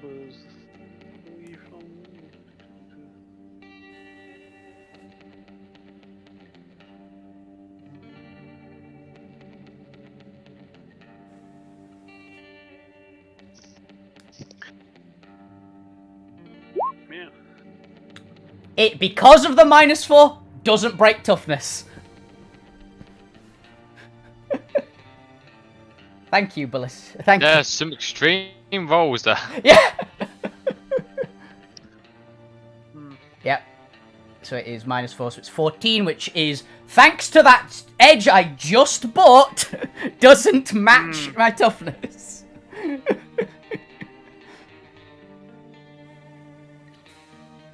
was 3 from? Yeah. It, because of the -4, doesn't break toughness. Thank you, Ballis. Thank you. There's some extreme rolls there. Yeah. Yep. So it is -4, so it's 14, which is, thanks to that edge I just bought, doesn't match my toughness.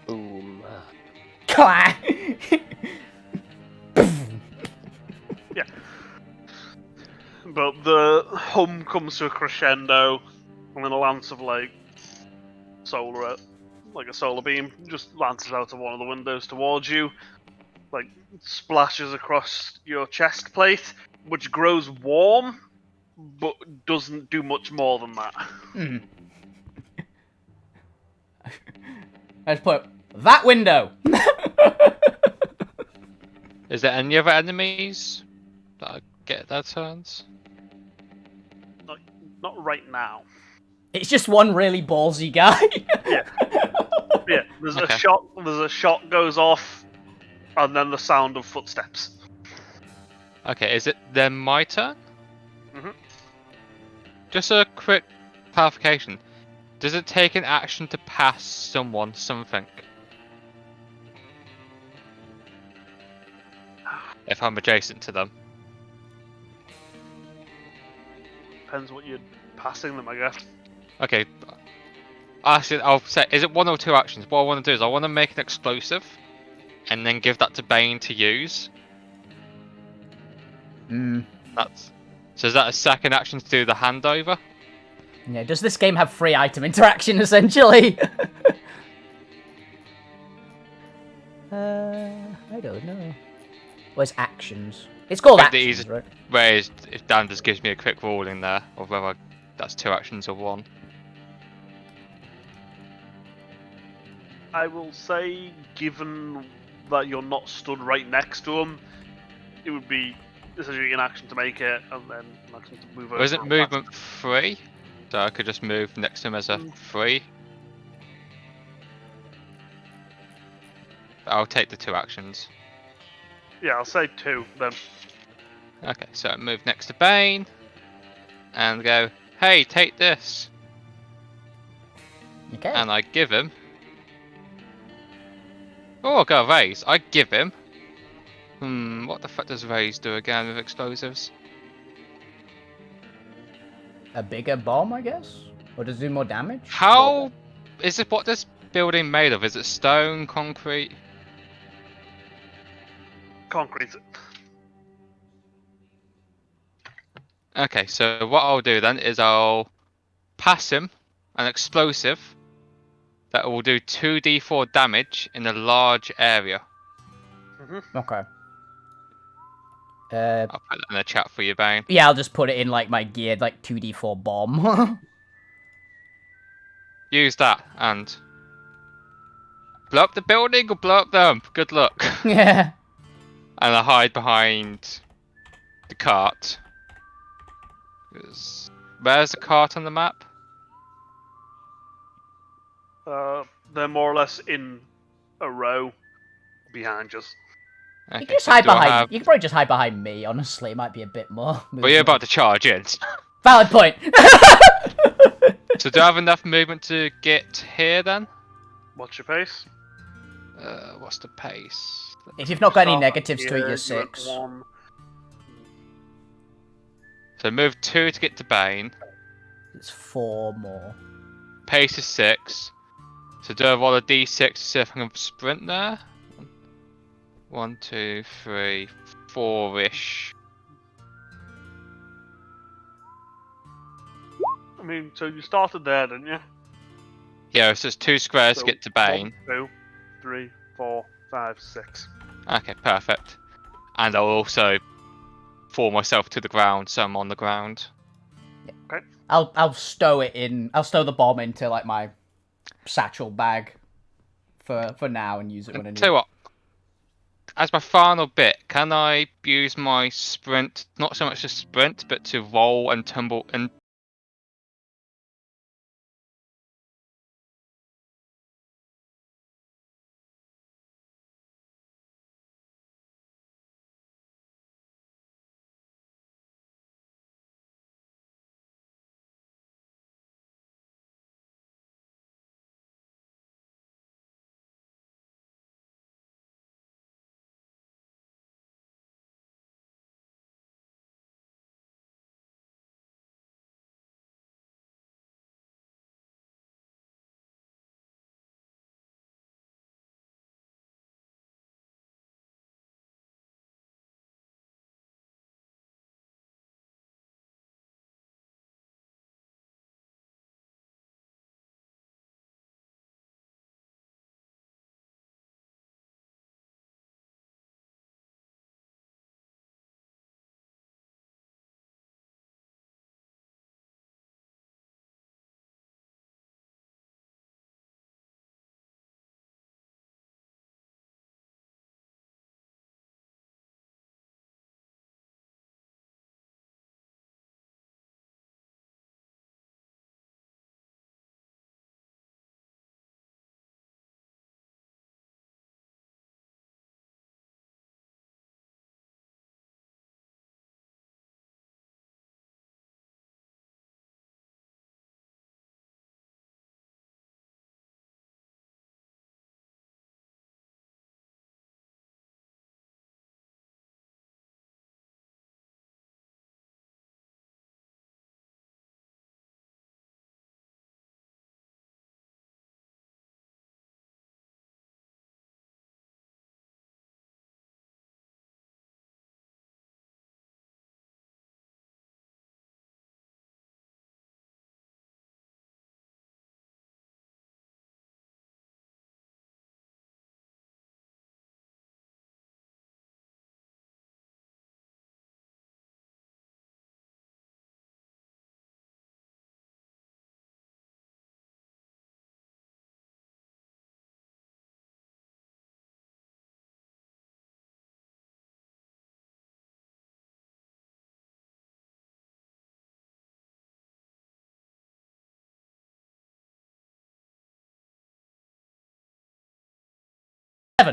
Boom. Clang. Yeah. But the hum comes to a crescendo, and then a lance of like a solar beam, just lances out of one of the windows towards you, like splashes across your chest plate, which grows warm, but doesn't do much more than that. I just put that window. Is there any other enemies that get their turns? Not right now. It's just one really ballsy guy. Yeah. Yeah. There's Okay. a shot goes off, and then the sound of footsteps. Okay, is it then my turn? Mhm. Just a quick clarification. Does it take an action to pass someone something? If I'm adjacent to them. Depends what you're passing them, I guess. Okay. Actually, I'll say, is it 1 or 2 actions? What I want to do is I want to make an explosive, and then give that to Bane to use. That's. So is that a second action to do the handover? Yeah, does this game have free item interaction, essentially? I don't know. Where's actions? It's called I think the actions, easy- right? Whereas if Dan just gives me a quick ruling there, of whether that's 2 actions or 1. I will say, given that you're not stood right next to him, it would be essentially an action to make it, and then an action to move over. Was it and movement 3? So I could just move next to him as a 3. I'll take the 2 actions. Yeah, I'll say 2 then. Okay, so move next to Bane. And go, hey, take this. Okay. And I give him. Oh, I got a raise. I give him. What the fuck does raise do again with explosives? A bigger bomb, I guess? Or does it do more damage? How is it? What this building made of? Is it stone, concrete? Concrete. Okay, so what I'll do then is I'll pass him an explosive that will do 2d4 damage in a large area. Okay. I'll put that in the chat for you, Bane. Yeah, I'll just put it in like my geared like 2d4 bomb. Use that and blow up the building or blow up them. Good luck. Yeah. And I hide behind the cart. Where's the cart on the map? They're more or less in a row behind us. You Okay, can just so hide do I behind. have... You can probably just hide behind me. Honestly, it might be a bit more. Well, you're about to charge in. Valid point. So do I have enough movement to get here then? What's your pace? What's the pace? If you've not got any Start negatives to it, here, you're you went 6. 1. So move 2 to get to Bane. It's 4 more. Pace is 6. So do I roll a d6 to see if I can sprint there? 1, 2, 3, 4-ish. I mean, so you started there, didn't you? Yeah, so it's 2 squares So to get to Bane. 1, 2, 3, 4, 5, 6. Okay, perfect. And I'll also fall myself to the ground, so I'm on the ground. Okay. I'll stow it in. I'll stow the bomb into like my satchel bag for now and use it when I need. Tell you what, as my final bit, can I use my sprint, not so much to sprint, but to roll and tumble and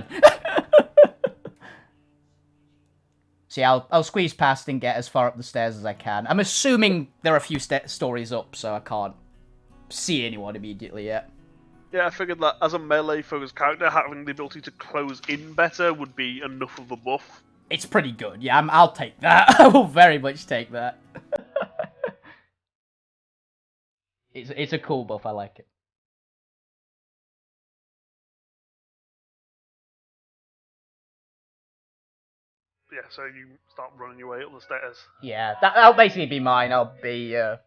7. See, I'll squeeze past and get as far up the stairs as I can. I'm assuming there are a few stories up, so I can't see anyone immediately yet. Yeah, I figured that as a melee-focused character, having the ability to close in better would be enough of a buff. It's pretty good. Yeah, I'll take that. I will very much take that. It's a cool buff. I like it. Yeah, so you start running your way up the stairs. Yeah, that'll basically be mine. I'll be. I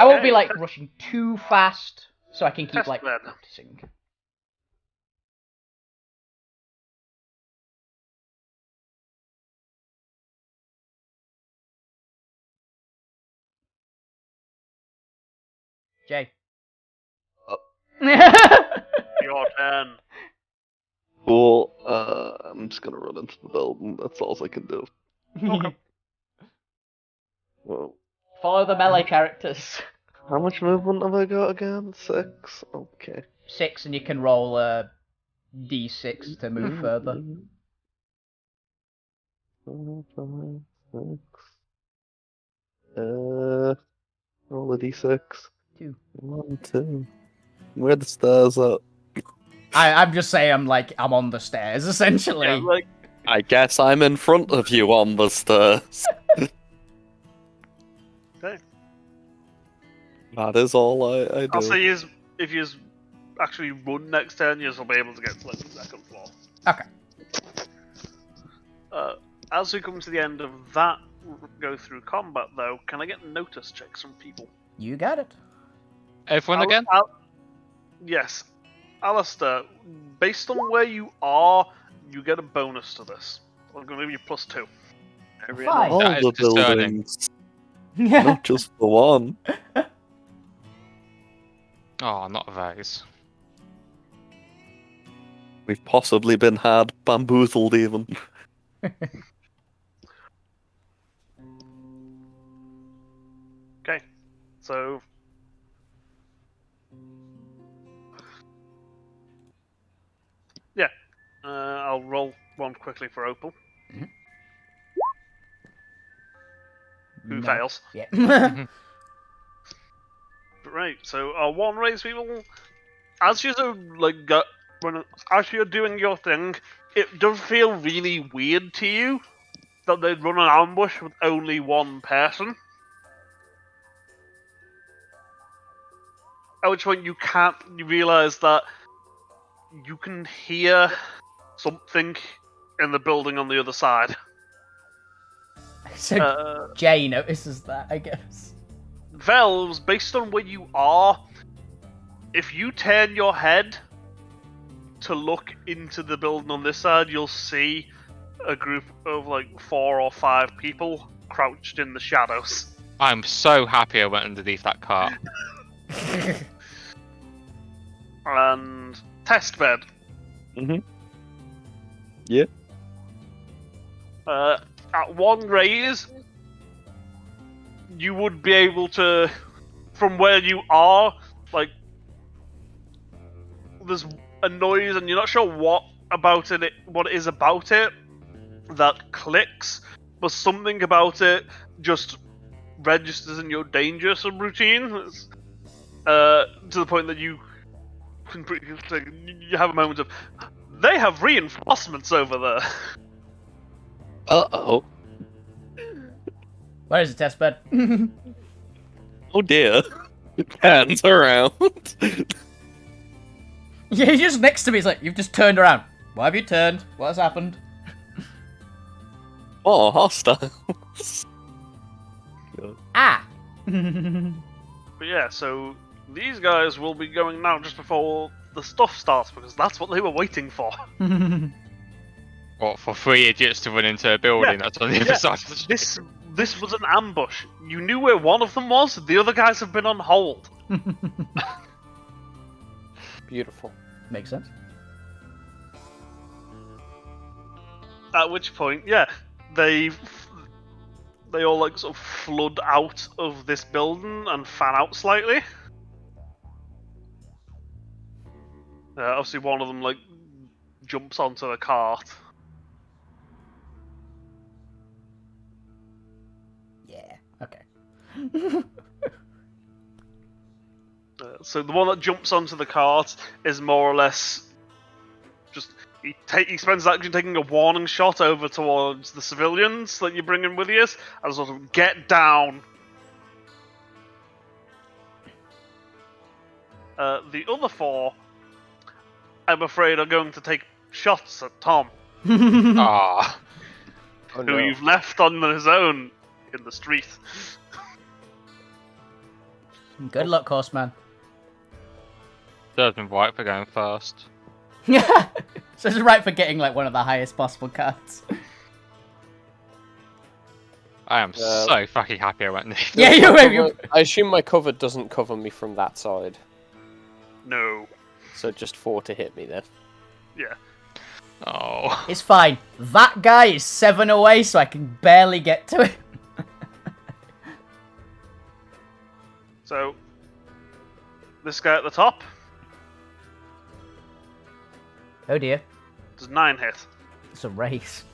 won't be Okay. like rushing too fast, so I can keep Test like then. practicing. Jay. Your turn. Cool. I'm just gonna run into the building. That's all I can do. Okay. Well, Follow the melee characters. how much movement have I got again? 6? Okay. 6, and you can roll a d6 to move further. 4, 5, 6. Roll a d6. 2. 1, 2. Where the stairs at? I'm just saying I'm on the stairs, essentially. Yeah, like, I guess I'm in front of you on the stairs. okay. That is all I do. I'll say if you actually run next turn, you'll be able to get to like, the second floor. Okay. As we come to the end of that go through combat, though, can I get notice checks from people? You got it. Everyone again? Yes. Alistair, based on where you are, you get a bonus to this. I'm going to give you +2. Fine. All That is the discerning. buildings, not just the one. Oh, not a vase. We've possibly been had bamboozled even. Okay. So... yeah. I'll roll one quickly for Opal. Who No. fails. Yeah. Right, so one race people, as you're as you're doing your thing, it does feel really weird to you that they'd run an ambush with only one person. At which point you realise that you can hear something in the building on the other side. So Jay notices that, I guess. Vels, based on where you are, if you turn your head to look into the building on this side, you'll see a group of like 4 or 5 people crouched in the shadows. I'm so happy I went underneath that cart. And test bed. Yeah. At one raise, you would be able to, from where you are, like, there's a noise and you're not sure what it is about it that clicks, but something about it just registers in your danger subroutine, to the point that you can you have a moment of, they have reinforcements over there. Uh-oh. Where is the test bed? Oh dear. Hands around. Yeah, he's just next to me. He's like, you've just turned around. Why have you turned? What has happened? Oh, hostile. Ah! But yeah, so these guys will be going now just before the stuff starts, because that's what they were waiting for. What, for 3 idiots to run into a building that's on the other side of the street? This was an ambush. You knew where one of them was, the other guys have been on hold. Beautiful. Makes sense. At which point, yeah, they all like sort of flood out of this building and fan out slightly. Obviously, one of them like jumps onto the cart. Yeah. Okay. So the one that jumps onto the cart is more or less just he spends action taking a warning shot over towards the civilians that you bring in with you, and sort of get down. The other 4, I'm afraid, are going to take shots at Tom, Ah. Oh, who no. you've left on his own in the street. Good luck, horseman. Serves me right for going first. Yeah. So it's right for getting like one of the highest possible cards. I am so fucking happy I went neither. Yeah, you. I assume my cover doesn't cover me from that side. No. So just 4 to hit me then. Yeah. Oh. It's fine. That guy is 7 away, so I can barely get to it. So, this guy at the top, Oh dear. does 9 hit. It's a race.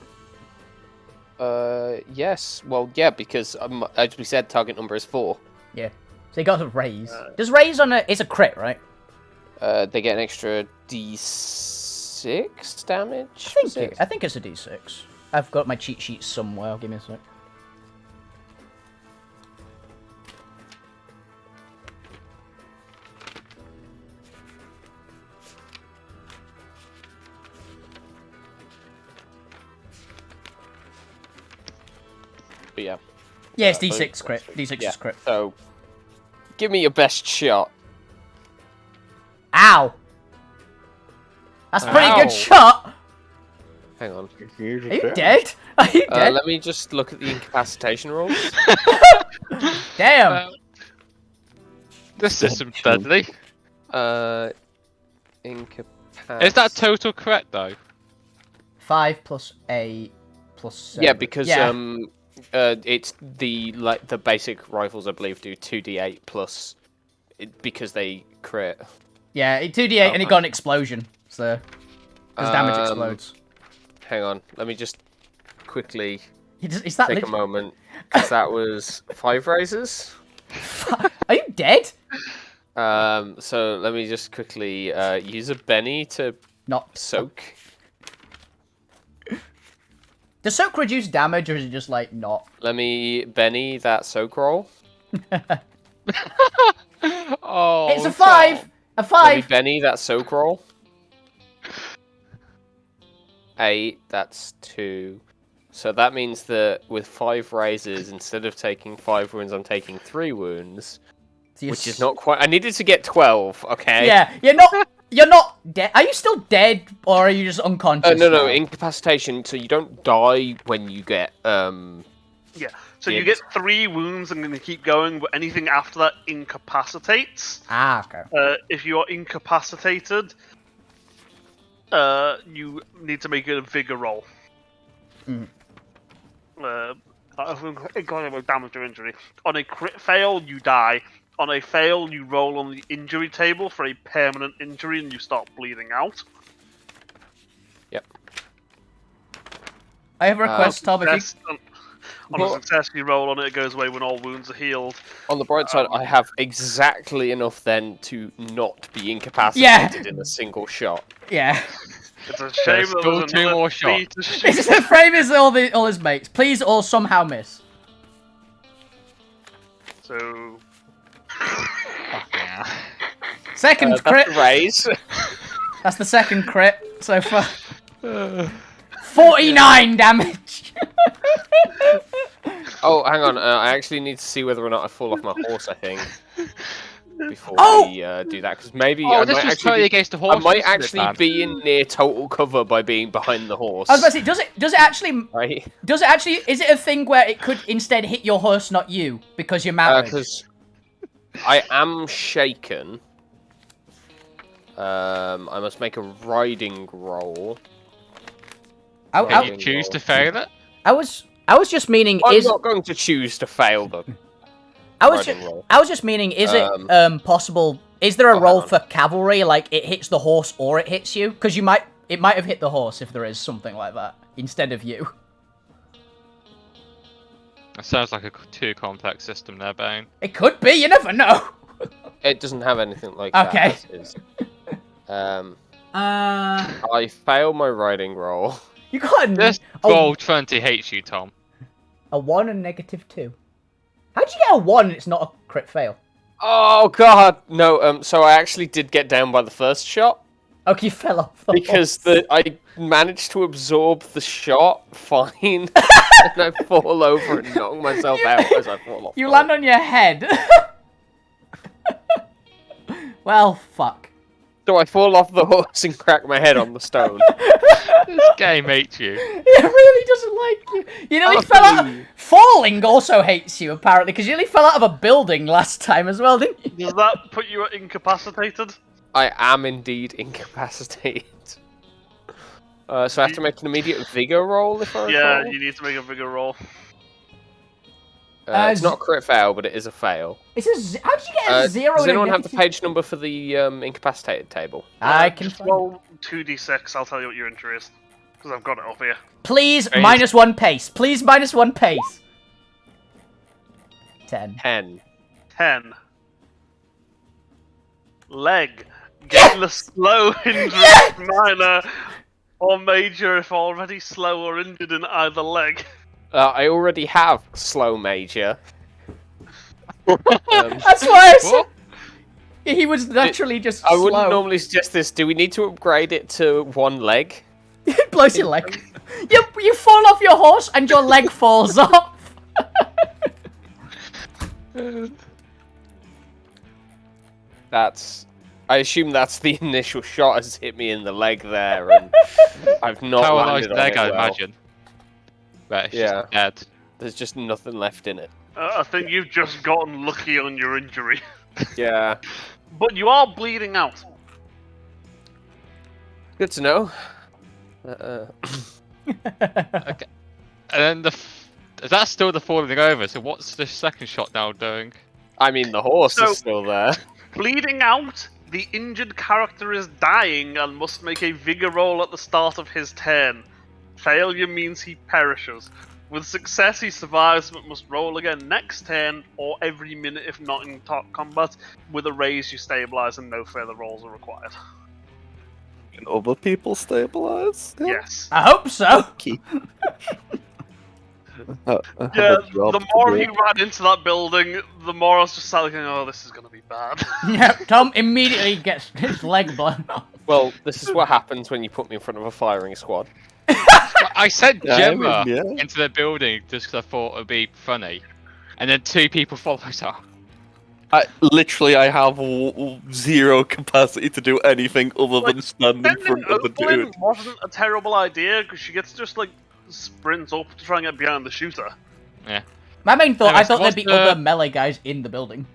Yes. Well, yeah, because as we said, target number is 4. Yeah. So he got a raise. Does raise on it's a crit, right? They get an extra D6 damage. I think it's a D6. I've got my cheat sheet somewhere. Give me a sec. But yeah. Yeah, it's D6 crit. D6 Yeah. is crit. So, give me your best shot. Ow! That's a pretty Ow. good shot! Hang on. Are you dead? Are you dead? Let me just look at the incapacitation rules. Damn! This system's deadly. Incapacity. Is that total correct though? 5 plus 8 plus 7. Yeah, because Yeah. it's the basic rifles I believe do 2d8 plus because they crit. Yeah, 2d8 and it got an explosion, so... Because damage explodes. Hang on, let me just quickly Is that take a moment, because that was 5 raises. Are you dead? So let me just quickly use a Benny to Not. soak. Does soak reduce damage, or is it just, like, not? Let me Benny that soak roll. Oh. It's a 5! Tom. A Let me 5! Benny that soak roll. 8, that's 2. So that means that with 5 raises, instead of taking 5 wounds, I'm taking 3 wounds. Which is not quite... I needed to get 12, okay? Yeah, you're not dead. Are you still dead, or are you just unconscious? No, now? incapacitation, so you don't die when you get, Yeah. So you get 3 wounds and going to keep going, but anything after that incapacitates. Ah, okay. If you are incapacitated, you need to make a vigor roll. Damage or injury. On a crit fail, you die. On a fail, you roll on the injury table for a permanent injury and you start bleeding out. Yep. I have a request, Tom. If you... On a success, you roll on it, it goes away when all wounds are healed. On the bright side, I have exactly enough then to not be incapacitated in a single shot. Yeah. It's a shame that still there's 2 another more three shots. to shoot. It's the frame is all his mates. Please all somehow miss. So, Yeah. Second That's crit. a raise. That's the second crit so far. 49 damage. Oh, hang on. I actually need to see whether or not I fall off my horse, I think. Before we do that, because maybe Oh, I this might was actually totally against the horse. I might wasn't it, actually man? be in near total cover by being behind the horse. I was about to say, does it actually Right? is it a thing where it could instead hit your horse, not you, because you're mounted? Because I am shaken. I must make a riding roll. Can you choose to fail it? I was just meaning I'm is not going to choose to fail them. I was riding roll. just meaning is it possible? Is there a roll for cavalry, like it hits the horse or it hits you? Because you might It might have hit the horse if there is something like that, instead of you. That sounds like a too complex system there, Bane. It could be, you never know. It doesn't have anything like Okay. that. As is. I fail my writing roll. You got Just roll 20 hates you, Tom. a 1 and -2. How'd you get a 1 and it's not a crit fail? Oh god, no. So I actually did get down by the first shot Okay, you fell off the because horse. I managed to absorb the shot fine, and I fall over and knock myself out as I fall off. You land on your head. Well, fuck. So I fall off the horse and crack my head on the stone. This game hates you. It really doesn't like you. You nearly fell out. Falling also hates you, apparently, because you nearly fell out of a building last time as well, didn't you? Does that put you incapacitated? I am indeed incapacitated. So I have to make an immediate vigor roll if I recall? Yeah, you need to make a bigger roll. It's not a crit fail, but it is a fail. How'd you get a 0? Does and a anyone have the negative- page number for the incapacitated table? I can Just find it. roll 2d6, I'll tell you what your injury is. Because I've got it up here. Please, Please. -1 pace. Please, -1 pace. 10. 10. 10. Leg. Getting the slow injury minor or major if already slow or injured in either leg. I already have slow major. That's why I said he was naturally just I wouldn't slow. normally suggest this. Do we need to upgrade it to one leg? It blows your leg. You fall off your horse and your leg falls off. I assume that's the initial shot has hit me in the leg there, and I've not Paralyzed landed on leg, it I well. imagine. But it's Yeah. just dead. There's just nothing left in it. I think you've just gotten lucky on your injury. Yeah. But you are bleeding out. Good to know. Okay. And then that's still the falling over, so what's the second shot now doing? I mean, the horse So- is still there. Bleeding out, the injured character is dying and must make a vigor roll at the start of his turn. Failure means he perishes. With success, he survives but must roll again next turn or every minute if not in combat. With a raise, you stabilize and no further rolls are required. Can other people stabilize? Yes. I hope so. Key. I have Yeah, a job the to more do. he ran into that building, the more I was just like, oh, this is gonna be bad. Yep, Tom immediately gets his leg blown off. Well, this is what happens when you put me in front of a firing squad. I sent Yeah, I Gemma mean, yeah. into the building just because I thought it would be funny. And then 2 people followed her. I have 0 capacity to do anything other than stand in Sending front of the Oakland dude. wasn't a terrible idea because she gets to just like sprint up to try and get behind the shooter. My main thought, I Anyways, thought there'd what's be the- other melee guys in the building.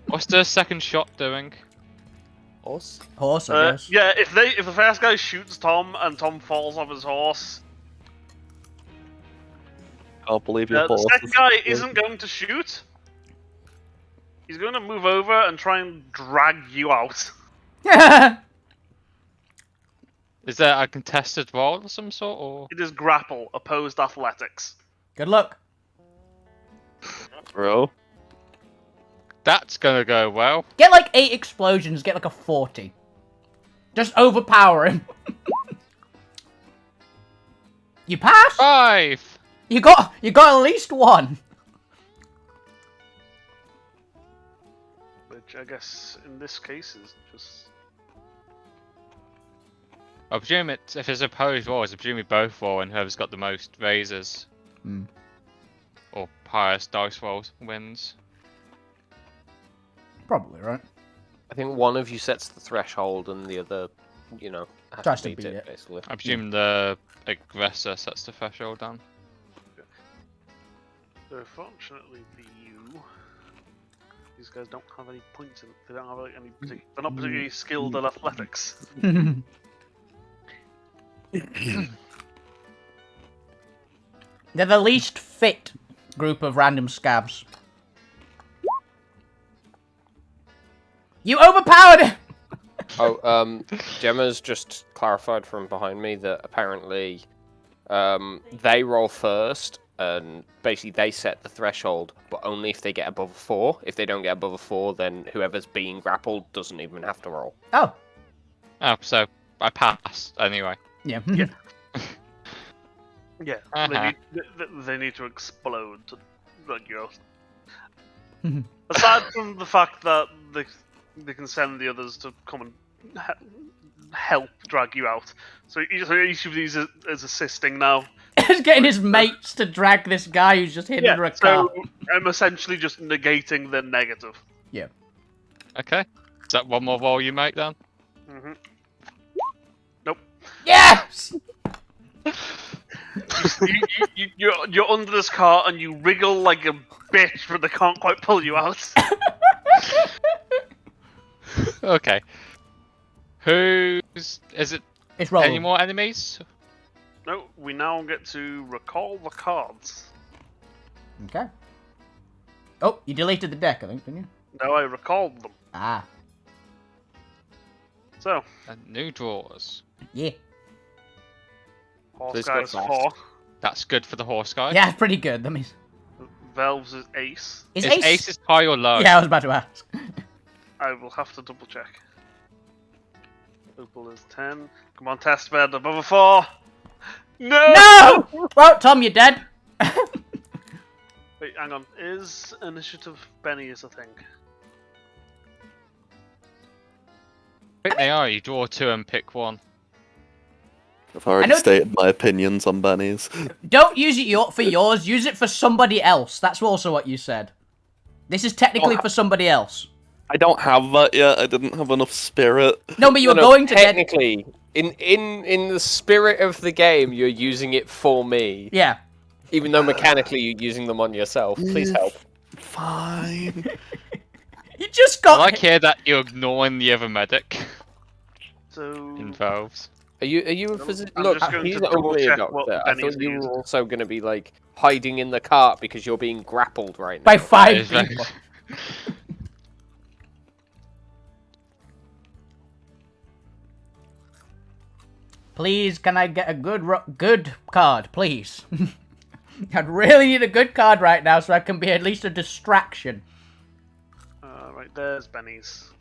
What's the second shot doing? Horse? Horse, I guess. Yeah, if the first guy shoots Tom and Tom falls off his horse, Can't believe your the horse second is- guy isn't going to shoot. He's going to move over and try and drag you out. Is there a contested roll of some sort, or...? It is grapple, opposed athletics. Good luck. Bro. That's gonna go well. Get like 8 explosions, get like a 40. Just overpower him. You pass? 5! You got at least 1. Which I guess in this case is just... I presume if it's opposed rolls, I presume we both roll and whoever's got the most raises. Hmm. Or highest dice rolls wins. Probably, right? I think one of you sets the threshold and the other, has Tries to to beat beat it, it. basically. I presume the aggressor sets the threshold down. So fortunately for you, these guys don't have any points in. They don't have like, any. They're not particularly skilled at athletics. They're the least fit group of random scabs. You overpowered him! Gemma's just clarified from behind me that apparently they roll first, and basically they set the threshold, but only if they get above a 4. If they don't get above a 4, then whoever's being grappled doesn't even have to roll. Oh, Oh, so I passed anyway. yeah. Yeah. Yeah, Uh-huh. they need to explode to drag you out. Aside from the fact that they can send the others to come and help drag you out. So each of these is assisting now. He's getting his mates to drag this guy who's just hidden under a car. So I'm essentially just negating the negative. Yeah. Okay. Is that one more roll you make then? Mm-hmm. Nope. Yes! You're under this car and you wriggle like a bitch, but they can't quite pull you out. Okay. Is it It's rolling. any more enemies? No, we now get to recall the cards. Okay. Oh, you deleted the deck, I think, didn't you? No, I recalled them. Ah, So, New drawers. yeah. Horse Please Guy go is fast. 4. That's good for the horse guy. Yeah, it's pretty good. That means... Valves is Ace. Is Is Ace high or low? Yeah, I was about to ask. I will have to double check. Opal is 10. Come on, test bed above a 4. No! No! Well, Tom, you're dead. Wait, hang on. Is initiative Benny is a thing? I think they are. You draw 2 and pick 1. I've already know- stated my opinions on bennies. Don't use it for yours. Use it for somebody else. That's also what you said. This is technically for somebody else. I don't have that yet. I didn't have enough spirit. No, but you were No, going to... technically, in the spirit of the game, you're using it for me. Yeah. Even though mechanically you're using them on yourself. Please help. Fine. You just I got... like here that you're ignoring the other medic So, in valves. Are you a physician? I'm Look, just going he's to only a double-check what doctor. I Benny's thought you used. were also going to be like hiding in the cart because you're being grappled right now. By 5 It's very- people. Please, can I get a good card, please? I'd really need a good card right now so I can be at least a distraction. right, there's Benny's.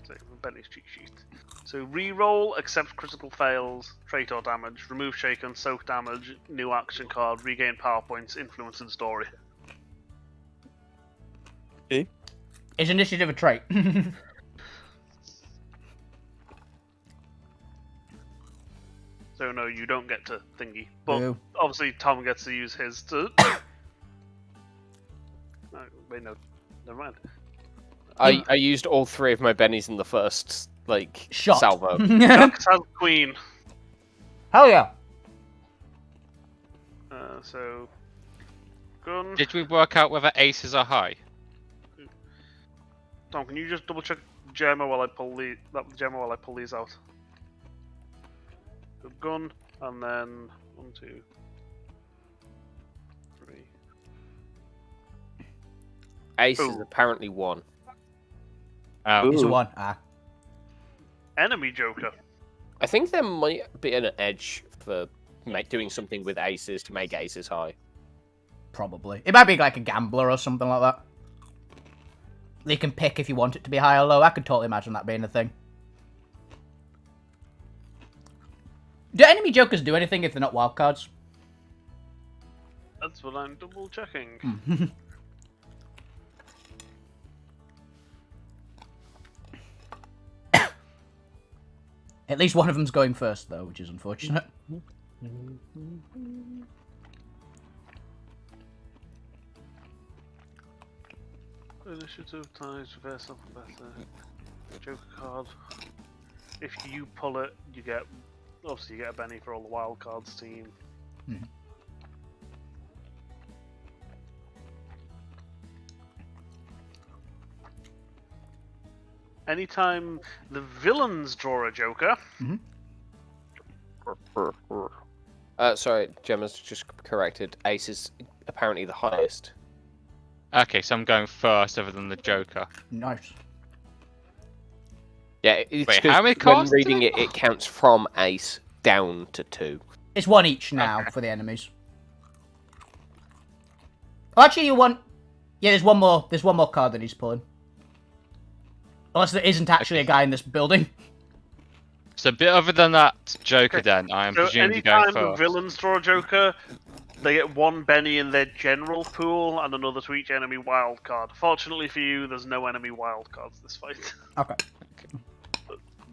So, Benny's cheat sheet. So, reroll, accept critical fails, trait or damage, remove shaken, soak damage, new action card, regain power points, influence and story. Is initiative a trait? So, no, you don't get to thingy. But Boo. obviously, Tom gets to use his to. No, wait, no. Never mind. I used all 3 of my bennies in the first, like, Shot. salvo. Jax has Queen. Hell yeah. So. Gun. Did we work out whether aces are high? Tom, can you just double check Gemma while I pull these out? So gun, and then 1, 2, 3. Ace is Ooh. apparently 1. Oh, It's a Ooh. 1. Ah. Enemy Joker. I think there might be an edge for doing something with aces to make aces high. Probably. It might be like a gambler or something like that. You can pick if you want it to be high or low. I could totally imagine that being a thing. Do enemy jokers do anything if they're not wildcards? That's what I'm double checking. At least one of them's going first, though, which is unfortunate. Initiative ties, reverse alphabet, Joker card. If you pull it, you get obviously you get a Benny for all the wild cards team. Anytime the villains draw a Joker, Sorry, Gemma's just corrected. Ace is apparently the highest. okay, so I'm going first other than the Joker. Nice. Yeah, it's Wait, 'cause how many when cards do reading they- it, it counts from ace down to 2. It's one each now for the enemies. Oh, actually, you want... Yeah, there's one more. There's one more card that he's pulling. Unless there isn't actually a guy in this building. So a bit other than that Joker, Okay. then I am So presumably going anytime the first. villains draw a Joker, they get one Benny in their general pool and another to each enemy wild card. Fortunately for you, there's no enemy wild cards this fight. Okay.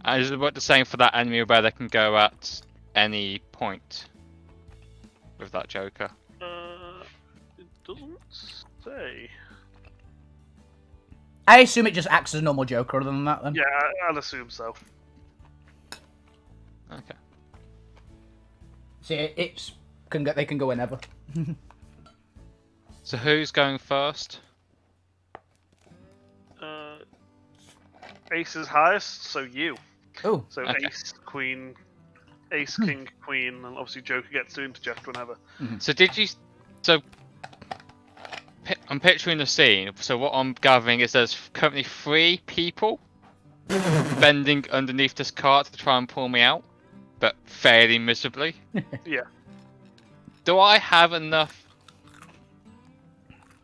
And is it the same for that enemy where they can go at any point with that Joker? It doesn't say. I assume it just acts as a normal Joker other than that, then. Yeah, I'd assume so. Okay. See, they can go whenever. So who's going first? Ace is highest, so you. Oh. So Okay. Ace, Queen, Ace, King, Queen, and obviously Joker gets to interject whenever. So did you? So I'm picturing the scene. So what I'm gathering is there's currently 3 people bending underneath this cart to try and pull me out, but failing miserably. Yeah. Do I have enough?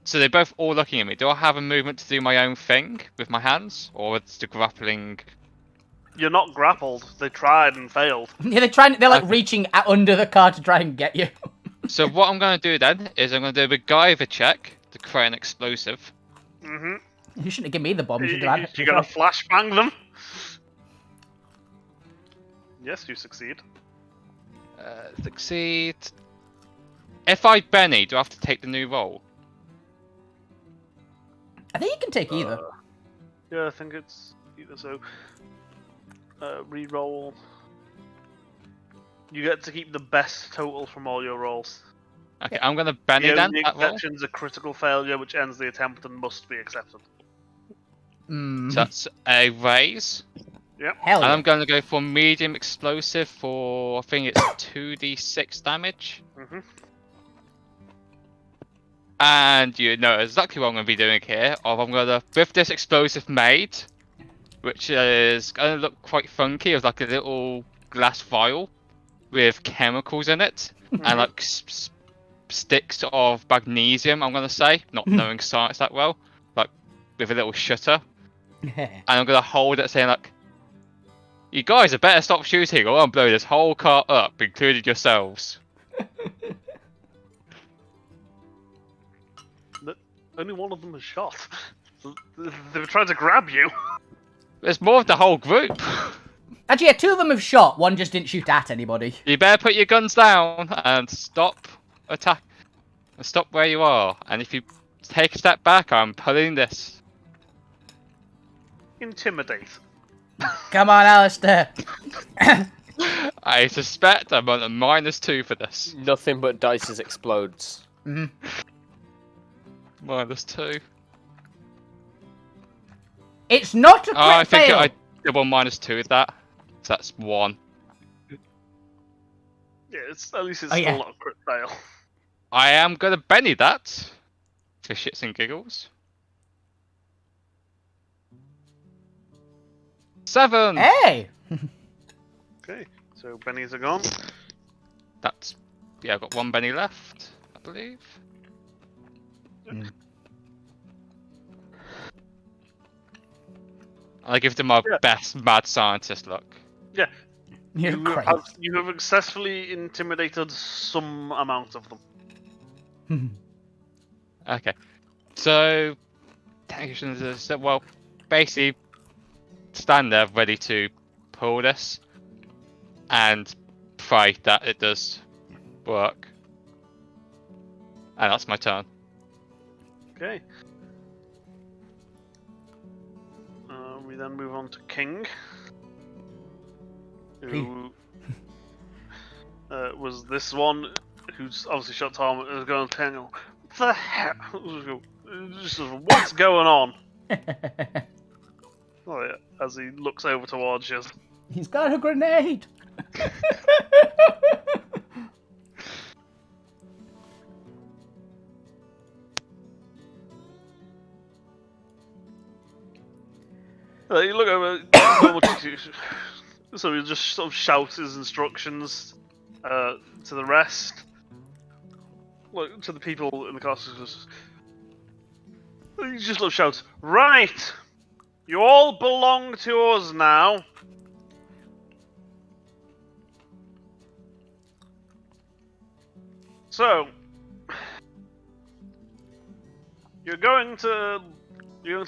So they're both all looking at me. Do I have a movement to do my own thing with my hands, or is the grappling? You're not grappled. They tried and failed. Yeah, they're like reaching out under the car to try and get you. So what I'm going to do then is I'm going to do a MacGyver check to create an explosive. Mm-hmm. You shouldn't have given me the bomb. You should have had it. You're gonna flashbang them. Yes, you succeed. Succeed. If I Benny, do I have to take the new roll? I think you can take either. Yeah, I think it's either so. Reroll. You get to keep the best total from all your rolls. Okay, I'm going to Benny The then. only That roll. exception's a critical failure, which ends the attempt and must be accepted. Mm. So that's a raise. Hell And yeah. I'm going to go for medium explosive for, I think it's 2d6 damage. Mm-hmm. And you know exactly what I'm going to be doing here. I'm going to, with this explosive made, which is going to look quite funky, it's like a little glass vial with chemicals in it, and like sticks of magnesium, I'm going to say, not knowing science that well, like with a little shutter. And I'm going to hold it saying like, you guys had better stop shooting or I'll blow this whole car up, including yourselves. Only one of them was shot. They were trying to grab you. There's more of the whole group. Actually, yeah, 2 of them have shot. 1 just didn't shoot at anybody. You better put your guns down and stop attack. And stop where you are. And if you take a step back, I'm pulling this. Intimidate. Come on, Alistair. I suspect I'm on a -2 for this. Nothing but dice explodes. -2. It's not a crit Oh, I think fail. I double -2 with that. So that's 1. Yeah, at least it's Oh, still yeah. not a crit fail. I am gonna Benny that for shits and giggles. 7. Hey. Okay, so Bennies are gone. That's yeah. I've got 1 Benny left, I believe. I give them my best mad scientist look. Yeah, You're crazy. you have successfully intimidated some amount of them. Okay, so technicians are well, basically stand there ready to pull this and pray that it does work. And that's my turn. Okay. We then move on to King, who was this one who's obviously shot Tom and is going to tell him, what the hell? What's going on? Oh, yeah, as he looks over towards you. He's got a grenade. You look over. So he just sort of shouts his instructions to the rest. Look, to the people in the castle. He just sort of shouts, "Right! You all belong to us now. So, you're going to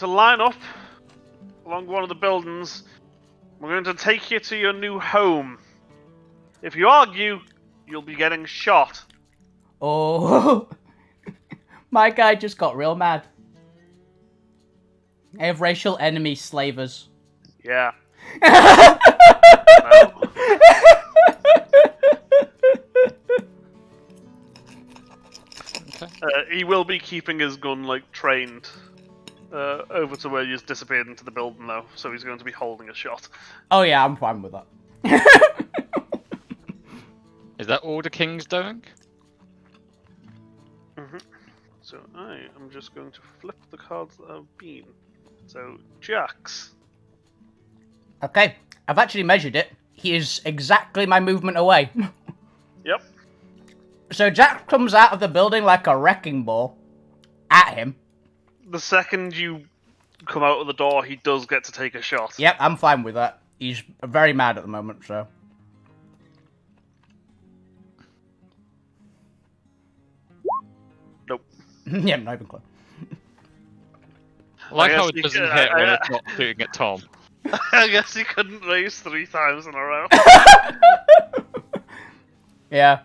line up along one of the buildings. We're going to take you to your new home. If you argue, you'll be getting shot." Oh, my guy just got real mad. I have racial enemy slavers. Yeah. No. He will be keeping his gun trained over to where he's disappeared into the building though, so he's going to be holding a shot. Oh yeah, I'm fine with that. Is that all the king's doing? So I am just going to flip the cards that have been. So Jax. Okay, I've actually measured it. He is exactly my movement away. Yep. So Jack comes out of the building like a wrecking ball at him. The second you come out of the door, he does get to take a shot. Yep, I'm fine with that. He's very mad at the moment, so. Nope. Yeah, not even close. I like I how guess it you- doesn't I- hit when I- it's not shooting at Tom. I guess he couldn't raise 3 times in a row. Yeah.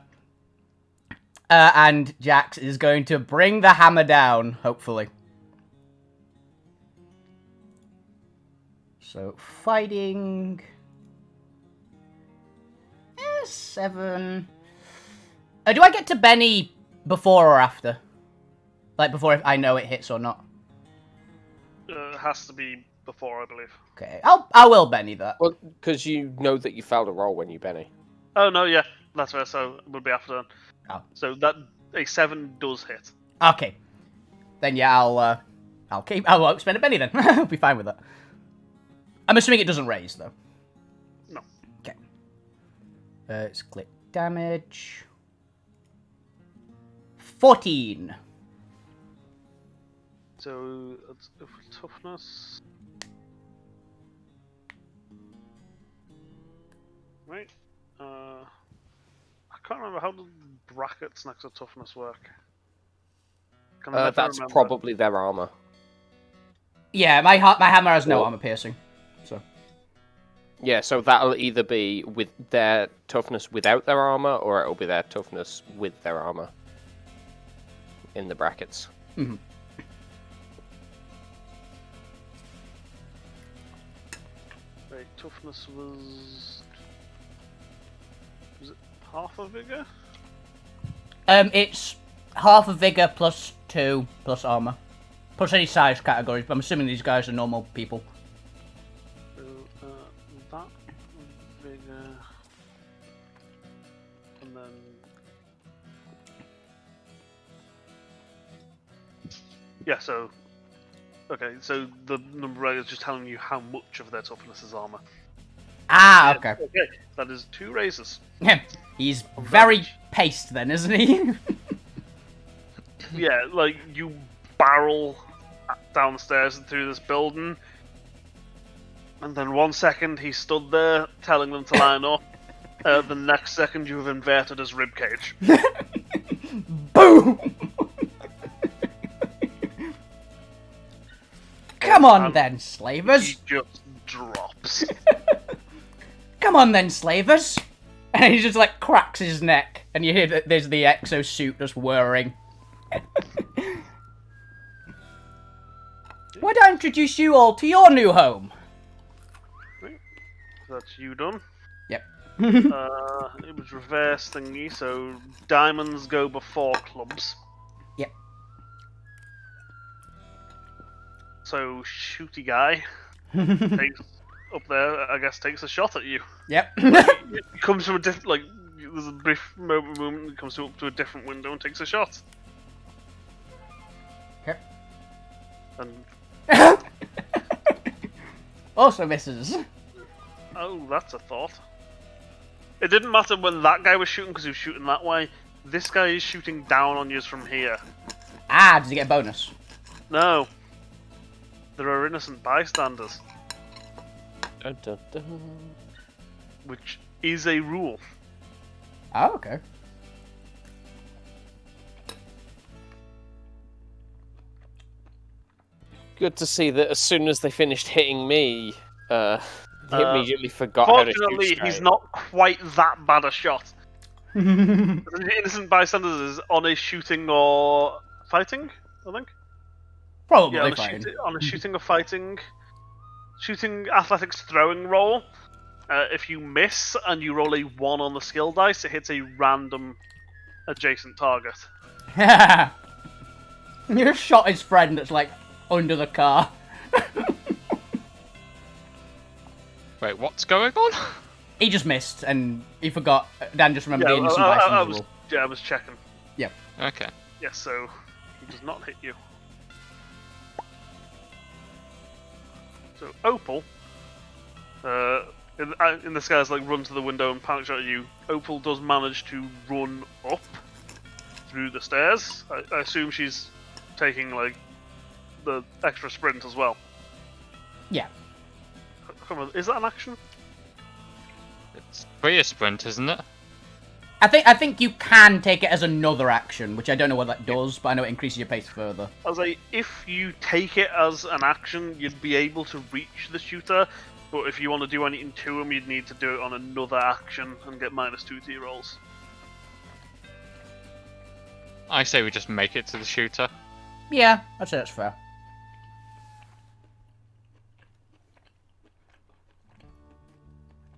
And Jax is going to bring the hammer down, hopefully. So, fighting... 7... do I get to Benny before or after? Like, before I know it hits or not? It has to be before, I believe. Okay, I will Benny that. Well, because you know that you failed a roll when you Benny. Oh no, yeah, that's right. So it would be after then. Oh. So that a 7 does hit. Okay. Then yeah, I won't spend a Benny then. I'll be fine with that. I'm assuming it doesn't raise though. No. Okay. Let's click damage. 14. So that's toughness. Right. I can't remember how the brackets next to toughness work. Can I never That's remember? probably their armor. Yeah, my hammer has no Well- armor piercing. So Yeah, so that'll either be with their toughness without their armor, or it'll be their toughness with their armor. In the brackets. mhm. Right, toughness was it half a vigor? It's half a vigor plus 2 plus armor. Plus any size categories, but I'm assuming these guys are normal people. So that vigor, and then yeah. So okay, so the number right is just telling you how much of their toughness is armor. Ah, okay. Okay, that is 2 raises. He's very paced then, isn't he? Yeah, like you barrel downstairs and through this building, and then 1 second he stood there telling them to line up. The next second you've inverted his ribcage. Boom! Come on then, slavers! He just drops. Come on then, slavers! And he just like cracks his neck, and you hear that there's the exosuit just whirring. Why don't I introduce you all to your new home? Right, that's you done. Yep. It was reverse thingy, so diamonds go before clubs. Yep. So shooty guy takes up there, I guess, takes a shot at you. Yep. It comes from a different, like, there's a brief moment, it comes up to a different window and takes a shot. Okay. And Also misses. Oh, that's a thought. It didn't matter when that guy was shooting because he was shooting that way. This guy is shooting down on you from here. Ah, does he get a bonus? No. There are innocent bystanders, Dun, dun, dun. which is a rule. Oh, okay. Good to see that as soon as they finished hitting me, they immediately forgot how to shoot Fortunately, he's straight. not quite that bad a shot. The innocent bystanders is on a shooting or fighting, I think. Probably Yeah, on a, fine. on a shooting or fighting. Shooting athletics throwing roll. If you miss and you roll a 1 on the skill dice, it hits a random adjacent target. You just shot his friend that's like under the car. Wait, what's going on? He just missed and he forgot. Dan just remembered Yeah, the innocent I bystander was, rule. yeah, I was checking. Okay. Yeah, so he does not hit you. So Opal, in this guy's like run to the window and panic shot at you. Opal does manage to run up through the stairs. I assume she's taking like the extra sprint as well. Yeah. Come on, is that an action? It's free a sprint, isn't it? I think you can take it as another action, which I don't know what that does, but I know it increases your pace further. I was like, if you take it as an action, you'd be able to reach the shooter. But if you want to do anything to him, you'd need to do it on another action and get -2 to your rolls. I say we just make it to the shooter. Yeah, I'd say that's fair.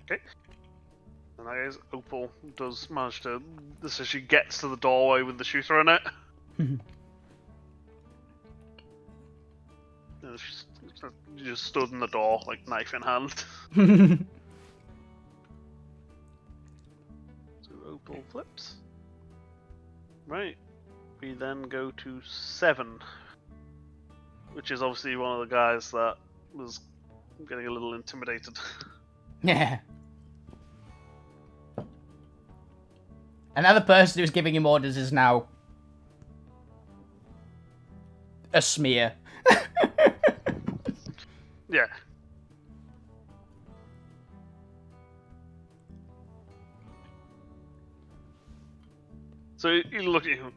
Okay. And I guess Opal does manage to. So she gets to the doorway with the shooter in it. And she's just stood in the door, like knife in hand. So Opal flips. Right. We then go to 7. Which is obviously one of the guys that was getting a little intimidated. Yeah. Another person who's giving him orders is now a smear. Yeah. So he look at you.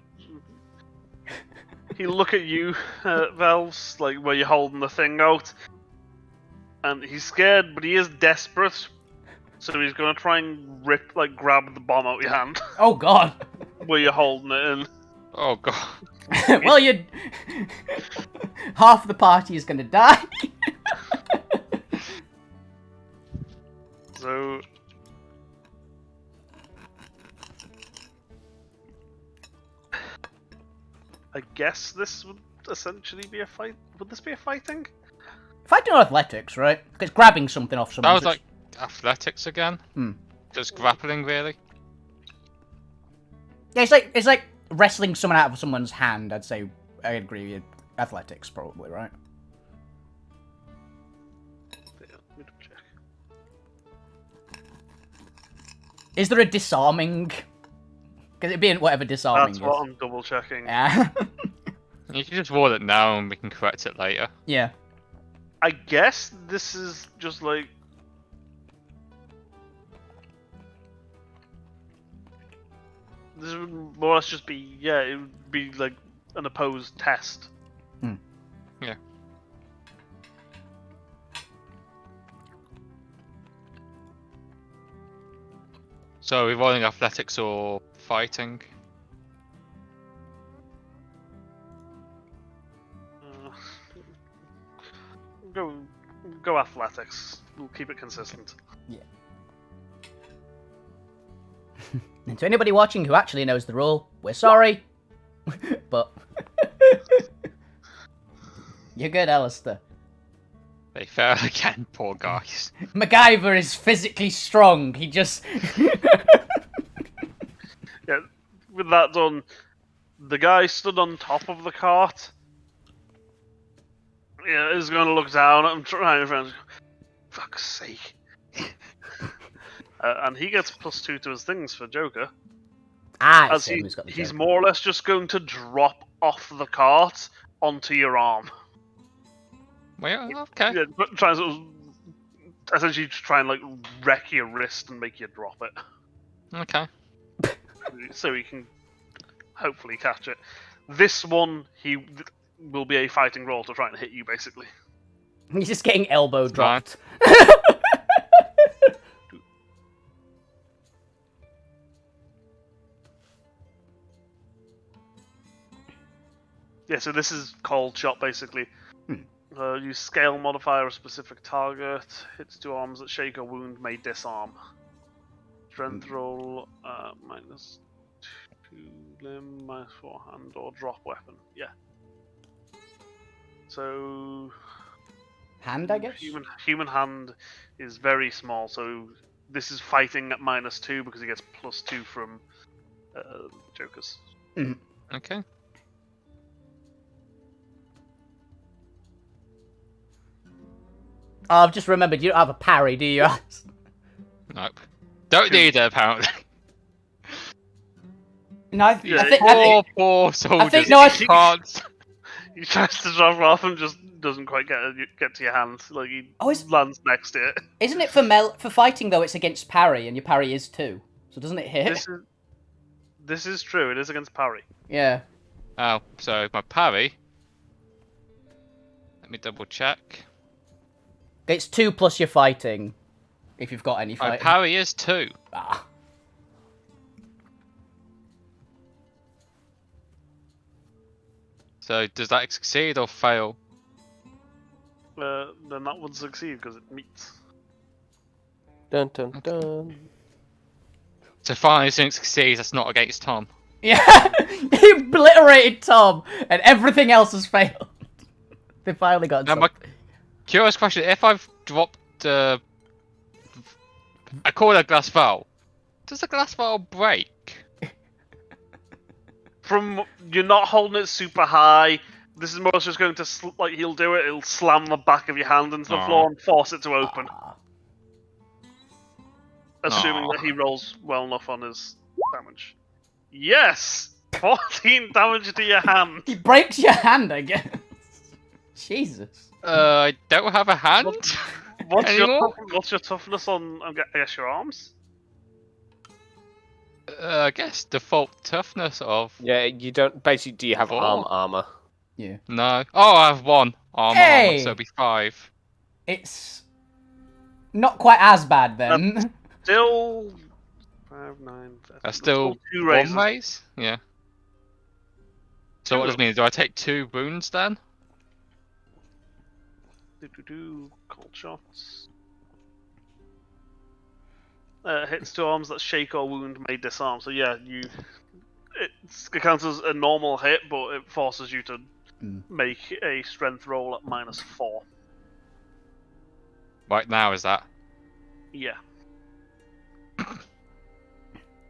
He look at you, Valves, like where you're holding the thing out, and he's scared, but he is desperate. So he's gonna try and grab the bomb out of your hand Oh god. where you're holding it in. Oh god. Well, you half the party is gonna die. So I guess this would essentially be a fight. Would this be a fighting? Fighting or athletics, right? Because grabbing something off someone. That was like athletics again. Hmm. Just grappling, really. Yeah, it's like wrestling someone out of someone's hand. I'd say I agree with you. Athletics, probably, right? Yeah, let me check. Is there a disarming? Because it'd be in whatever disarming That's is. what I'm double checking. Yeah. You can just roll it now and we can correct it later. Yeah. I guess this is just like. This would more or less just be, yeah, it would be like an opposed test. Yeah. So are we rolling athletics or fighting? Uh, go athletics. We'll keep it consistent. And to anybody watching who actually knows the rule, we're sorry. But you're good, Alistair. They fail again, poor guys. MacGyver is physically strong. He just Yeah, with that done, the guy stood on top of the cart. Yeah, is going to look down. I'm trying to. fuck's sake. And he gets +2 to his things for Joker. Ah, As it's him who's got the he's joke. more or less just going to drop off the cart onto your arm. Well, okay. Yeah, but try and sort of, essentially just try and like wreck your wrist and make you drop it, Okay. so he can hopefully catch it. This one, will be a fighting roll to try and hit you, basically. He's just getting elbow It's fine. dropped. Yeah, so this is cold shot, basically. Use scale modifier of specific target. Hits 2 arms that shake or wound may disarm. Strength roll -2 limb, -4 hand or drop weapon. Yeah. So Hand, I guess? human hand is very small, so this is fighting at -2 because he gets +2 from Jokers. Okay. Oh, I've just remembered, you don't have a parry, do you? Nope. Don't need it, apparently. No, I Yeah, think... Poor soldiers. think- no, I think- can't. He tries to drop off and just doesn't quite get to your hand. Like he lands next to it. Isn't it for fighting, though, it's against parry, and your parry is 2? So doesn't it hit? This is true. It is against parry. Yeah. Oh, so my parry. Let me double check. It's 2 plus your fighting, if you've got any My fighting. parry is 2. Ah. So does that succeed or fail? Then that would succeed because it meets. Dun dun dun. So finally something succeeds that's not against Tom. Yeah, he obliterated Tom, and everything else has failed. They finally got Now, my curious question, if I've dropped I call it a glass vial, does the glass vial break? From you're not holding it super high. This is more just going to like he'll do it. He'll slam the back of your hand into the floor and force it to open. Assuming that he rolls well enough on his damage. Yes, 14 damage to your hand. He breaks your hand again. Jesus. I don't have a hand. What's Anymore? what's your toughness on? I guess your arms. I guess default toughness of Yeah, you don't. Basically, do you have 4? armor? Yeah. No. Oh, I have 1 armor, Hey! so it'll be 5. It's not quite as bad then. Still 5, 9. That's still 2 1 raises. raise? Yeah. So what does it mean? Do I take 2 wounds then? Cold shots. Hits 2 arms that shake or wound may disarm. So yeah, it counts as a normal hit, but it forces you to make a strength roll at -4. Right now, is that? Yeah,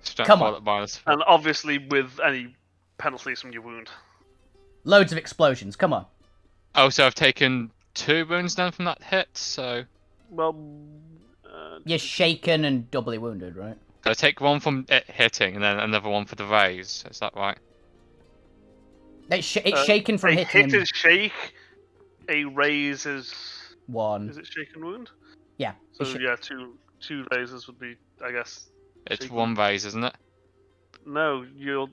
Strength Come roll on. at -4. and obviously with any penalties from your wound. Loads of explosions, come on. Oh, so I've taken 2 wounds then from that hit, so... Well, You're shaken and doubly wounded, right? So I take 1 from it hitting and then another 1 for the raise, is that right? It's shaken from a hitting hit him. is shake. A raise is 1. Is it shake and wound? Yeah. So it's yeah, two raises would be, I guess. It's shaken. 1 raise, isn't it? No, your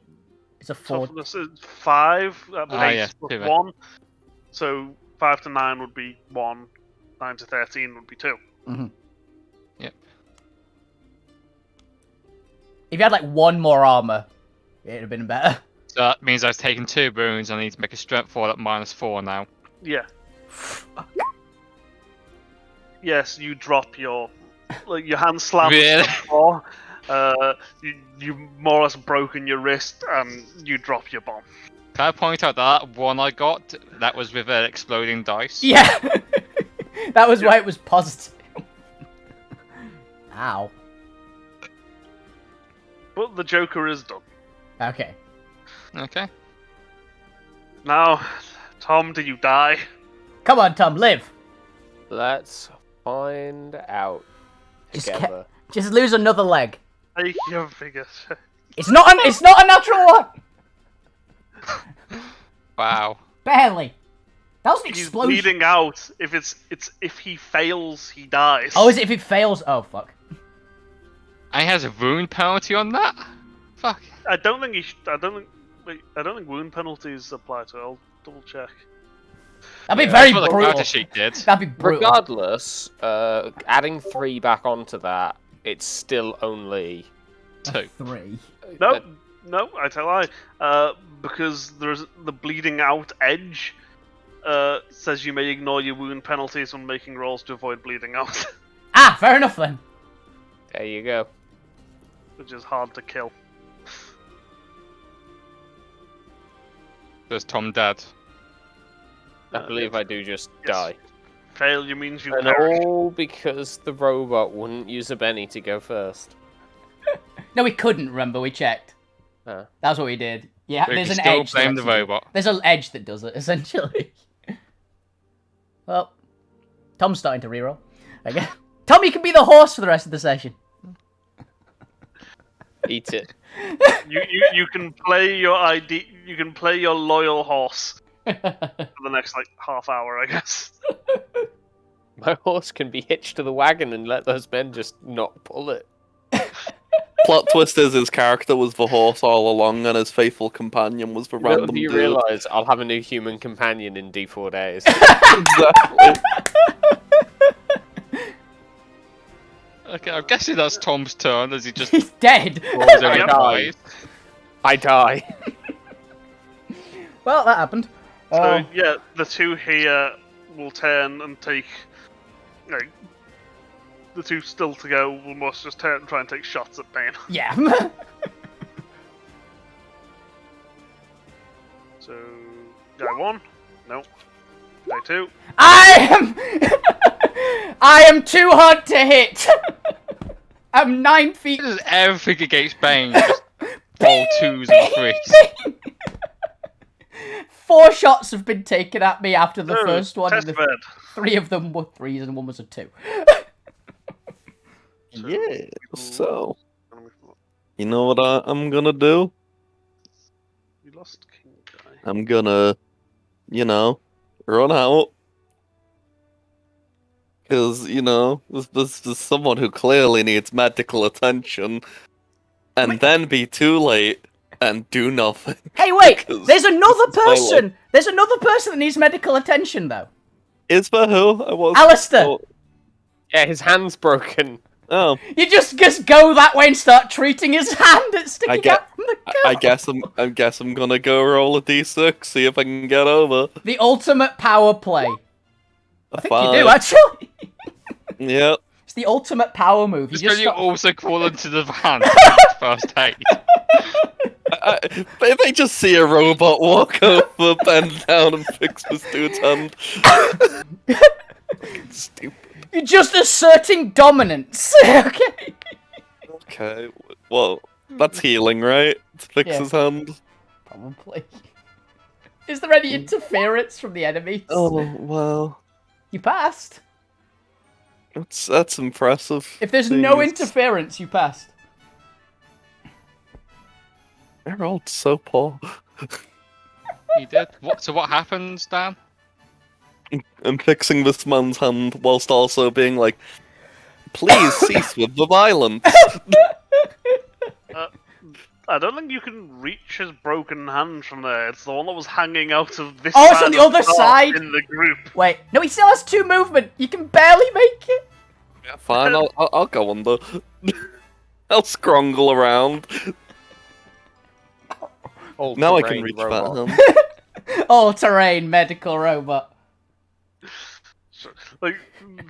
It's a 4. toughness is 5. Base yeah, plus 2, 1. So 5 to 9 would be 1. 9 to 13 would be 2. Mm-hmm. Yep. If you had like 1 more armor, it'd have been better. So that means I've taken 2 wounds, I need to make a strength roll at -4 now. Yeah. Yes, you drop your hand slams Really? on the floor. You more or less broken your wrist and you drop your bomb. Can I point out that 1 I got, that was with an exploding dice? Yeah! That was why it was positive. Ow. But the Joker is done. Okay. Okay. Now, Tom, do you die? Come on, Tom, live! Let's Find out Just together. Just lose another leg. I can figure. It's not a natural one. Wow. Barely. That was an He's explosion. bleeding out. If he fails, he dies. Oh, is it if it fails? Oh, fuck. And he has a wound penalty on that? Fuck. I don't think I don't think wound penalties apply to it. I'll double check. That'd be Yeah, very That's what the brutal. character sheet did. That'd be brutal. Regardless, adding 3 back onto that, it's still only 2. 3. No, I tell lie. Because there's the bleeding out edge. Says you may ignore your wound penalties when making rolls to avoid bleeding out, Ah, fair enough then. There you go. which is hard to kill. There's Tom dead. I believe I do just Yes. die. Failure means you And perish. all because the robot wouldn't use a Benny to go first. No, we couldn't. Remember, we checked. Huh. That's what we did. Yeah, We there's can an still edge. blame that the lets you do it. robot. There's an edge that does it essentially. Well, Tom's starting to reroll. Okay. Tom, you can be the horse for the rest of the session. Eat it. You can play your ID. You can play your loyal horse for the next half hour, I guess. My horse can be hitched to the wagon and let those men just not pull it. Plot twist is his character was the horse all along, and his faithful companion was the Little random do you dude. realise I'll have a new human companion in D4 days. Exactly. Okay, I'm guessing that's Tom's turn as he just He's dead. falls over I and die. dies. I die. Well, that happened. So yeah, the two here will turn and take. The two still to go will must just turn and try and take shots at Bane. Yeah. So guy 1, no. Guy 2, I am too hard to hit. I'm 9 feet. This is everything against Bane. Just all 2s and 3s. 4 shots have been taken at me after the no, first one. test and bed. 3 of them were 3s and 1 was a 2. Yeah. So, you know what I'm gonna do? You lost King Guy. I'm gonna, run out. Because, there's someone who clearly needs medical attention. And Wait. then be too late and do nothing. Hey, wait! Because There's another it's my life. person! There's another person that needs medical attention, though. Is there who? I was. Alistair! Oh. Yeah, his hand's broken. Oh, You just go that way and start treating his hand that's sticking get- out from the I car. guess I'm gonna go roll a d6, see if I can get over. The ultimate power play. I think Fine. you do, actually. Yep. It's the ultimate power move. You Just just when you stop... also crawl into the van first aid. If they just see a robot walk over, bend down, and fix this dude's hand. Stupid. You're just asserting dominance. Okay. Okay, well, that's healing, right? To fix Yeah. his hand. Probably. Is there any interference from the enemies? Oh, well, You passed. that's impressive. If there's no Jeez. interference, you passed. They're all so poor. He did. So what happens, Dan? I'm fixing this man's hand whilst also being like, please cease with the violence. I don't think you can reach his broken hand from there. It's the one that was hanging out of this Oh, side it's on the of other car side? in the group. Wait, no, he still has 2 movement. You can barely make it. Yeah, fine, I'll go under. I'll scrongle around. Now I can All-terrain reach robot. that hand. All-terrain medical robot. So,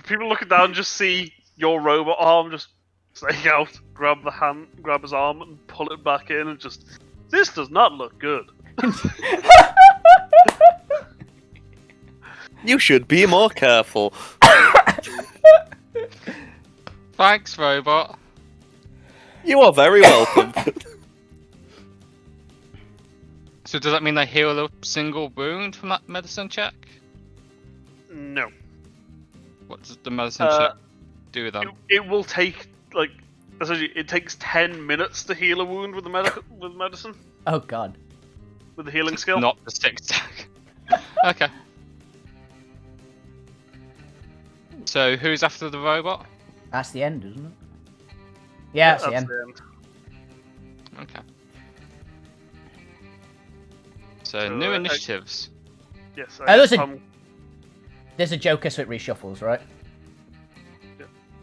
people looking down just see your robot arm just staying out, grab his arm and pull it back in and just, this does not look good. You should be more careful. Thanks, robot. You are very welcome. So does that mean I heal a single wound from that medicine check? No. What does the medicine check do with them? It will take like essentially it takes 10 minutes to heal a wound with with medicine Oh god. with the healing skill. Not the 6 stack. Okay. So who's after the robot? That's the end, isn't it? Yeah, that's the end. Okay. So new initiatives. Yes. There's a Joker, so it reshuffles, right?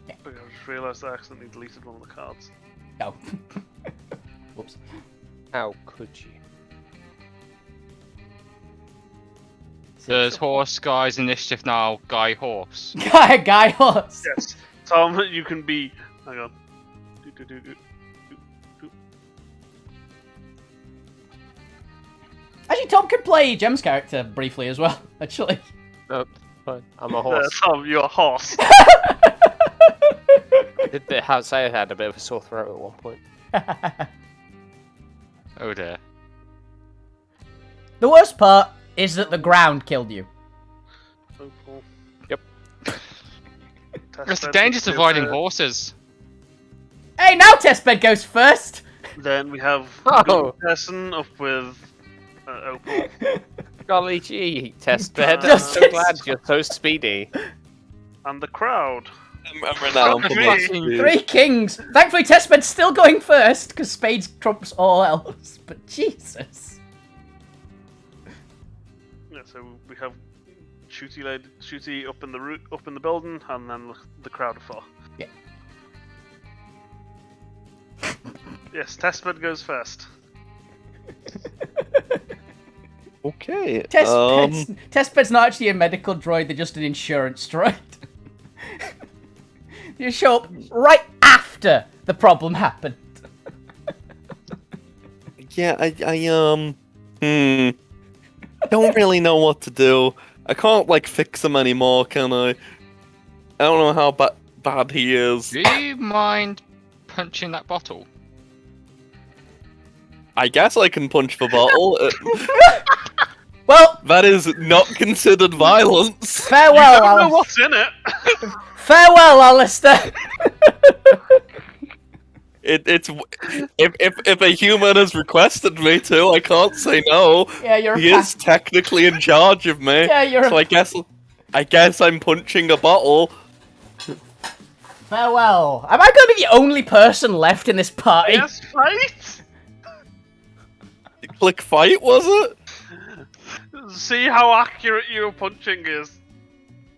I just realised I accidentally deleted one of the cards. Oh. Whoops. How could you? There's horse, guys, initiative now, guy, horse. Guy horse. Yes. Tom, you can be. Hang on. Actually, Tom can play Gem's character briefly as well, actually. Nope, fine. I'm a horse. Tom, you're a horse. Did say I had a bit of a sore throat at one point. Oh dear. The worst part is that the ground killed you. Oh, cool. Yep. It's the dangers of riding horses. Hey, now Testbed goes first! Then we have Oh. good person up with Opal. Golly gee, testbed. I'm Just- so glad you're so speedy. And the crowd. I'm renowned for my Fucking speed. 3 kings! Thankfully, Testbed's still going first, because Spades trumps all else. But Jesus. Yeah, so we have Shooty up in the building, and then the crowd of 4. Yeah. Yes, Testbed goes first. Okay. Testbed's not actually a medical droid, they're just an insurance droid. You show up right after the problem happened. Yeah, I don't really know what to do. I can't like fix him anymore, can I? I don't know how bad he is. Do you mind punching that bottle? I guess I can punch the bottle. Well, That is not considered violence. farewell, I don't know Alice. what's in it. Farewell, Alistair. It's if a human has requested me to, I can't say no. Yeah, you're a He is technically in charge of me. Yeah, you're So I guess I'm punching a bottle. Farewell. Am I going to be the only person left in this party? Yes, fight. Click fight, was it? See how accurate your punching is.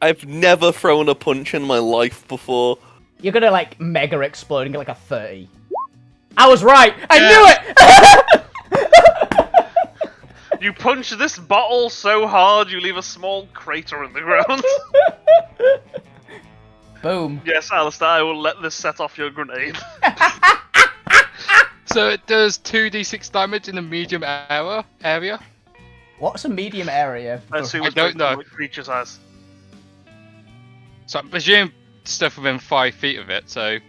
I've never thrown a punch in my life before. You're going to, like, mega explode and get, like, a 30. I was right. I knew it. You punch this bottle so hard you leave a small crater in the ground. Boom. Yes, Alistair, I will let this set off your grenade. So it does 2d6 damage in the medium area. What's a medium area? I assume I it's don't based on know. what creature size. So I presume stuff within 5 feet of it, so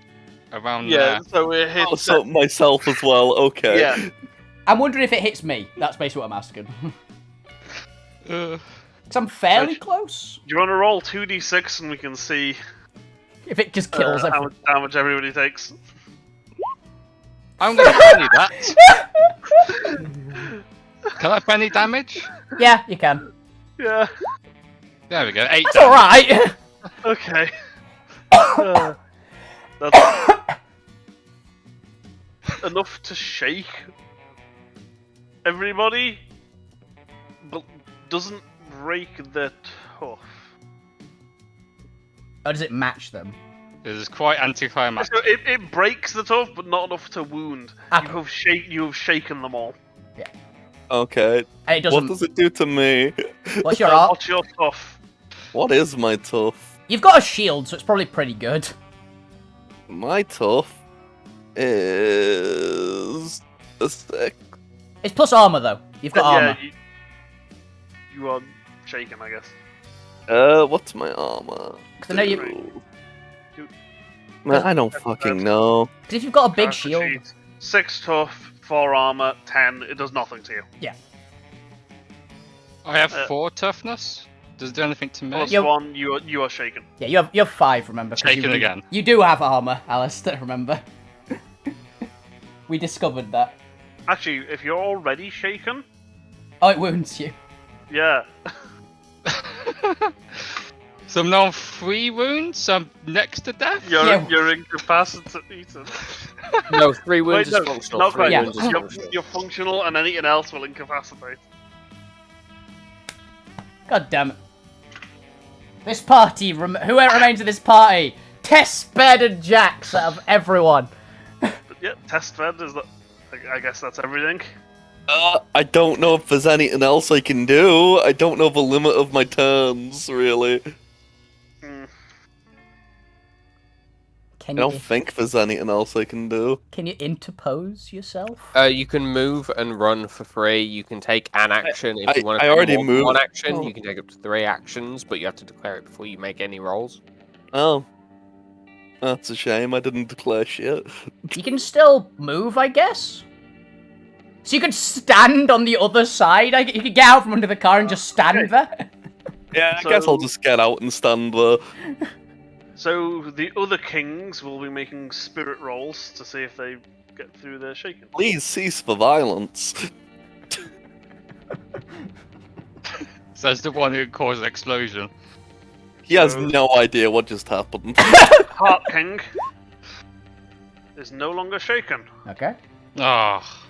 around Yeah, there. so it Oh, hits. so myself as well. Okay. Yeah. I'm wondering if it hits me. That's basically what I'm asking. Because I'm fairly close. Do you want to roll 2d6 and we can see If it just kills how everyone. much damage everybody takes? I'm gonna penny that. Can I penny damage? Yeah, you can. Yeah. There we go, 8 That's damage. alright. Okay. That's enough to shake everybody, but doesn't break the tough. Or does it match them? This is quite anticlimactic. So it breaks the tough, but not enough to wound. Okay. You have shaken them all. Okay. And it What doesn't. does it do to me? What's your art? What's your tough? What is my tough? You've got a shield, so it's probably pretty good. My tough is a 6. It's plus armor, though. You've got armor. Yeah, you are shaken, I guess. What's my armor? 'Cause I know you. Man, I don't fucking know. Because if you've got a big Character shield. sheet. 6 tough, 4 armor, 10. It does nothing to you. I have 4 toughness. Does it do anything to me? Plus Yo. 1, you are shaken. Yeah, you have 5. Remember? 'cause Shaken you, again. You do have armor, Alistair. Remember? We discovered that. Actually, if you're already shaken, Oh, it wounds you. yeah. So I'm now on 3 wounds, so I'm next to death? You're incapacitated. No, 3 Wait, wounds is no, functional. not 3 quite. Yeah. wounds is functional. You're functional, and anything else will incapacitate. God damn it. This party, whoever remains of this party, Test Bed and Jax out of everyone. But yeah, test fed is that. I guess that's everything. I don't know if there's anything else I can do. I don't know the limit of my turns, really. Hmm. Can I you, don't think there's anything else I can do. can you interpose yourself? You can move and run for free. You can take an action if you want I to. already more than one moved. action. Oh. You can take up to 3 actions, but you have to declare it before you make any rolls. Oh. That's a shame, I didn't declare shit. You can still move, I guess. So you could stand on the other side. You could get out from under the car and just stand there. Yeah, I guess I'll So- just get out and stand there. So the other kings will be making spirit rolls to see if they get through their shaken. Please cease the violence. Says the one who caused an explosion. He has So- no idea what just happened. Heart King is no longer shaken. Okay. Ah,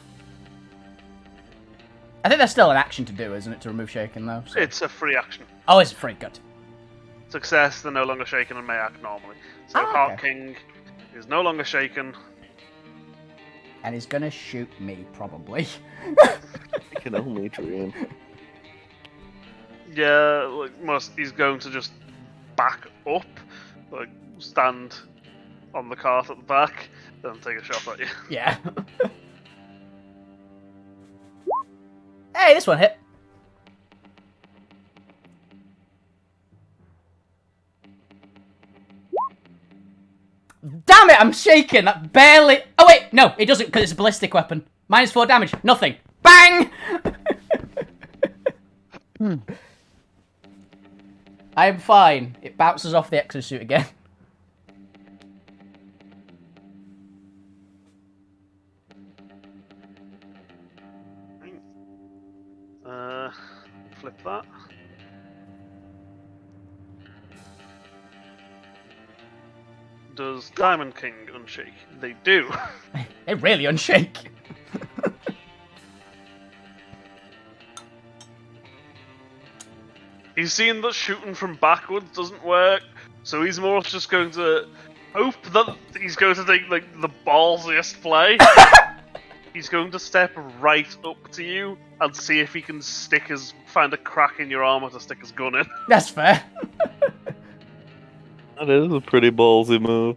I think there's still an action to do, isn't it, to remove shaking, though? So- It's a free action. Oh, it's free. Good. Success, they're no longer shaken and may act normally. So Ah, Heart okay. King is no longer shaken. And he's gonna shoot me, probably. I can only dream. Yeah, like he's going to just back up, like stand on the cart at the back, then take a shot at you. Yeah. Hey, this one hit. Damn it, I'm shaking. That barely... Oh, wait. No, it doesn't because it's a ballistic weapon. -4 damage. Nothing. Bang! I am fine. It bounces off the exosuit again. Flip that. Does Diamond King unshake? They do. They really unshake. He's seen that shooting from backwards doesn't work, so he's more just going to hope that he's going to take like the ballsiest play. He's going to step right up to you and see if he can find a crack in your armor to stick his gun in. That's fair. That is a pretty ballsy move.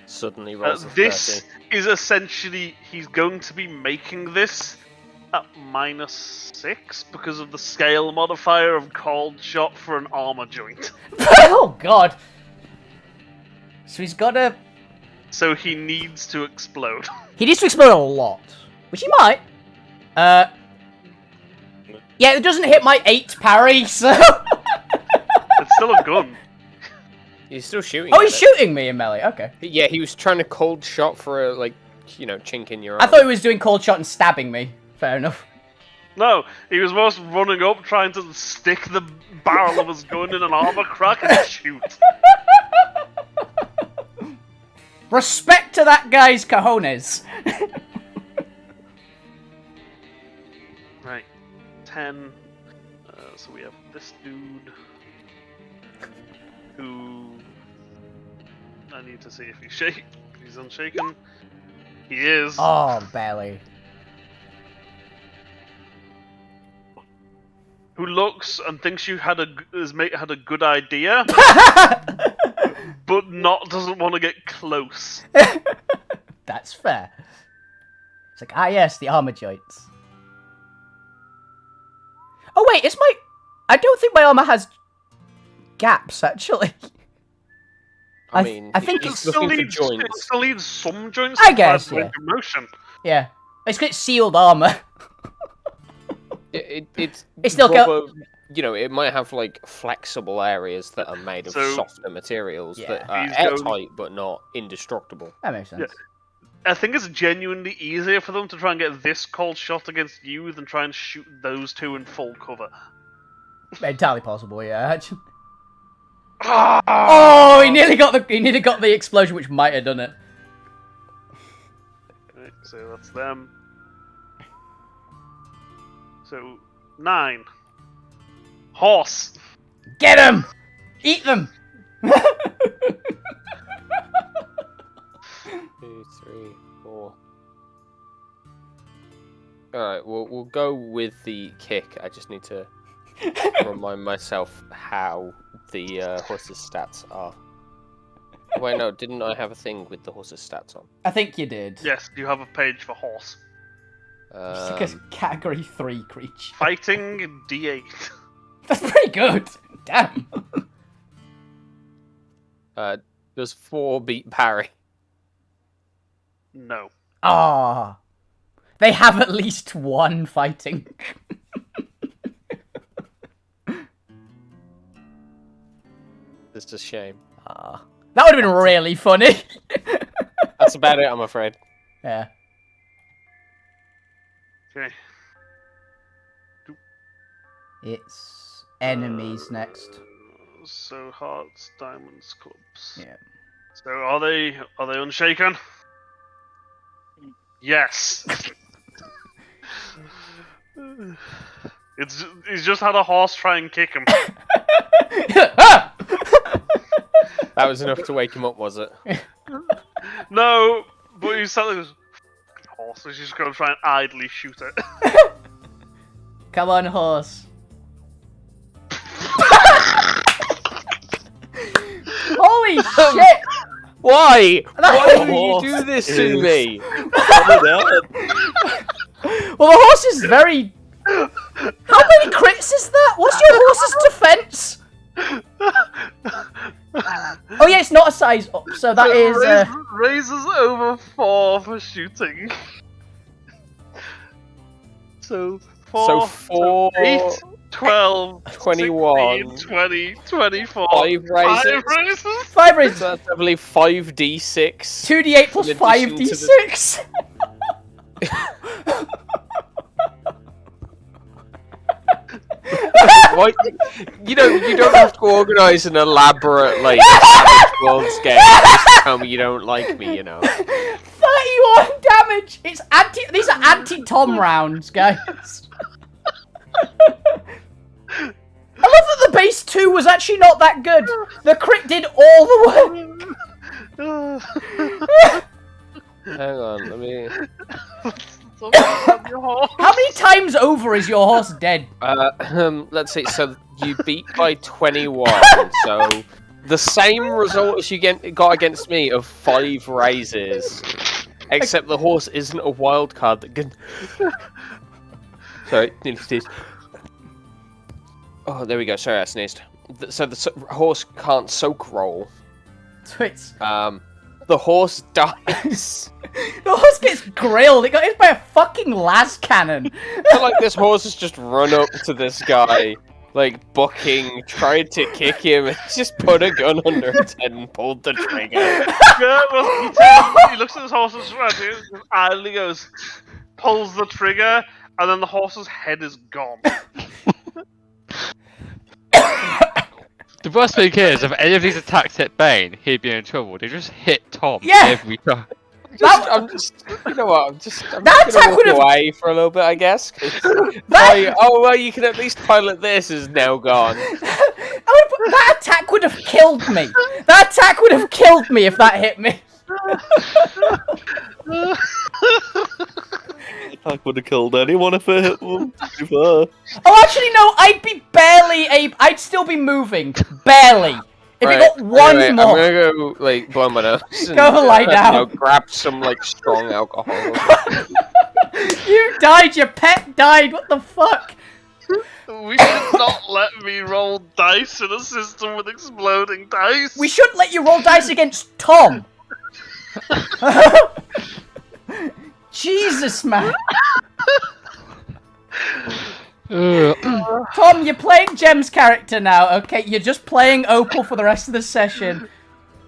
Suddenly rolls a This 30. is essentially, he's going to be making this at -6 because of the scale modifier of cold shot for an armor joint. Oh, God. So he's got to... So he needs to explode. He needs to explode a lot. Which he might. Yeah, it doesn't hit my 8 parry, so... It's still a gun. He's still shooting. Oh, at he's it. shooting me in melee. Okay. Yeah, he was trying to cold shot for a chink in your arm. I thought he was doing cold shot and stabbing me. Fair enough. No, he was most running up trying to stick the barrel of his gun in an armor crack and shoot. Respect to that guy's cojones. Right, 10. So we have this dude who I need to see if he's unshaken. He is. Oh, barely. Who looks and thinks his mate had a good idea, but doesn't want to get close. That's fair. It's like, yes, the armor joints. Oh, wait, I don't think my armor has gaps, actually. I mean, I think he's it's looking for It joints. still needs some joints. I to guess, provide yeah. range of motion. Yeah. It's got sealed armor. it's still rubber, you know, it might have like flexible areas that are made of So- softer materials Yeah. that are He's going- airtight but not indestructible. That makes sense. I think it's genuinely easier for them to try and get this cold shot against you than try and shoot those two in full cover. Entirely possible, yeah. Oh, he nearly got the explosion, which might have done it. Right, so that's them. So 9. Horse. Get him! Eat them! 2, 3, 4. Alright, we'll go with the kick. I just need to remind myself how the horse's stats are. Wait, no, didn't I have a thing with the horse's stats on? I think you did. Yes, you have a page for horse. It's like a category 3 creature. Fighting D8. That's pretty good. Damn. Does 4 beat parry? No. Ah. They have at least one fighting. It's a shame. Ah. That would have been really funny. That's about it, I'm afraid. Yeah. Okay. It's enemies next. So hearts, diamonds, clubs. Yeah. So are they unshaken? Yes. He's just had a horse try and kick him. Ah! That was enough to wake him up, was it? No, but he's suddenly goes, horse. He's just gonna try and idly shoot it. Come on, horse. Holy shit! Why? Why would you horse do this is- to me? Well, the horse is very... How many crits is that? What's your horse's defense? Oh yeah, it's not a size up, so that is... Raises over 4 for shooting. So 4, 8, 12, 21, 16, 20, 24. 5 raises. 5 raises. 5 raises. So that's I believe 5d6. 2d8 plus In addition to 5d6. What? You know, you don't have to organise an elaborate, like, Savage Worlds game. Just tell me you don't like me, you know. 31 damage. It's anti. These are anti-Tom rounds, guys. I love that the base 2 was actually not that good. The crit did all the work. Hang on, let me... How many times over is your horse dead? Let's see, so you beat by 21, so... The same result as you got against me of 5 raises. Except the horse isn't a wild card that can... Sorry, nearly sneezed. Oh, there we go, sorry I sneezed. So the horse can't soak roll. So it's... The horse dies. The horse gets grilled. It got hit by a fucking las cannon. I feel like this horse has just run up to this guy, like bucking, tried to kick him, and just put a gun under his head and pulled the trigger. Yeah, well, he looks at his horse's front, he idly goes, pulls the trigger, and then the horse's head is gone. The worst thing is, if any of these attacks hit Bane, he'd be in trouble. They just hit Tom Yeah. every time. I'm just, you know what? I'm just That gonna attack walk would've- away for a little bit, I guess. 'Cause That- oh well, you can at least pilot this. Is now gone. That attack would have killed me. That attack would have killed me if that hit me. I would have killed anyone if it hit them. To be fair. Oh, actually, no. I'd be barely able. I'd still be moving, barely. If Right, it got one anyway, more. I'm gonna go like blow my nose. And, Go lie down. You know, grab some like strong alcohol. You died. Your pet died. What the fuck? We should not let me roll dice in a system with exploding dice. We shouldn't let you roll dice against Tom. Jesus, man. Tom, you're playing Jem's character now, okay? You're just playing Opal for the rest of the session.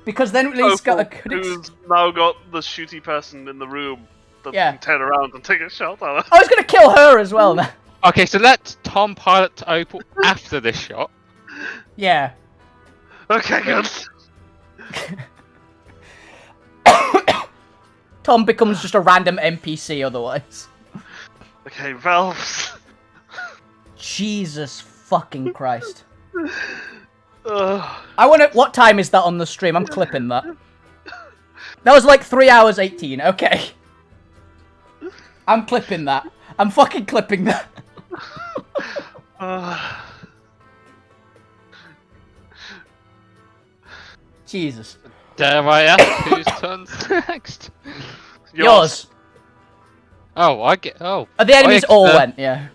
Because then at least got a Opal, good... who's now got the shooty person in the room that Yeah. can turn around and take a shot at her. I was gonna kill her as well now. Okay, so let Tom pilot to Opal after this shot. Yeah. Okay, good. Tom becomes just a random NPC otherwise. Okay, valves. Jesus fucking Christ. Ugh. I wanna... What time is that on the stream? I'm clipping that. That was like 3 hours 18, okay. I'm clipping that. I'm fucking clipping that. Jesus. Dare I ask whose turn's next? Yours. Oh, I get. Oh. The enemies all went, yeah.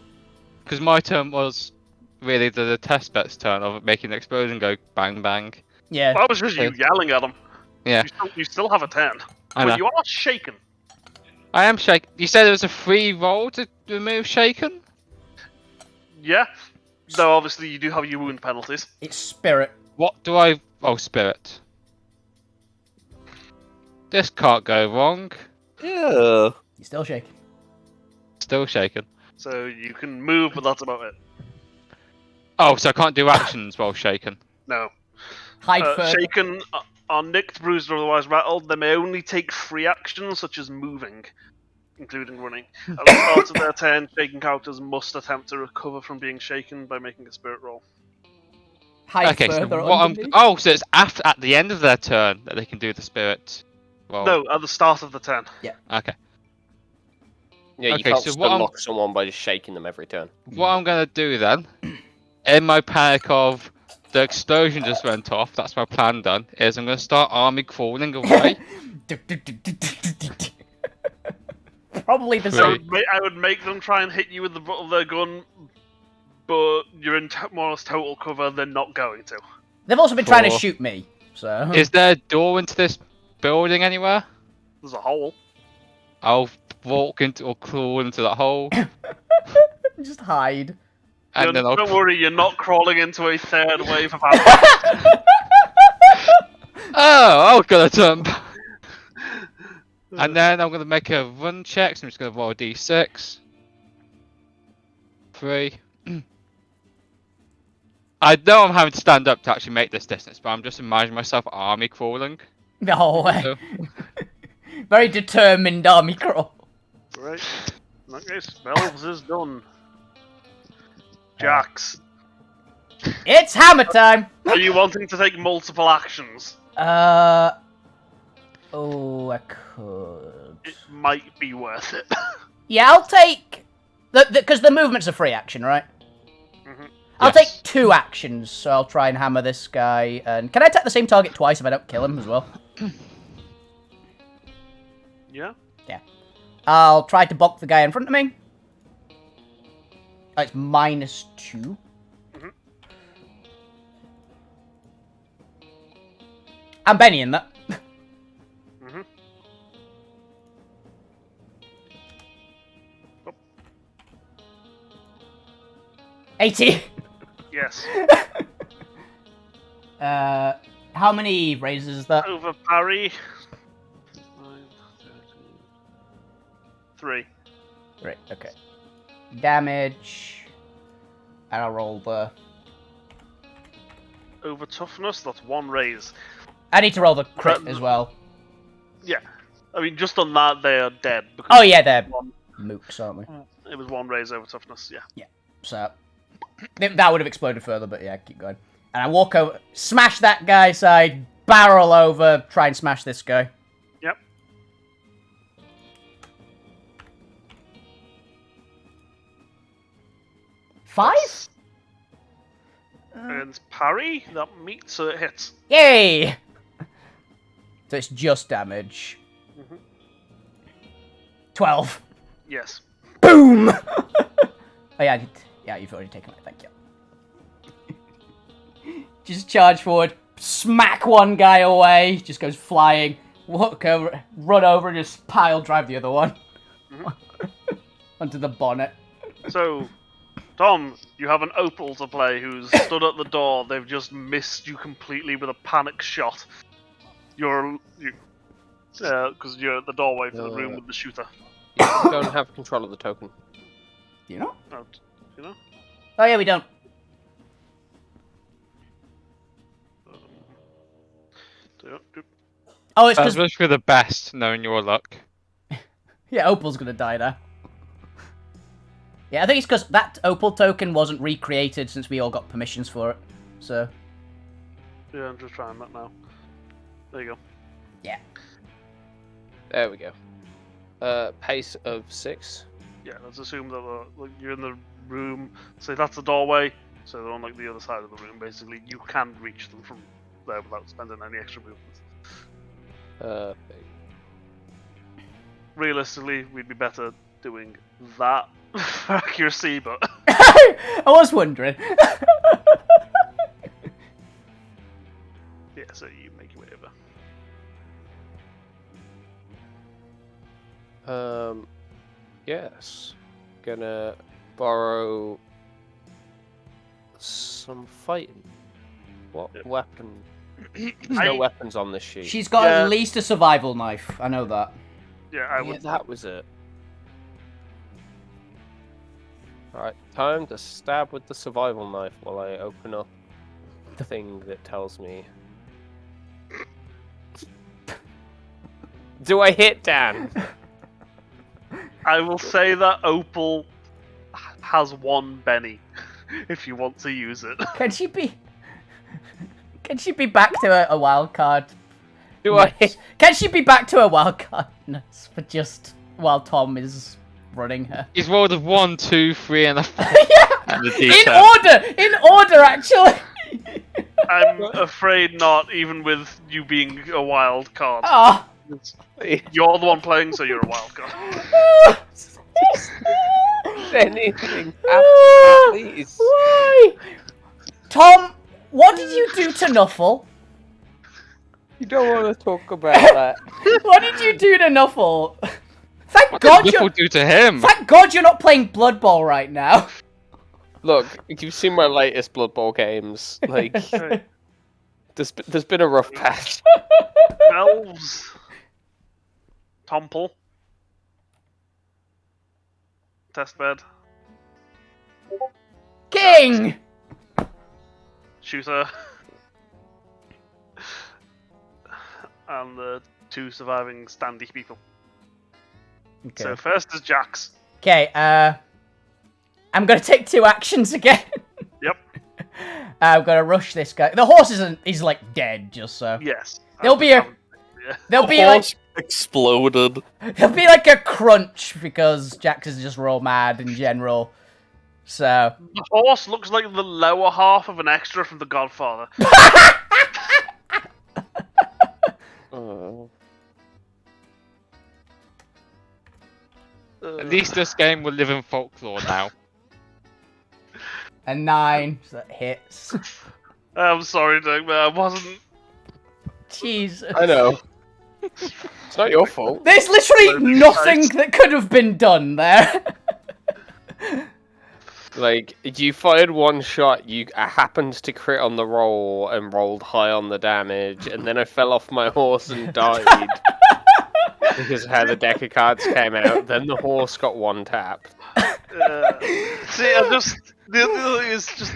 Because my turn was really the test bet's turn of making the explosion go bang bang. Yeah. That was just you yelling at him. Yeah. You still have a 10. I But know. you are shaken. I am shaken. You said it was a free roll to remove shaken? Yeah. Though obviously you do have your wound penalties. It's spirit. What do I... Oh, spirit. This can't go wrong. Yeah. You're still shaking. Still shaken. So you can move, but that's about it. Oh, so I can't do actions while shaken. No. Hide further. Shaken are nicked, bruised, or otherwise rattled. They may only take free actions, such as moving, including running. At the start of their turn, shaken characters must attempt to recover from being shaken by making a spirit roll. Hide Okay, so further what I'm... underneath. Oh, so it's after, at the end of their turn that they can do the spirit roll. No, at the start of the turn. Okay. Yeah, you Okay, can't so what stun lock someone by just shaking them every turn. What I'm gonna do then, in my panic of the explosion just went off, that's my plan done, is I'm gonna start army crawling away. Probably the Right. same. I would make them try and hit you with the butt of their gun, but you're in more or less total cover. They're not going to. They've also been trying to Cool. shoot me, so... Is there a door into this building anywhere? There's a hole. I'll walk into or crawl into that hole, Just hide. and then I'll... Don't worry, you're not crawling into a third wave of ammo. Oh, I was gonna jump! And then I'm gonna make a run check, so I'm just gonna roll a d6. 3. I know I'm having to stand up to actually make this distance, but I'm just imagining myself army crawling. The whole way. So, Very determined army crawl. Right. In that case, Valves is done. Jax, It's hammer time! are you wanting to take multiple actions? Oh, I could... It might be worth it. Yeah, I'll take... Because the movement's a free action, right? I'll Yes. take 2 actions, so I'll try and hammer this guy. And can I attack the same target twice if I don't kill him as well? Yeah? Yeah. I'll try to bonk the guy in front of me. Oh, it's -2. Mhm. I'm Benny in that. Mhm. 80. Yes. How many raises is that? Over parry. 9, 13, 3. Right, okay. Damage. And I'll roll the... Over toughness, that's 1 raise. I need to roll the crit as well. Yeah. I mean, just on that, they are dead. Because Oh yeah, they're mooks, aren't we? it was 1 raise over toughness, yeah. So, that would have exploded further, but yeah, keep going. And I walk over, smash that guy's side, barrel over, try and smash this guy. Yep. Five? And parry, that meets, so it hits. Yay! So it's just damage. Mhm. 12. Yes. Boom! Oh yeah, yeah, you've already taken it, thank you. Just charge forward, smack one guy away, just goes flying, walk over, run over, and just pile drive the other one. Mhm. Onto the bonnet. So, Tom, you have an opal to play who's stood at the door. They've just missed you completely with a panic shot. Because you're at the doorway for the room with the shooter. You don't have control of the token. Do you know? Oh, you know? Oh yeah, we don't. Oh, it's That's because for the best, knowing your luck. yeah, Opal's gonna die now. Yeah, I think it's because that Opal token wasn't recreated since we all got permissions for it. So. Yeah, I'm just trying that now. There you go. Yeah. There we go. Pace of 6. Yeah, let's assume that you're in the room. So that's the doorway. So they're on like the other side of the room. Basically, you can reach them from there without spending any extra movement. Realistically, we'd be better doing that for accuracy, but I was wondering. yeah. So you make your way over. Yes. Gonna borrow some fighting. What weapon? There's no weapons on this sheet. She's got Yeah. at least a survival knife. I know that. Yeah, I Yeah, would. that was it. Alright, time to stab with the survival knife while I open up the thing that tells me. Do I hit Dan? I will say that Opal has one Benny, if you want to use it. Can she be? Can she be back to a wild card? Do I hit? Can she be back to a wild cardness for just while Tom is running her? He's rolled a 1, 2, 3, and a 4. Yeah, And a in D10. order, actually. I'm afraid not, even with you being a wild card. Oh. You're the one playing, so you're a wild card. Anything Ah, happen, please? Why? Tom, what did you do to Nuffle? You don't want to talk about that. What did you do to Nuffle? Thank What God did you're. Whipple do to him? Thank God you're not playing Blood Bowl right now. Look, you've seen my latest Blood Bowl games. Like, Hey, there's been a rough patch. elves. Tomple. Testbed. King. Shooter. And the 2 surviving standy people. Okay. So first is Jax. Okay. I'm gonna take 2 actions again. Yep. I'm gonna rush this guy. The horse is like dead, just so. Yes. There'll be a. There'll be like. Horse exploded. There'll be like a crunch because Jax is just raw mad in general. So. The horse looks like the lower half of an extra from The Godfather. At least this game will live in folklore now. A 9, so that hits. I'm sorry, Doug, but I wasn't. Jesus. I know. It's not your fault. There's literally Very nothing nice. that could have been done there. Like, you fired one shot, you happened to crit on the roll and rolled high on the damage, and then I fell off my horse and died. Because of how the deck of cards came out, then the horse got 1 tap. See, the other thing is just.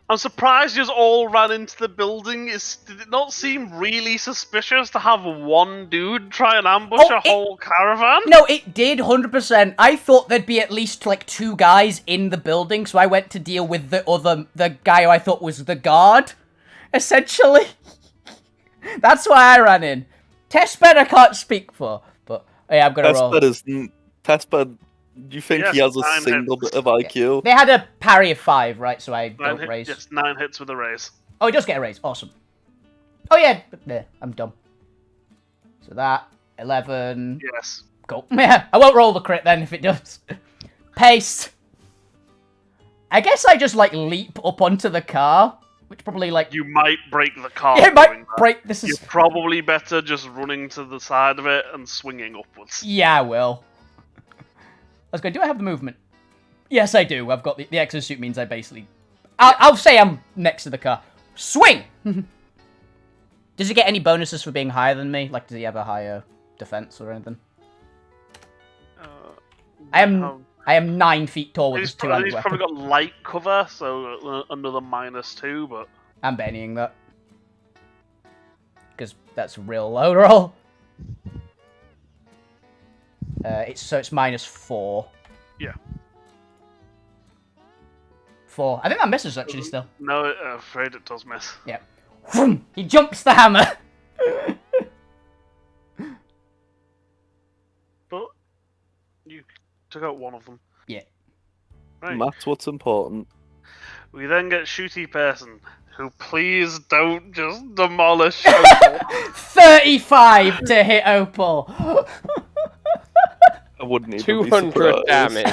I'm surprised you all ran into the building. Did it not seem really suspicious to have one dude try and ambush a whole caravan? No, it did, 100%. I thought there'd be at least, like, 2 guys in the building, so I went to deal with the guy who I thought was the guard, essentially. That's why I ran in. Testbed I can't speak for, but yeah, I'm gonna roll. Testbed, do you think he Yes, has a 9 single hits. bit of IQ? They had a parry of 5, right, so I 9 don't raise. Yes, 9 hits with a raise. Oh, he does get a raise, awesome. Oh yeah, there, I'm dumb. So that, 11, Yes. go. Yeah, I won't roll the crit then if it does. Pace. I guess I just, like, leap up onto the car, which probably, like... You might break the car. Yeah, it doing might that. break, this is... You're probably better just running to the side of it and swinging upwards. Yeah, I will. I was going, do I have the movement? Yes, I do. I've got the exosuit means I basically... I'll say I'm next to the car. Swing! Does he get any bonuses for being higher than me? Like, does he have a higher defense or anything? I am 9 feet tall with He's, his two-handed he's weapon. probably got light cover, so another -2, but... I'm banning that. Because that's a real low roll. It's -4. Yeah. 4. I think that misses, actually, still. No, I'm afraid it does miss. Yeah. He jumps the hammer! But you took out one of them. Yeah. Right. That's what's important. We then get Shooty Person, who please don't just demolish Opal. 35 to hit Opal! I wouldn't even 200 be surprised. damage.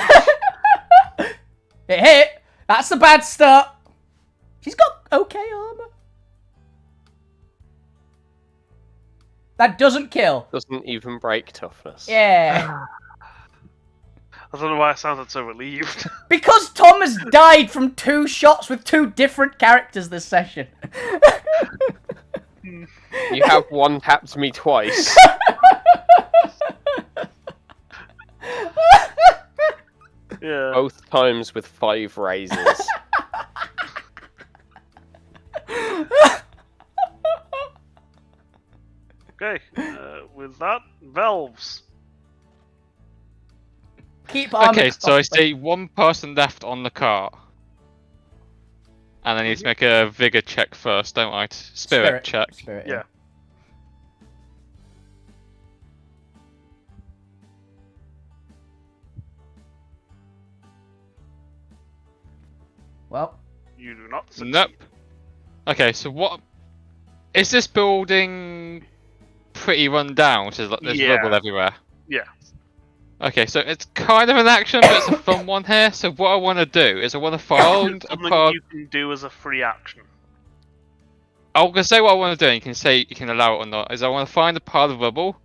It hit! That's a bad start! She's got okay armor. That doesn't kill. Doesn't even break toughness. Yeah. I don't know why I sounded so relieved. Because Tom has died from 2 shots with 2 different characters this session. You have one tapped me twice. Yeah. Both times with 5 raises. Okay. With that, Valves. Keep armor. Okay, so I see one person left on the car. And I need to make a vigor check first, don't I? Spirit check. Spirit, Yeah. Well, You do not succeed. Nope. Okay, so what... Is this building pretty run down? Which is like there's Yeah. rubble everywhere. Yeah. Okay, so it's kind of an action, but it's a fun one here. So what I want to do is I want to find a Something part... you can do as a free action. I'm gonna say what I want to do, and you can say you can allow it or not. Is I want to find a pile of rubble,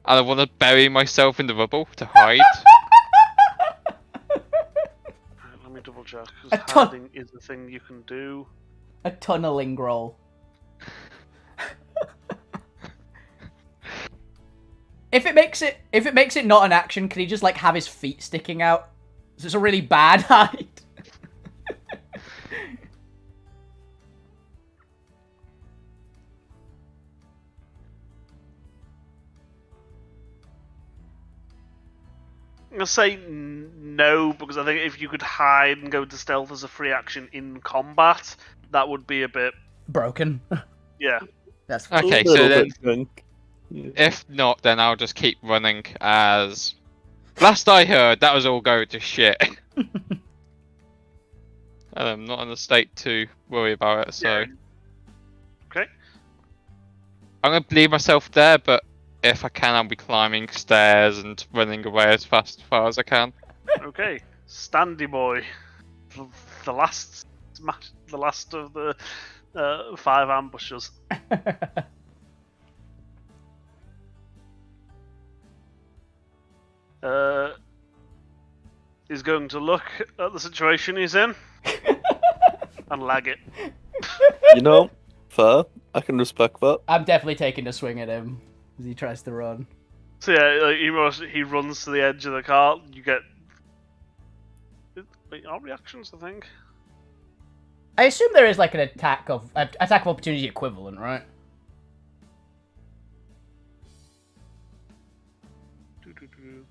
and I want to bury myself in the rubble to hide. Let me double check. A 'Cause ton- hiding is a thing you can do. a tunneling roll. If it makes it not an action, can he just like have his feet sticking out? So it's a really bad hide. I'm gonna say no, because I think if you could hide and go to stealth as a free action in combat, that would be a bit... Broken. Yeah. That's fine. Okay, A little so then bit drunk. Yeah. if not, then I'll just keep running as... Last I heard, that was all going to shit. And I'm not in a state to worry about it, so... Yeah. Okay. I'm gonna leave myself there, but if I can, I'll be climbing stairs and running away as far as I can. Okay. Standy Boy. The last smash... The last of the 5 ambushes. Is going to look at the situation he's in and lag it. You know, fair. I can respect that. I'm definitely taking a swing at him as he tries to run. So yeah, like, he runs to the edge of the car. You get our reactions, I think. I assume there is like an attack of opportunity equivalent, right? Doo-doo-doo.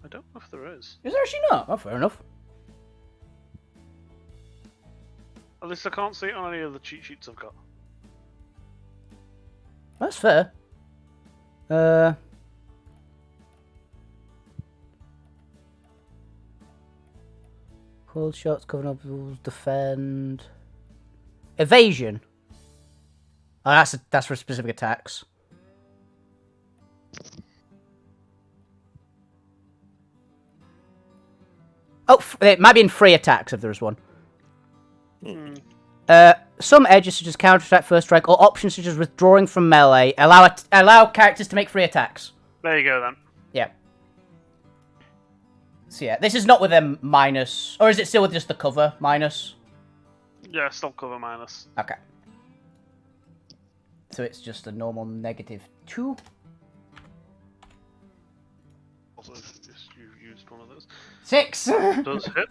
I don't know if there is. Is there actually not? Oh, fair enough. At least I can't see it on any of the cheat sheets I've got. That's fair. Cold shots, covering up, defend, evasion. Oh, that's for specific attacks. Oh, it might be in free attacks if there's one. Hmm. some edges such as counter-attack, first strike, or options such as withdrawing from melee allow characters to make 3 attacks. There you go then. Yeah. So yeah, this is not with a minus, or is it still with just the cover minus? Yeah, still cover minus. Okay. So it's just a normal -2. Also, just you used one of those. 6. Does hit.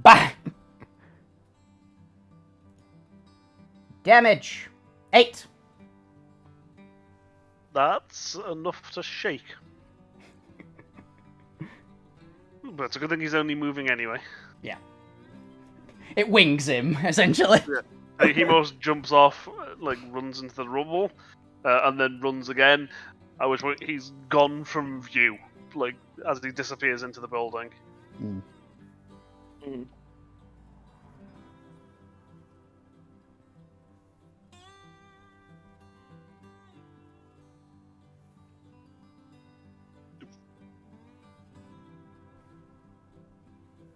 Bang. Damage. 8. That's enough to shake. But it's a good thing he's only moving anyway. Yeah. It wings him, essentially. He most jumps off, like runs into the rubble, and then runs again. At which point he's gone from view, like as he disappears into the building.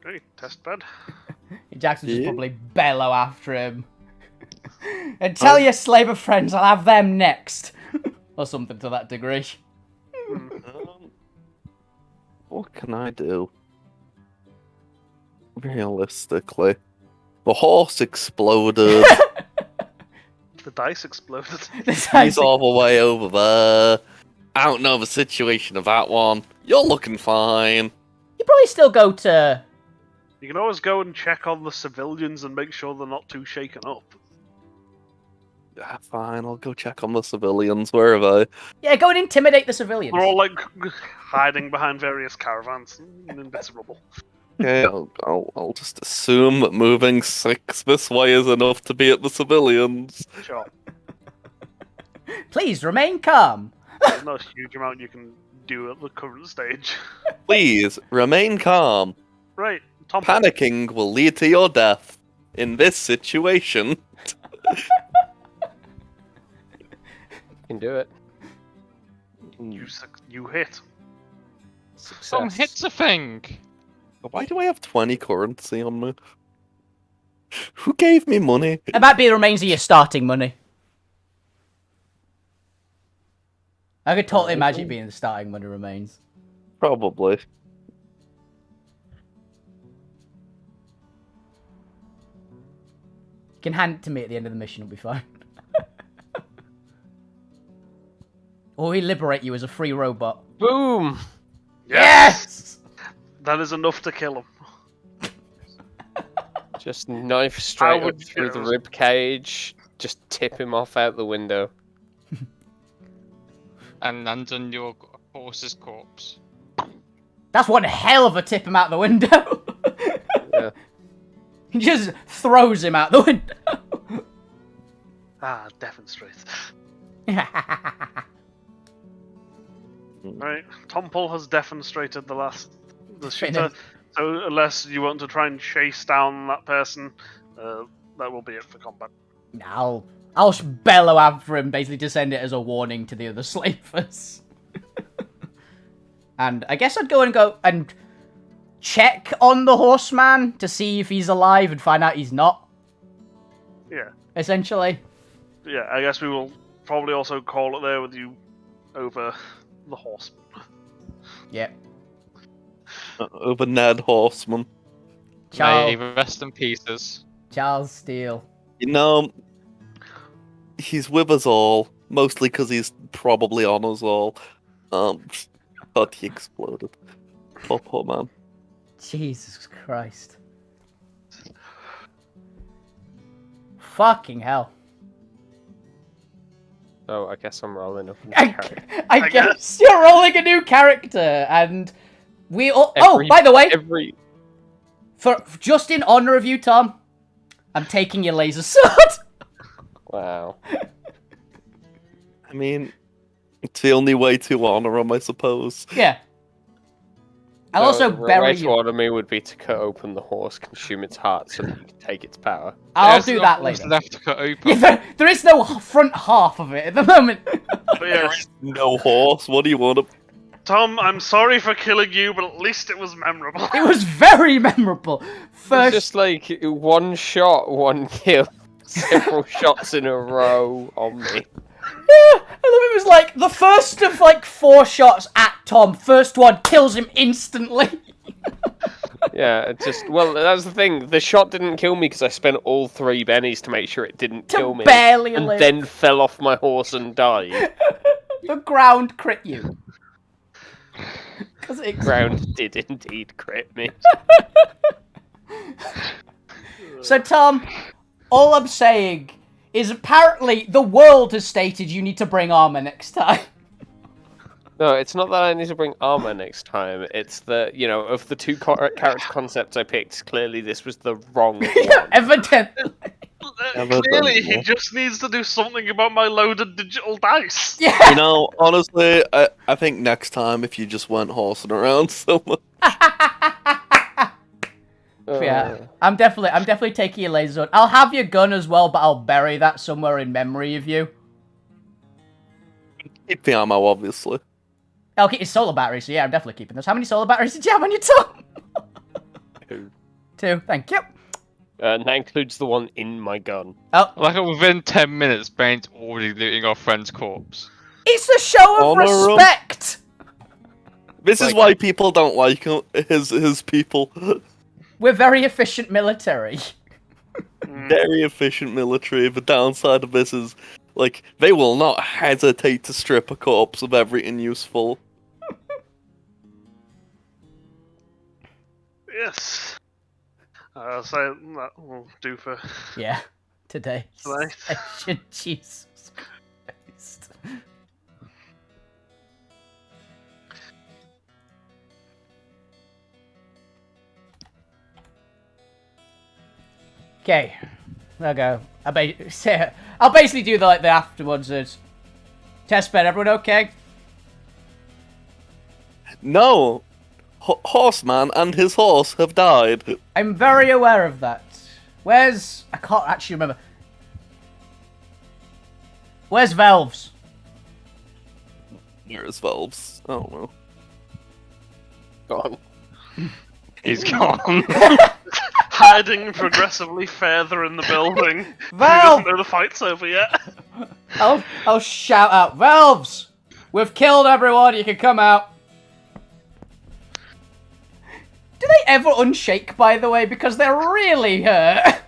Okay, test bed. Jackson just probably bellow after him. And tell your slaver friends I'll have them next. Or something to that degree. What can I do? Realistically, the horse exploded. The dice exploded. He's all the way over there. I don't know the situation of that one. You're looking fine. You probably still go to... You can always go and check on the civilians and make sure they're not too shaken up. Yeah, fine, I'll go check on the civilians. Where are they? Yeah, go and intimidate the civilians. They're all like hiding behind various caravans and in bits of rubble. Okay, I'll just assume that moving 6 this way is enough to be at the civilians. Sure. Please remain calm. There's not a huge amount you can do at the current stage. Please remain calm. Right, Tom. Panicking will lead to your death in this situation. Can do it. You hit. Success. Tom hits a thing. Why do I have 20 currency on me? Who gave me money? It might be the remains of your starting money. I could totally imagine it being the starting money remains. Probably. You can hand it to me at the end of the mission, it'll be fine. Or we liberate you as a free robot. Boom! Yes! That is enough to kill him. Just knife straight up would through the you- rib cage. Just tip him off out the window. And land on your horse's corpse. That's one hell of a tip him out the window. Yeah. He just throws him out the window. Demonstrate. Right, Tompel has demonstrated the shooter. So unless you want to try and chase down that person, that will be it for combat. I'll bellow after him, basically to send it as a warning to the other slavers. And I guess I'd go and check on the horseman to see if he's alive and find out he's not. Yeah. Essentially. Yeah, I guess we will probably also call it there with you over the horseman. Yep. Over Ned Horseman. May he rest in pieces. Charles Steele. You know, he's with us all, mostly because he's probably on us all. But he exploded. Poor man. Jesus Christ. Fucking hell. So I guess I'm rolling up. I guess you're rolling a new character, and we all... by the way, for just in honor of you, Tom, I'm taking your laser sword. Wow. I mean, it's the only way to honor him, I suppose. Yeah. I'll also the bury way to you. honor me would be to cut open the horse, consume its heart, so that you can take its power. I'll There's do no that horse later. left to cut open. Yeah, there is no front half of it at the moment. But yeah, No horse, what do you want? Tom, I'm sorry for killing you, but at least it was memorable. It was very memorable. It's First, just like one shot, one kill. several shots in a row on me. I love it was like the first of like 4 shots at Tom. First one kills him instantly. Yeah, it just well, that's the thing. The shot didn't kill me because I spent all 3 bennies to make sure it didn't kill me, barely and live. then fell off my horse and died. The ground crit you. Because it Ground did indeed crit me. So Tom, all I'm saying is apparently the world has stated you need to bring armor next time. No, it's not that I need to bring armor next time. It's that, of the 2 character concepts I picked, clearly this was the wrong one. Evidently. Clearly, he just needs to do something about my loaded digital dice. Yeah. You know, honestly, I think next time if you just weren't horsing around so much. Yeah, I'm definitely taking your laser sword. I'll have your gun as well, but I'll bury that somewhere in memory of you. Keep the ammo, obviously. I'll keep your solar batteries, so yeah, I'm definitely keeping those. How many solar batteries did you have on your Tom? 2. 2, thank you. And that includes the one in my gun. Oh, Like within 10 minutes, Bane's already looting our friend's corpse. it's a show of Honor 'em. respect. This is why people don't like his people. We're very efficient military. Very efficient military. The downside of this is, like, they will not hesitate to strip a corpse of everything useful. Yes. So that will do for Yeah, today's Tonight. session. Jesus Christ. Okay, I'll go. I'll basically do the afterwards. Testbed, everyone okay? No! Horseman and his horse have died. I'm very aware of that. Where's... I can't actually remember. Where's Valves? Near his valves. I don't know. Gone. He's gone. hiding progressively further in the building. He Valve! doesn't know the fight's over yet. I'll shout out, Valves! We've killed everyone, you can come out. Do they ever unshake, by the way? Because they're really hurt.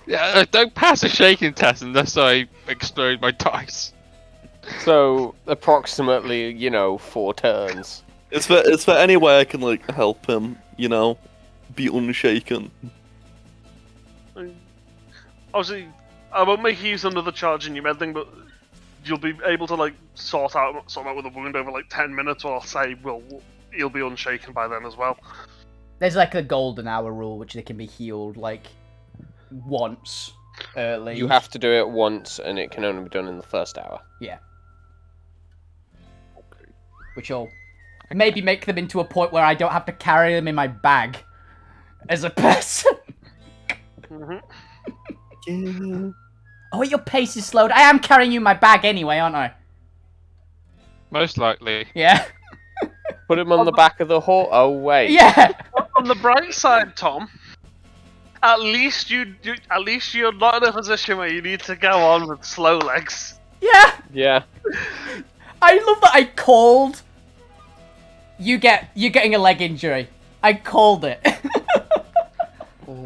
Yeah, don't pass a shaking test unless I explode my dice. So, approximately, 4 turns. Is there any way I can, like, help him, be unshaken? Obviously, I won't make you use another charge in your med thing, but you'll be able to, like, sort out with a wound over, like, 10 minutes, or I'll say, you'll be unshaken by then as well. There's like a golden hour rule, which they can be healed, like, once early. You have to do it once, and it can only be done in the first hour. Yeah. Which will maybe make them into a point where I don't have to carry them in my bag as a person. Yeah. Oh, wait, your pace is slowed. I am carrying you in my bag anyway, aren't I? Most likely. Yeah. Put him on the back of the horse. Oh, wait. Yeah. On the bright side, Tom, at least you're not in a position where you need to go on with slow legs. Yeah. Yeah. I love that I called. You're getting a leg injury. I called it.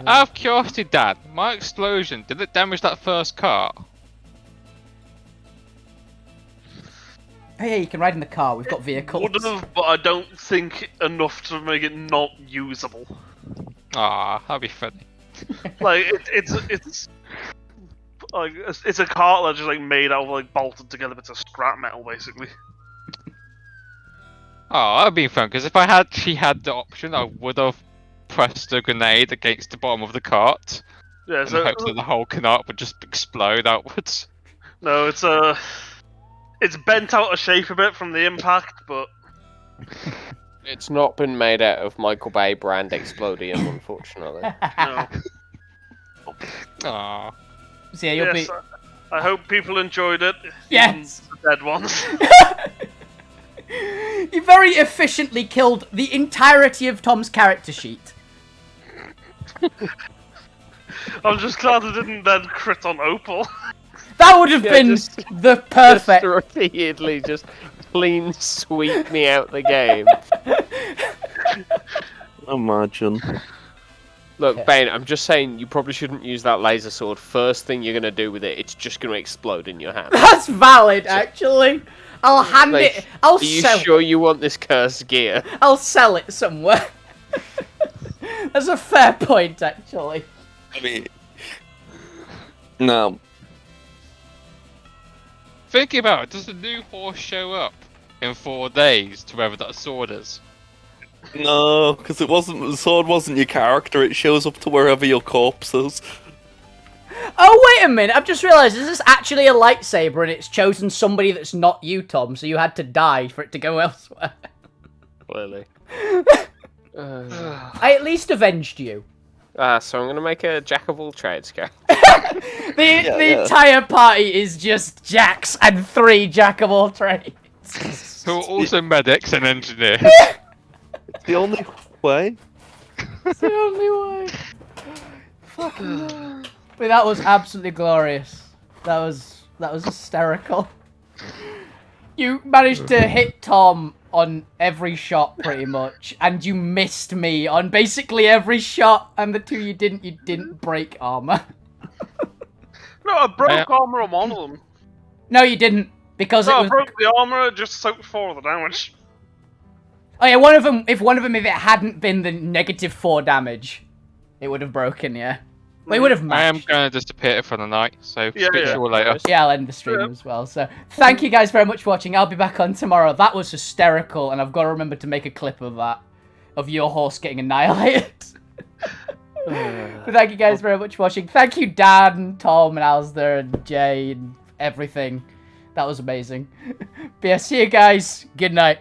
Out of curiosity, Dad, my explosion, did it damage that first car? Oh yeah, you can ride in the car. We've got vehicles. Would have, but I don't think enough to make it not usable. Ah, that'd be funny. Like it's like it's a cartilage just like made out of like bolted together bits of scrap metal basically. Oh, that'd be fun, because if I had the option, I would have pressed a grenade against the bottom of the cart, Yeah, in so hopes that the whole cart would just explode outwards. no, it's bent out of shape a bit from the impact, but It's not been made out of Michael Bay brand Explodium, unfortunately. no. Ah, So yeah, you'll Yes, be. I hope people enjoyed it. Yes. Even the dead ones. You very efficiently killed the entirety of Tom's character sheet. I'm just glad I didn't then crit on Opal. That would have Yeah, been just- the Just perfect. repeatedly just clean sweep me out the game. Imagine. Look, Yeah. Bane, I'm just saying you probably shouldn't use that laser sword. First thing you're gonna do with it, it's just gonna explode in your hand. That's valid, actually. I'll hand Like, it. I'll Are you sell. sure you want this cursed gear? I'll sell it somewhere. That's a fair point, actually. I mean, no. Think about it, does the new horse show up in 4 days to wherever that sword is? No, because the sword wasn't your character. It shows up to wherever your corpse is. Oh, wait a minute. I've just realised this is actually a lightsaber and it's chosen somebody that's not you, Tom, so you had to die for it to go elsewhere. Clearly. I at least avenged you. So I'm gonna make a jack of all trades character. The entire party is just jacks and 3 jack of all trades. Who are also medics and engineers. It's the only way. It's the only way. Fucking hell. But that was absolutely glorious. That was hysterical. You managed to hit Tom on every shot pretty much, and you missed me on basically every shot, and the 2 you didn't break armor. No, I broke armor on one of them. No, you didn't, because No, it I was. broke the armor, just soaked 4 of the damage. Oh yeah, if it hadn't been the -4 damage, it would have broken. Yeah, well, it would have I am matched. going to disappear for the night, so Yeah, speak to yeah. you all later. Yeah, I'll end the stream as well. So thank you guys very much for watching. I'll be back on tomorrow. That was hysterical, and I've got to remember to make a clip of that, of your horse getting annihilated. But thank you guys very much for watching. Thank you, Dan, Tom, and Alistair, and Jay, and everything. That was amazing. But yeah, see you guys. Good night.